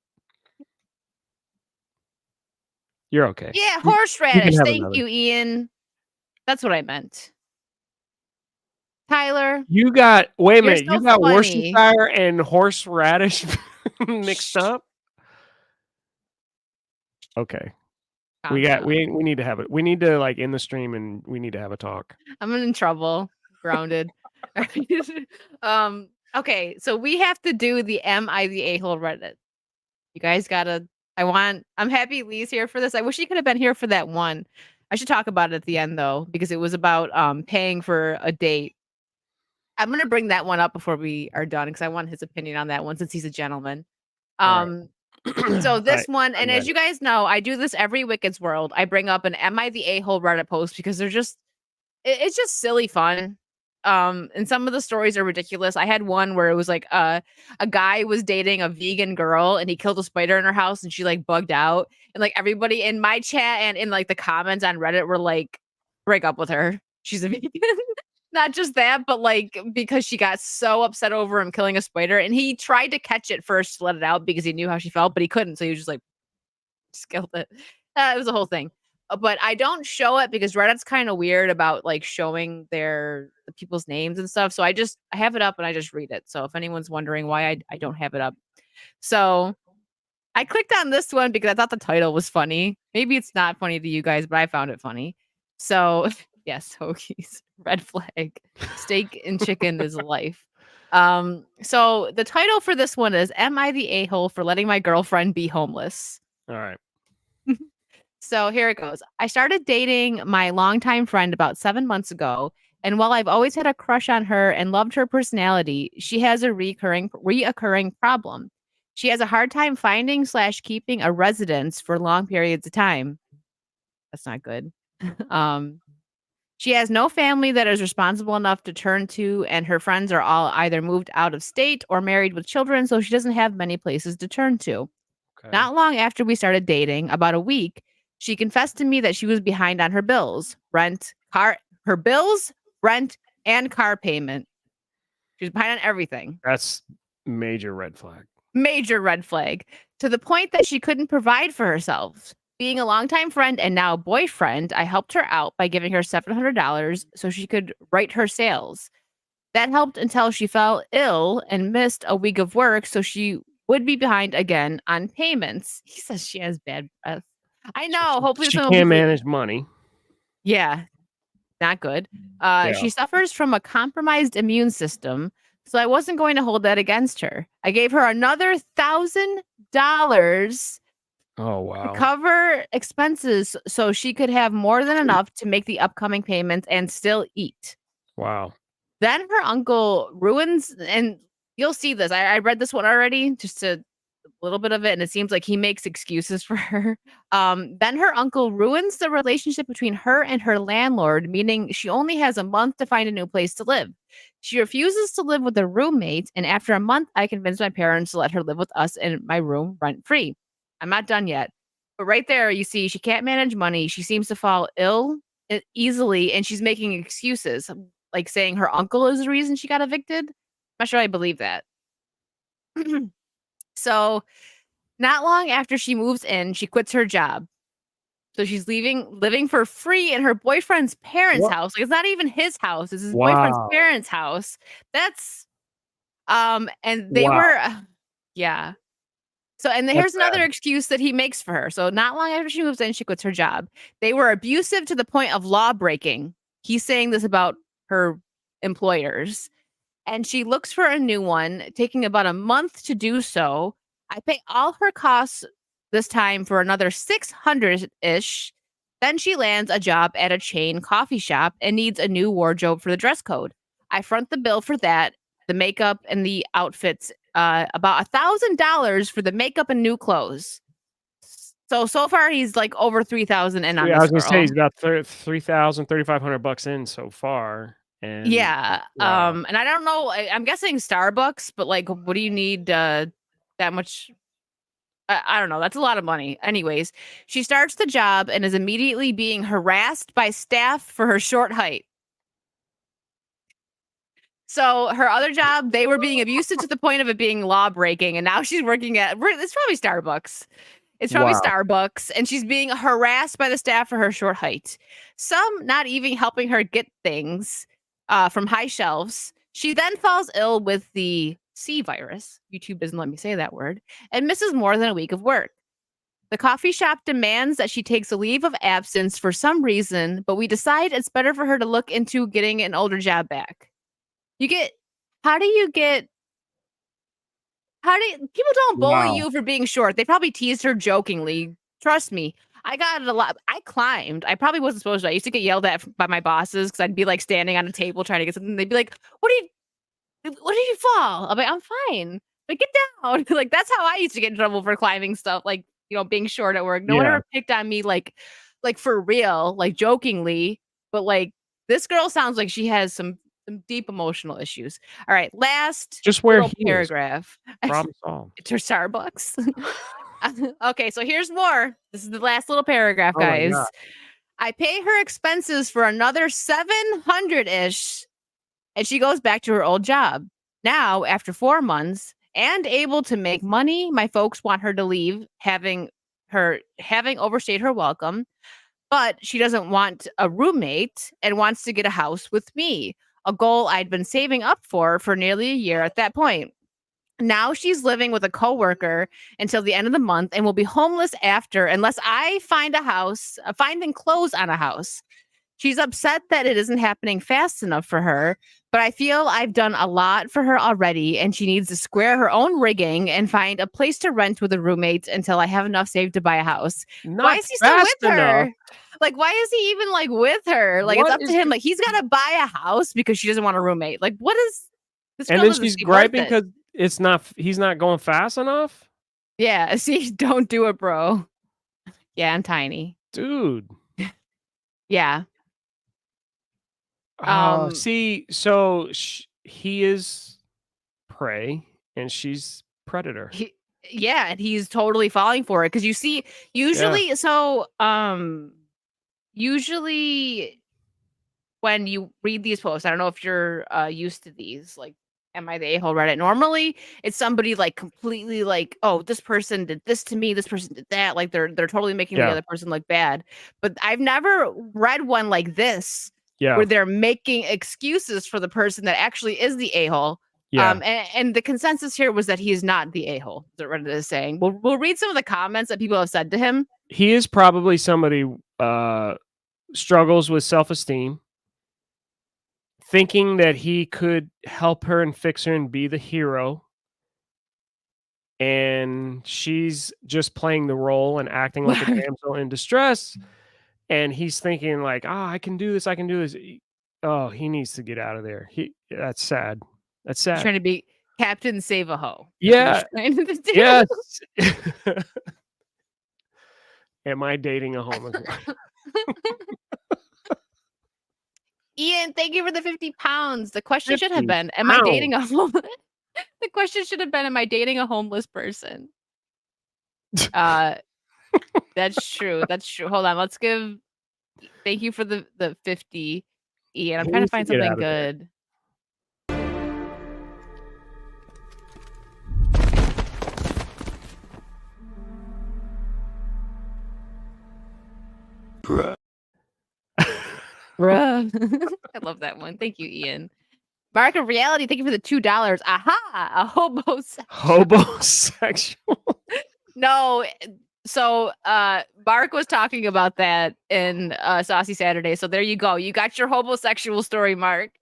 You're okay.
Yeah,
You can
horseradish.
have
Thank
another.
you, Ian. That's what I meant. Tyler,
You got wait a
you're
minute, you
so
got
funny.
Worcestershire and horseradish mixed
Shh.
up? Okay.
Calm down.
We need to have it. We need to, like, end the stream, and we need to have a talk.
I'm in trouble. Grounded. Okay, so we have to do the Am I the A-hole Reddit. You guys gotta I'm happy Lee's here for this. I wish he could have been here for that one. I should talk about it at the end though, because it was about paying for a date. I'm gonna bring that one up before we are done because I want his opinion on that one since he's a gentleman.
Alright.
Um, so this one,
I'm
and as
ready.
you guys know, I do this every Wicked's World. I bring up an Am I the A-hole Reddit post because they're just it's just silly fun. And some of the stories are ridiculous. I had one where it was like a guy was dating a vegan girl and he killed a spider in her house and she like bugged out. And like everybody in my chat and in like the comments on Reddit were like, break up with her. She's a vegan. Not just that, but like because she got so upset over him killing a spider. And he tried to catch it first to let it out because he knew how she felt, but he couldn't. So he was just like, just killed it. It was a whole thing. But I don't show it because Reddit's kind of weird about like showing the people's names and stuff. So I have it up and I just read it. So if anyone's wondering why I don't have it up. So I clicked on this one because I thought the title was funny. Maybe it's not funny to you guys, but I found it funny. So yes, hoagies, red flag, steak and chicken is life. So the title for this one is Am I the A-hole for letting my girlfriend be homeless?
Alright.
So here it goes. I started dating my longtime friend about 7 months ago. And while I've always had a crush on her and loved her personality, she has a reoccurring problem. She has a hard time finding / keeping a residence for long periods of time. That's not good. um, she has no family that is responsible enough to turn to, and her friends are all either moved out of state or married with children, so she doesn't have many places to turn to.
Okay.
Not long after we started dating, about a week, she confessed to me that she was behind on her bills, rent, her bills, rent, and car payment. She's behind on everything.
That's major red flag.
Major red flag, to the point that she couldn't provide for herself. Being a longtime friend and now boyfriend, I helped her out by giving her $700 so she could write her sales. That helped until she fell ill and missed a week of work, so she would be behind again on payments. He says she has bad breath. I know. Hopefully,
She
someone will
can't
be
manage money.
Yeah, not good.
Yeah.
She suffers from a compromised immune system, so I wasn't going to hold that against her. I gave her another $1,000
Oh,
to
wow.
cover expenses so she could have more than enough to make the upcoming payments and still eat.
Wow.
Then her uncle ruins, and you'll see this. I read this one already, just a little bit of it, and it seems like he makes excuses for her. Then her uncle ruins the relationship between her and her landlord, meaning she only has a month to find a new place to live. She refuses to live with a roommate, and after a month, I convinced my parents to let her live with us in my room rent free. I'm not done yet. But right there, you see, she can't manage money. She seems to fall ill easily, and she's making excuses, like saying her uncle is the reason she got evicted. I'm not sure I believe that. So, not long after she moves in, she quits her job. So she's living for free in her boyfriend's parents'
What?
house. Like, it's not even his house; it's his boyfriend's
Wow.
parents' house. That's and they
Wow.
were, yeah. So, and
That's
here's another
bad.
excuse that he makes for her. So, not long after she moves in, she quits her job. They were abusive to the point of law breaking. He's saying this about her employers, and she looks for a new one, taking about a month to do so. I pay all her costs this time for another 600-ish. Then she lands a job at a chain coffee shop and needs a new wardrobe for the dress code. I front the bill for that, the makeup and the outfits, about $1,000 for the makeup and new clothes. So far he's like over 3,000 in on
Yeah, I
this
was gonna say
girl.
he's about 3,000, $3,500 in so far. And
Yeah.
wow.
And I don't know. I'm guessing Starbucks, but like, what do you need that much? I don't know. That's a lot of money. Anyways, she starts the job and is immediately being harassed by staff for her short height. So her other job, they were being abusive to the point of it being law breaking, and now she's working at it's probably Starbucks. It's probably
Wow.
Starbucks, and she's being harassed by the staff for her short height. Some not even helping her get things from high shelves. She then falls ill with the C virus. YouTube doesn't let me say that word, and misses more than a week of work. The coffee shop demands that she takes a leave of absence for some reason, but we decide it's better for her to look into getting an older job back. You get, how do you get people don't bully
Wow.
you for being short. They probably teased her jokingly. Trust me. I got it a lot. I climbed. I probably wasn't supposed to. I used to get yelled at by my bosses because I'd be like standing on a table trying to get something. They'd be like, what did you fall? I'm like, I'm fine. Like, get down. Like, that's how I used to get in trouble for climbing stuff. Like, being short at work. No one
Yeah.
ever picked on me like for real, like jokingly. But like, this girl sounds like she has some deep emotional issues. All right, last
Just wear
little
heels.
paragraph.
Problem solved.
It's her Starbucks. Okay, so here's more. This is the last little paragraph,
Oh my
guys.
God.
I pay her expenses for another 700-ish, and she goes back to her old job. Now, after 4 months and able to make money, my folks want her to leave, having overstayed her welcome, but she doesn't want a roommate and wants to get a house with me, a goal I'd been saving up for nearly a year at that point. Now she's living with a coworker until the end of the month and will be homeless after unless I find and close on a house. She's upset that it isn't happening fast enough for her, but I feel I've done a lot for her already and she needs to square her own rigging and find a place to rent with a roommate until I have enough saved to buy a house. Why
Not
is he still
fast
with her?
enough.
Like, why is he even like with her? Like, it's
What
up to
is
him.
the-
Like, he's got to buy a house because she doesn't want a roommate. Like, what is this
And
girl
then
doesn't
she's
seem worth
griping
it.
because he's not going fast enough.
Yeah, see, don't do it, bro. Yeah, I'm tiny.
Dude.
Yeah.
See, so he is prey and she's predator.
Yeah, and he's totally falling for it because you see, usually when you read these posts, I don't know if you're used to these, like, am I the a-hole Reddit? Normally, it's somebody like completely like, oh, this person did this to me, this person did that. Like they're totally making the
Yeah.
other person look bad. But I've never read one like this
Yeah.
where they're making excuses for the person that actually is the a-hole.
Yeah.
And the consensus here was that he is not the a-hole. That Reddit is saying. We'll read some of the comments that people have said to him.
He is probably somebody struggles with self-esteem, thinking that he could help her and fix her and be the hero. And she's just playing the role and acting like a damsel in distress. And he's thinking like, "Oh, I can do this. I can do this." Oh, he needs to get out of there. That's sad. That's
He's
sad.
trying to be Captain Save a Hoe.
Yeah.
Trying to do.
Yes. Am I dating a homeless one?
Ian, thank you for the 50 pounds. The question should have
50
been, am I dating a homeless? The question should have been, am I dating a homeless person? That's true. That's true. Hold on. Let's give thank you for the 50, Ian. I'm
He
trying to
needs to
find
get
something
out of there.
good.
Bruh.
Bruh. I love that one. Thank you, Ian. Mark of Reality, thank you for the $2. Aha! A hobosexual.
Hobosexual.
No, so Mark was talking about that in Saucy Saturday. So there you go. You got your hobosexual story, Mark.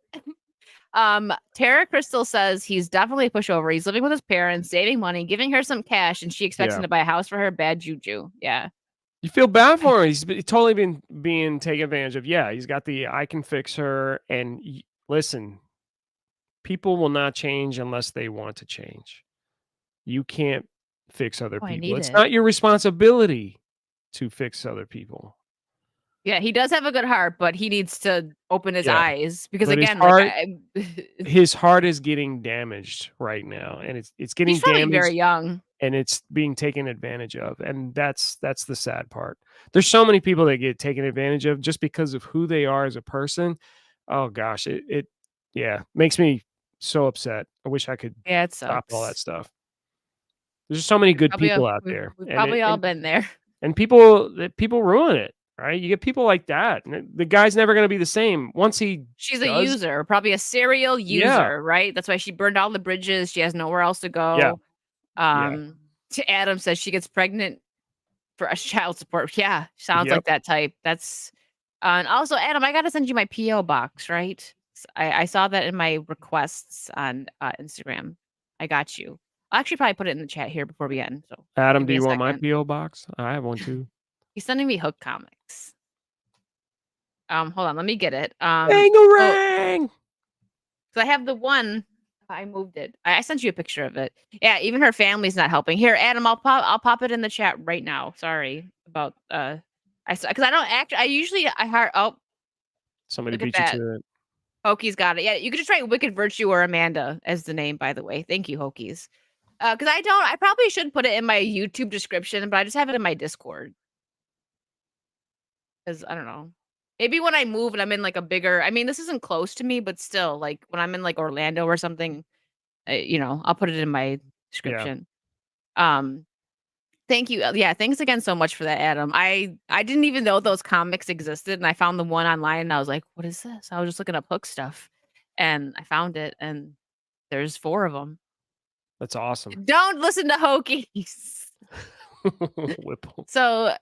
Tara Crystal says he's definitely a pushover. He's living with his parents, saving money, giving her some cash, and she expects him to buy a house for her. Bad juju. Yeah.
You feel bad for him. He's totally been being taken advantage of. Yeah, he's got the I can fix her. And listen, people will not change unless they want to change. You can't fix other people. It's not your responsibility to fix other people.
Yeah, he does have a good heart, but he needs to open his eyes because
But
again,
his heart is getting damaged right now, and it's getting
he's probably
damaged.
very young.
And it's being taken advantage of, and that's the sad part. There's so many people that get taken advantage of just because of who they are as a person. Oh gosh, it makes me so upset. I wish I could
it
stop all that
sucks.
stuff. There's so many good people out there.
We've probably all been there.
And people ruin it, right? You get people like that. And the guy's never going to be the same once
she's a user, probably a serial user, right? That's why she burned all the bridges. She has nowhere else to go. To Adam says she gets pregnant for a child support. Yeah, sounds like that type. That's and also Adam, I gotta send you my PO box, right? I saw that in my requests on Instagram. I got you. I'll actually probably put it in the chat here before we end. So
Adam, do you want my PO box? I have one too.
He's sending me Hook comics. Hold on, let me get it.
Bangarang!
So I have the one. I moved it. I sent you a picture of it. Yeah, even her family's not helping. Here, Adam, I'll pop it in the chat right now. Sorry about because I don't act. I usually heart. Oh,
somebody beat you to it.
Hokies got it. Yeah, you could just write Wicked Virtue or Amanda as the name. By the way, thank you, Hokies. Because I probably should put it in my YouTube description, but I just have it in my Discord. Because I don't know. Maybe when I move and I'm in like a bigger, I mean, this isn't close to me, but still, like when I'm in like Orlando or something, I'll put it in my description. Thank you. Yeah, thanks again so much for that, Adam. I didn't even know those comics existed, and I found the one online, and I was like, "What is this?" I was just looking up Hook stuff, and I found it, and there's 4 of them.
That's awesome.
Don't listen to Hokies. So,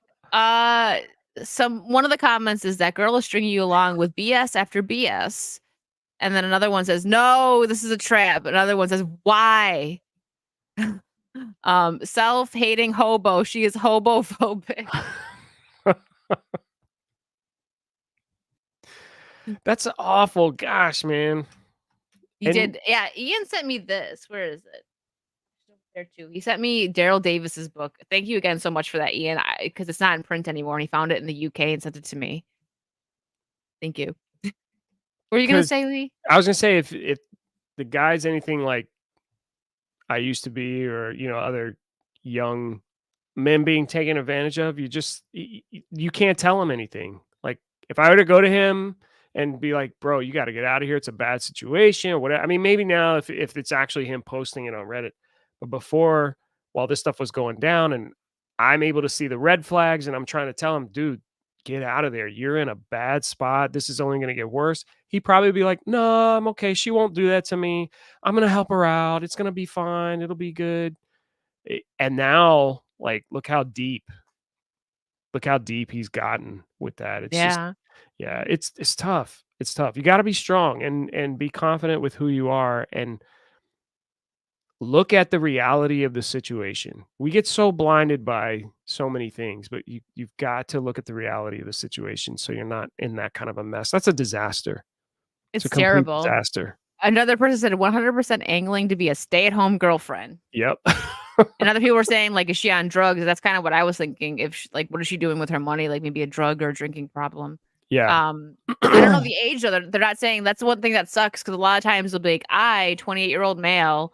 one of the comments is that girl is stringing you along with BS after BS. And then another one says, no, this is a trap. Another one says, why? Self-hating hobo. She is hobophobic.
That's awful. Gosh, man.
He did. Yeah, Ian sent me this. Where is it? There too. He sent me Daryl Davis's book. Thank you again so much for that, Ian. Because it's not in print anymore, and he found it in the UK and sent it to me. Thank you. What were you gonna say, Lee?
I was gonna say if the guy's anything like I used to be, or other young men being taken advantage of, you can't tell him anything. Like if I were to go to him and be like, bro, you got to get out of here. It's a bad situation or whatever. I mean, maybe now if it's actually him posting it on Reddit, but before, while this stuff was going down and I'm able to see the red flags and I'm trying to tell him, dude, get out of there. You're in a bad spot. This is only going to get worse. He'd probably be like, no, I'm okay. She won't do that to me. I'm going to help her out. It's going to be fine. It'll be good. And now, like, look how deep he's gotten with that. It's just,
Yeah.
yeah, it's tough. It's tough. You got to be strong and be confident with who you are and look at the reality of the situation. We get so blinded by so many things, but you've got to look at the reality of the situation so you're not in that kind of a mess. That's a disaster. It's a
It's
complete
terrible.
disaster.
Another person said 100% angling to be a stay-at-home girlfriend.
Yep.
And other people were saying, like, is she on drugs? That's kind of what I was thinking. If she, like, what is she doing with her money? Like maybe a drug or a drinking problem.
Yeah.
I don't know the age though. They're not saying that's one thing that sucks because a lot of times they'll be like, 28-year-old male,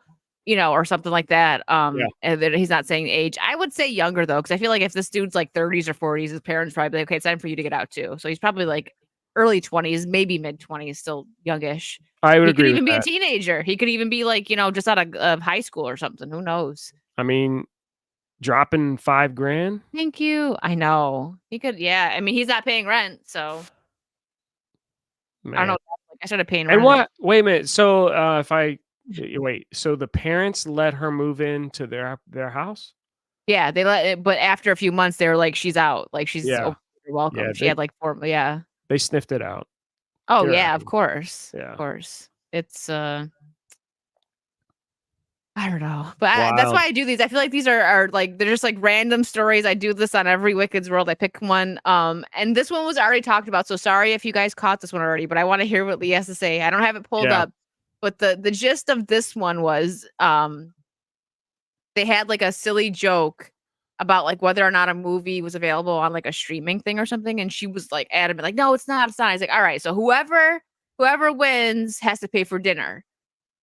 or something like that.
Yeah.
And then he's not saying age. I would say younger though, because I feel like if this dude's like 30s or 40s, his parents probably be like, okay, it's time for you to get out too. So he's probably like early 20s, maybe mid 20s, still youngish.
I would
He could
agree
even
with
be a
that.
teenager. He could even be like, just out of high school or something. Who knows?
I mean, dropping $5,000.
Thank you. I know. He could, yeah. I mean, he's not paying rent, so I don't know.
Man.
Like, I started paying
And
rent.
what? Wait a minute. So wait, so the parents let her move into their house?
Yeah, they let it, but after a few months, they were like, she's out. Like, she's
Yeah.
you're welcome.
Yeah,
She had like 4, yeah.
they sniffed it out.
Oh,
Get her
yeah,
out
of
of
course.
Yeah.
Of course. It's, I don't know. But that's
Wild.
why I do these. I feel like these are like, they're just like random stories. I do this on every Wicked's World. I pick one. And this one was already talked about. So sorry if you guys caught this one already, but I want to hear what Lee has to say. I don't have it pulled
Yeah.
up. But the gist of this one was they had like a silly joke about like whether or not a movie was available on like a streaming thing or something. And she was like adamant, like, no, it's not. It's not. He's like, all right, so whoever wins has to pay for dinner.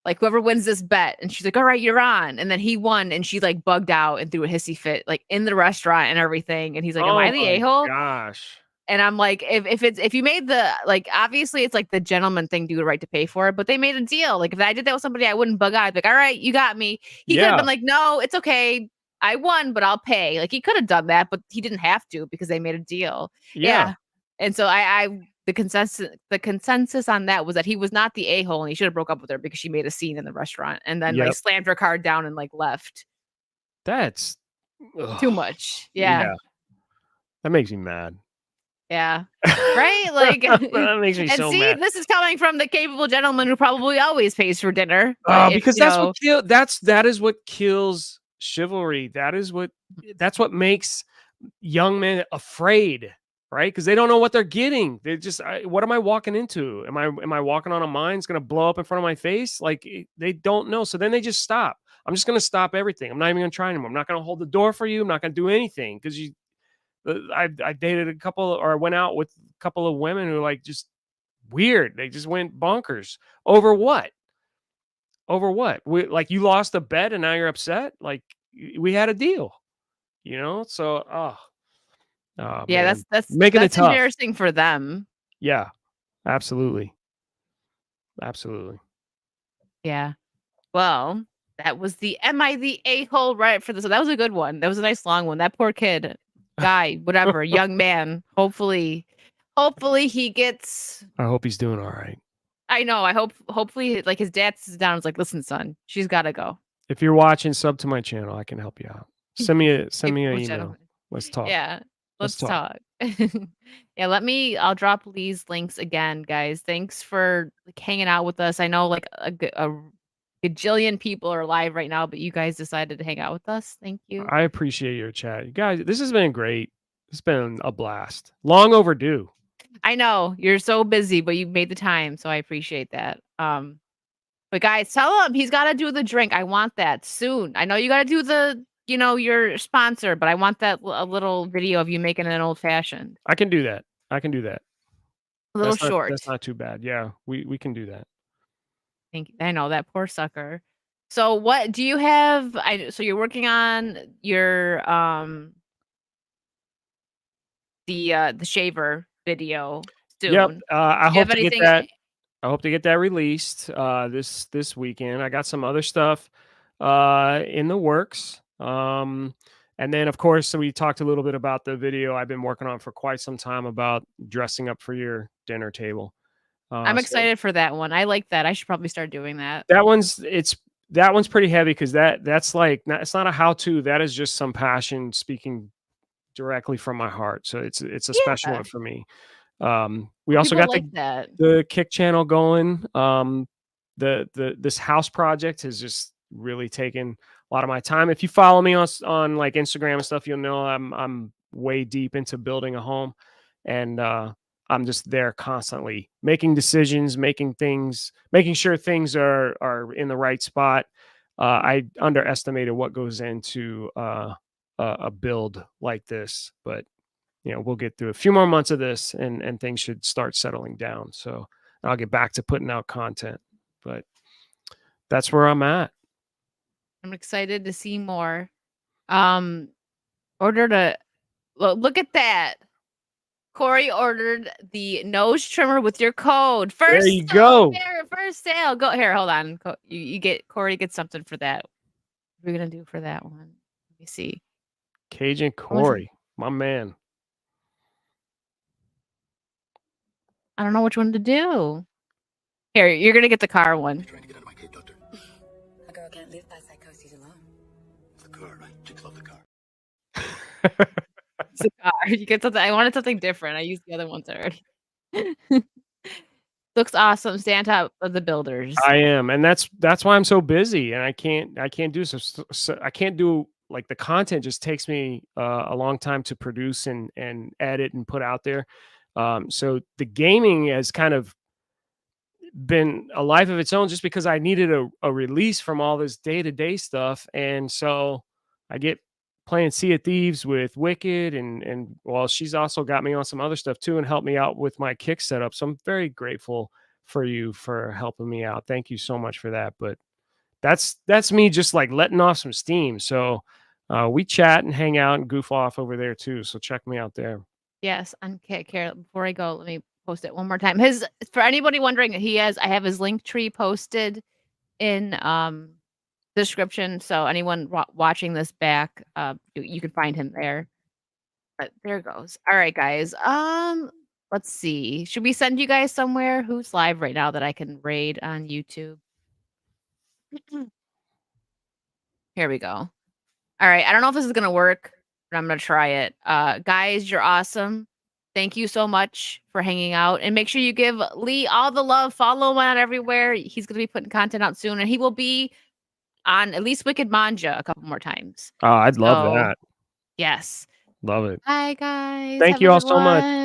Like whoever wins this bet. And she's like, all right, you're on. And then he won and she like bugged out and threw a hissy fit like in the restaurant and everything. And he's like, am
Oh
I the
my
a-hole?
gosh.
And I'm like, if you made the, like, obviously it's like the gentleman thing to do the right to pay for it, but they made a deal. Like if I did that with somebody, I wouldn't bug out. I'd be like, all right, you got me. He could have
Yeah.
been like, no, it's okay. I won, but I'll pay. Like he could have done that, but he didn't have to because they made a deal.
Yeah.
And so the consensus on that was that he was not the a-hole and he should have broke up with her because she made a scene in the restaurant and then like
Yep.
slammed her card down and like left.
That's
Too much. Yeah.
That makes me mad.
Yeah. Right? Like
That makes me
and
so
see,
mad.
this is coming from the capable gentleman who probably always pays for dinner.
Because that is what kills chivalry. That's what makes young men afraid, right? Because they don't know what they're getting. They just, what am I walking into? Am I walking on a mine that's gonna blow up in front of my face? Like they don't know. So then they just stop. I'm just gonna stop everything. I'm not even gonna try anymore. I'm not gonna hold the door for you. I'm not gonna do anything because I dated a couple or I went out with a couple of women who like just weird. They just went bonkers over what? Over what? Like you lost a bet and now you're upset. Like we had a deal, So
Yeah,
man.
that's
Making it tough.
embarrassing for them.
Yeah, absolutely.
Yeah. Well, that was the am I the a-hole right for this? So that was a good one. That was a nice long one. That poor kid, guy, whatever, young man. Hopefully he gets.
I hope he's doing all right.
I know. Hopefully, like his dad sits down and is like, "Listen, son, she's got to go."
If you're watching, sub to my channel. I can help you out. Send me an email.
Gentlemen.
Let's talk.
Yeah, let's talk. Yeah,
I'll
drop Lee's links again, guys. Thanks for like hanging out with us. I know like a gajillion people are live right now, but you guys decided to hang out with us. Thank you.
I appreciate your chat, you guys. This has been great. It's been a blast. Long overdue.
I know you're so busy, but you made the time, so I appreciate that. But guys, tell him he's got to do the drink. I want that soon. I know you got to do the, your sponsor, but I want that a little video of you making an old fashioned.
I can do that. A little
short.
That's not too bad. Yeah, we can do that.
Thank you. I know that poor sucker. So what do you have? So you're working on your the shaver video. soon.
Yep. I
Do you
hope
have
to get
anything?
that. I hope to get that released this weekend. I got some other stuff in the works. And then of course we talked a little bit about the video I've been working on for quite some time about dressing up for your dinner table.
I'm
So
excited for that one. I like that. I should probably start doing that.
that one's pretty heavy because that's like it's not a how-to. That is just some passion speaking directly from my heart. So it's a special
Yeah.
one for me. We also
People
got
like that.
the Kick channel going. This house project has just really taken a lot of my time. If you follow me on like Instagram and stuff, you'll know I'm way deep into building a home, and I'm just there constantly making decisions, making sure things are in the right spot. I underestimated what goes into a build like this, but we'll get through a few more months of this and things should start settling down. So I'll get back to putting out content, but that's where I'm at.
I'm excited to see more. Ordered a look at that. Corey ordered the nose trimmer with your code.
There you go.
First sale. Go here. Hold on. You get Corey gets something for that. What are we gonna do for that one? Let me see.
Cajun Corey, my man.
I don't know which one to do. Here, you're gonna get the car one.
Trying to get out of my cave, Doctor.
A girl can't live by psychosis alone.
It's the car, right? Chicks love the car.
It's a car. You get something. I wanted something different. I used the other ones already. Looks awesome. Stay on top of the builders.
I am, and that's why I'm so busy, and I can't do so I can't do like the content just takes me a long time to produce and edit and put out there. So the gaming has kind of been a life of its own just because I needed a release from all this day-to-day stuff. And so I get playing Sea of Thieves with Wicked and well, she's also got me on some other stuff too and helped me out with my kick setup. So I'm very grateful for you for helping me out. Thank you so much for that. But that's me just like letting off some steam. So we chat and hang out and goof off over there too. So check me out there.
Yes, on Kick. Here, before I go, let me post it one more time. For anybody wondering, I have his link tree posted in description. So anyone watching this back, you can find him there. But there it goes. All right, guys. Let's see. Should we send you guys somewhere? Who's live right now that I can raid on YouTube? Here we go. All right. I don't know if this is gonna work, but I'm gonna try it. Guys, you're awesome. Thank you so much for hanging out. And make sure you give Lee all the love. Follow him out everywhere. He's gonna be putting content out soon, and he will be on at least Wicked Manja a couple more times.
I'd love that.
Yes.
Love it.
Bye, guys.
Thank
Have
you
a
all
good
so much.
one.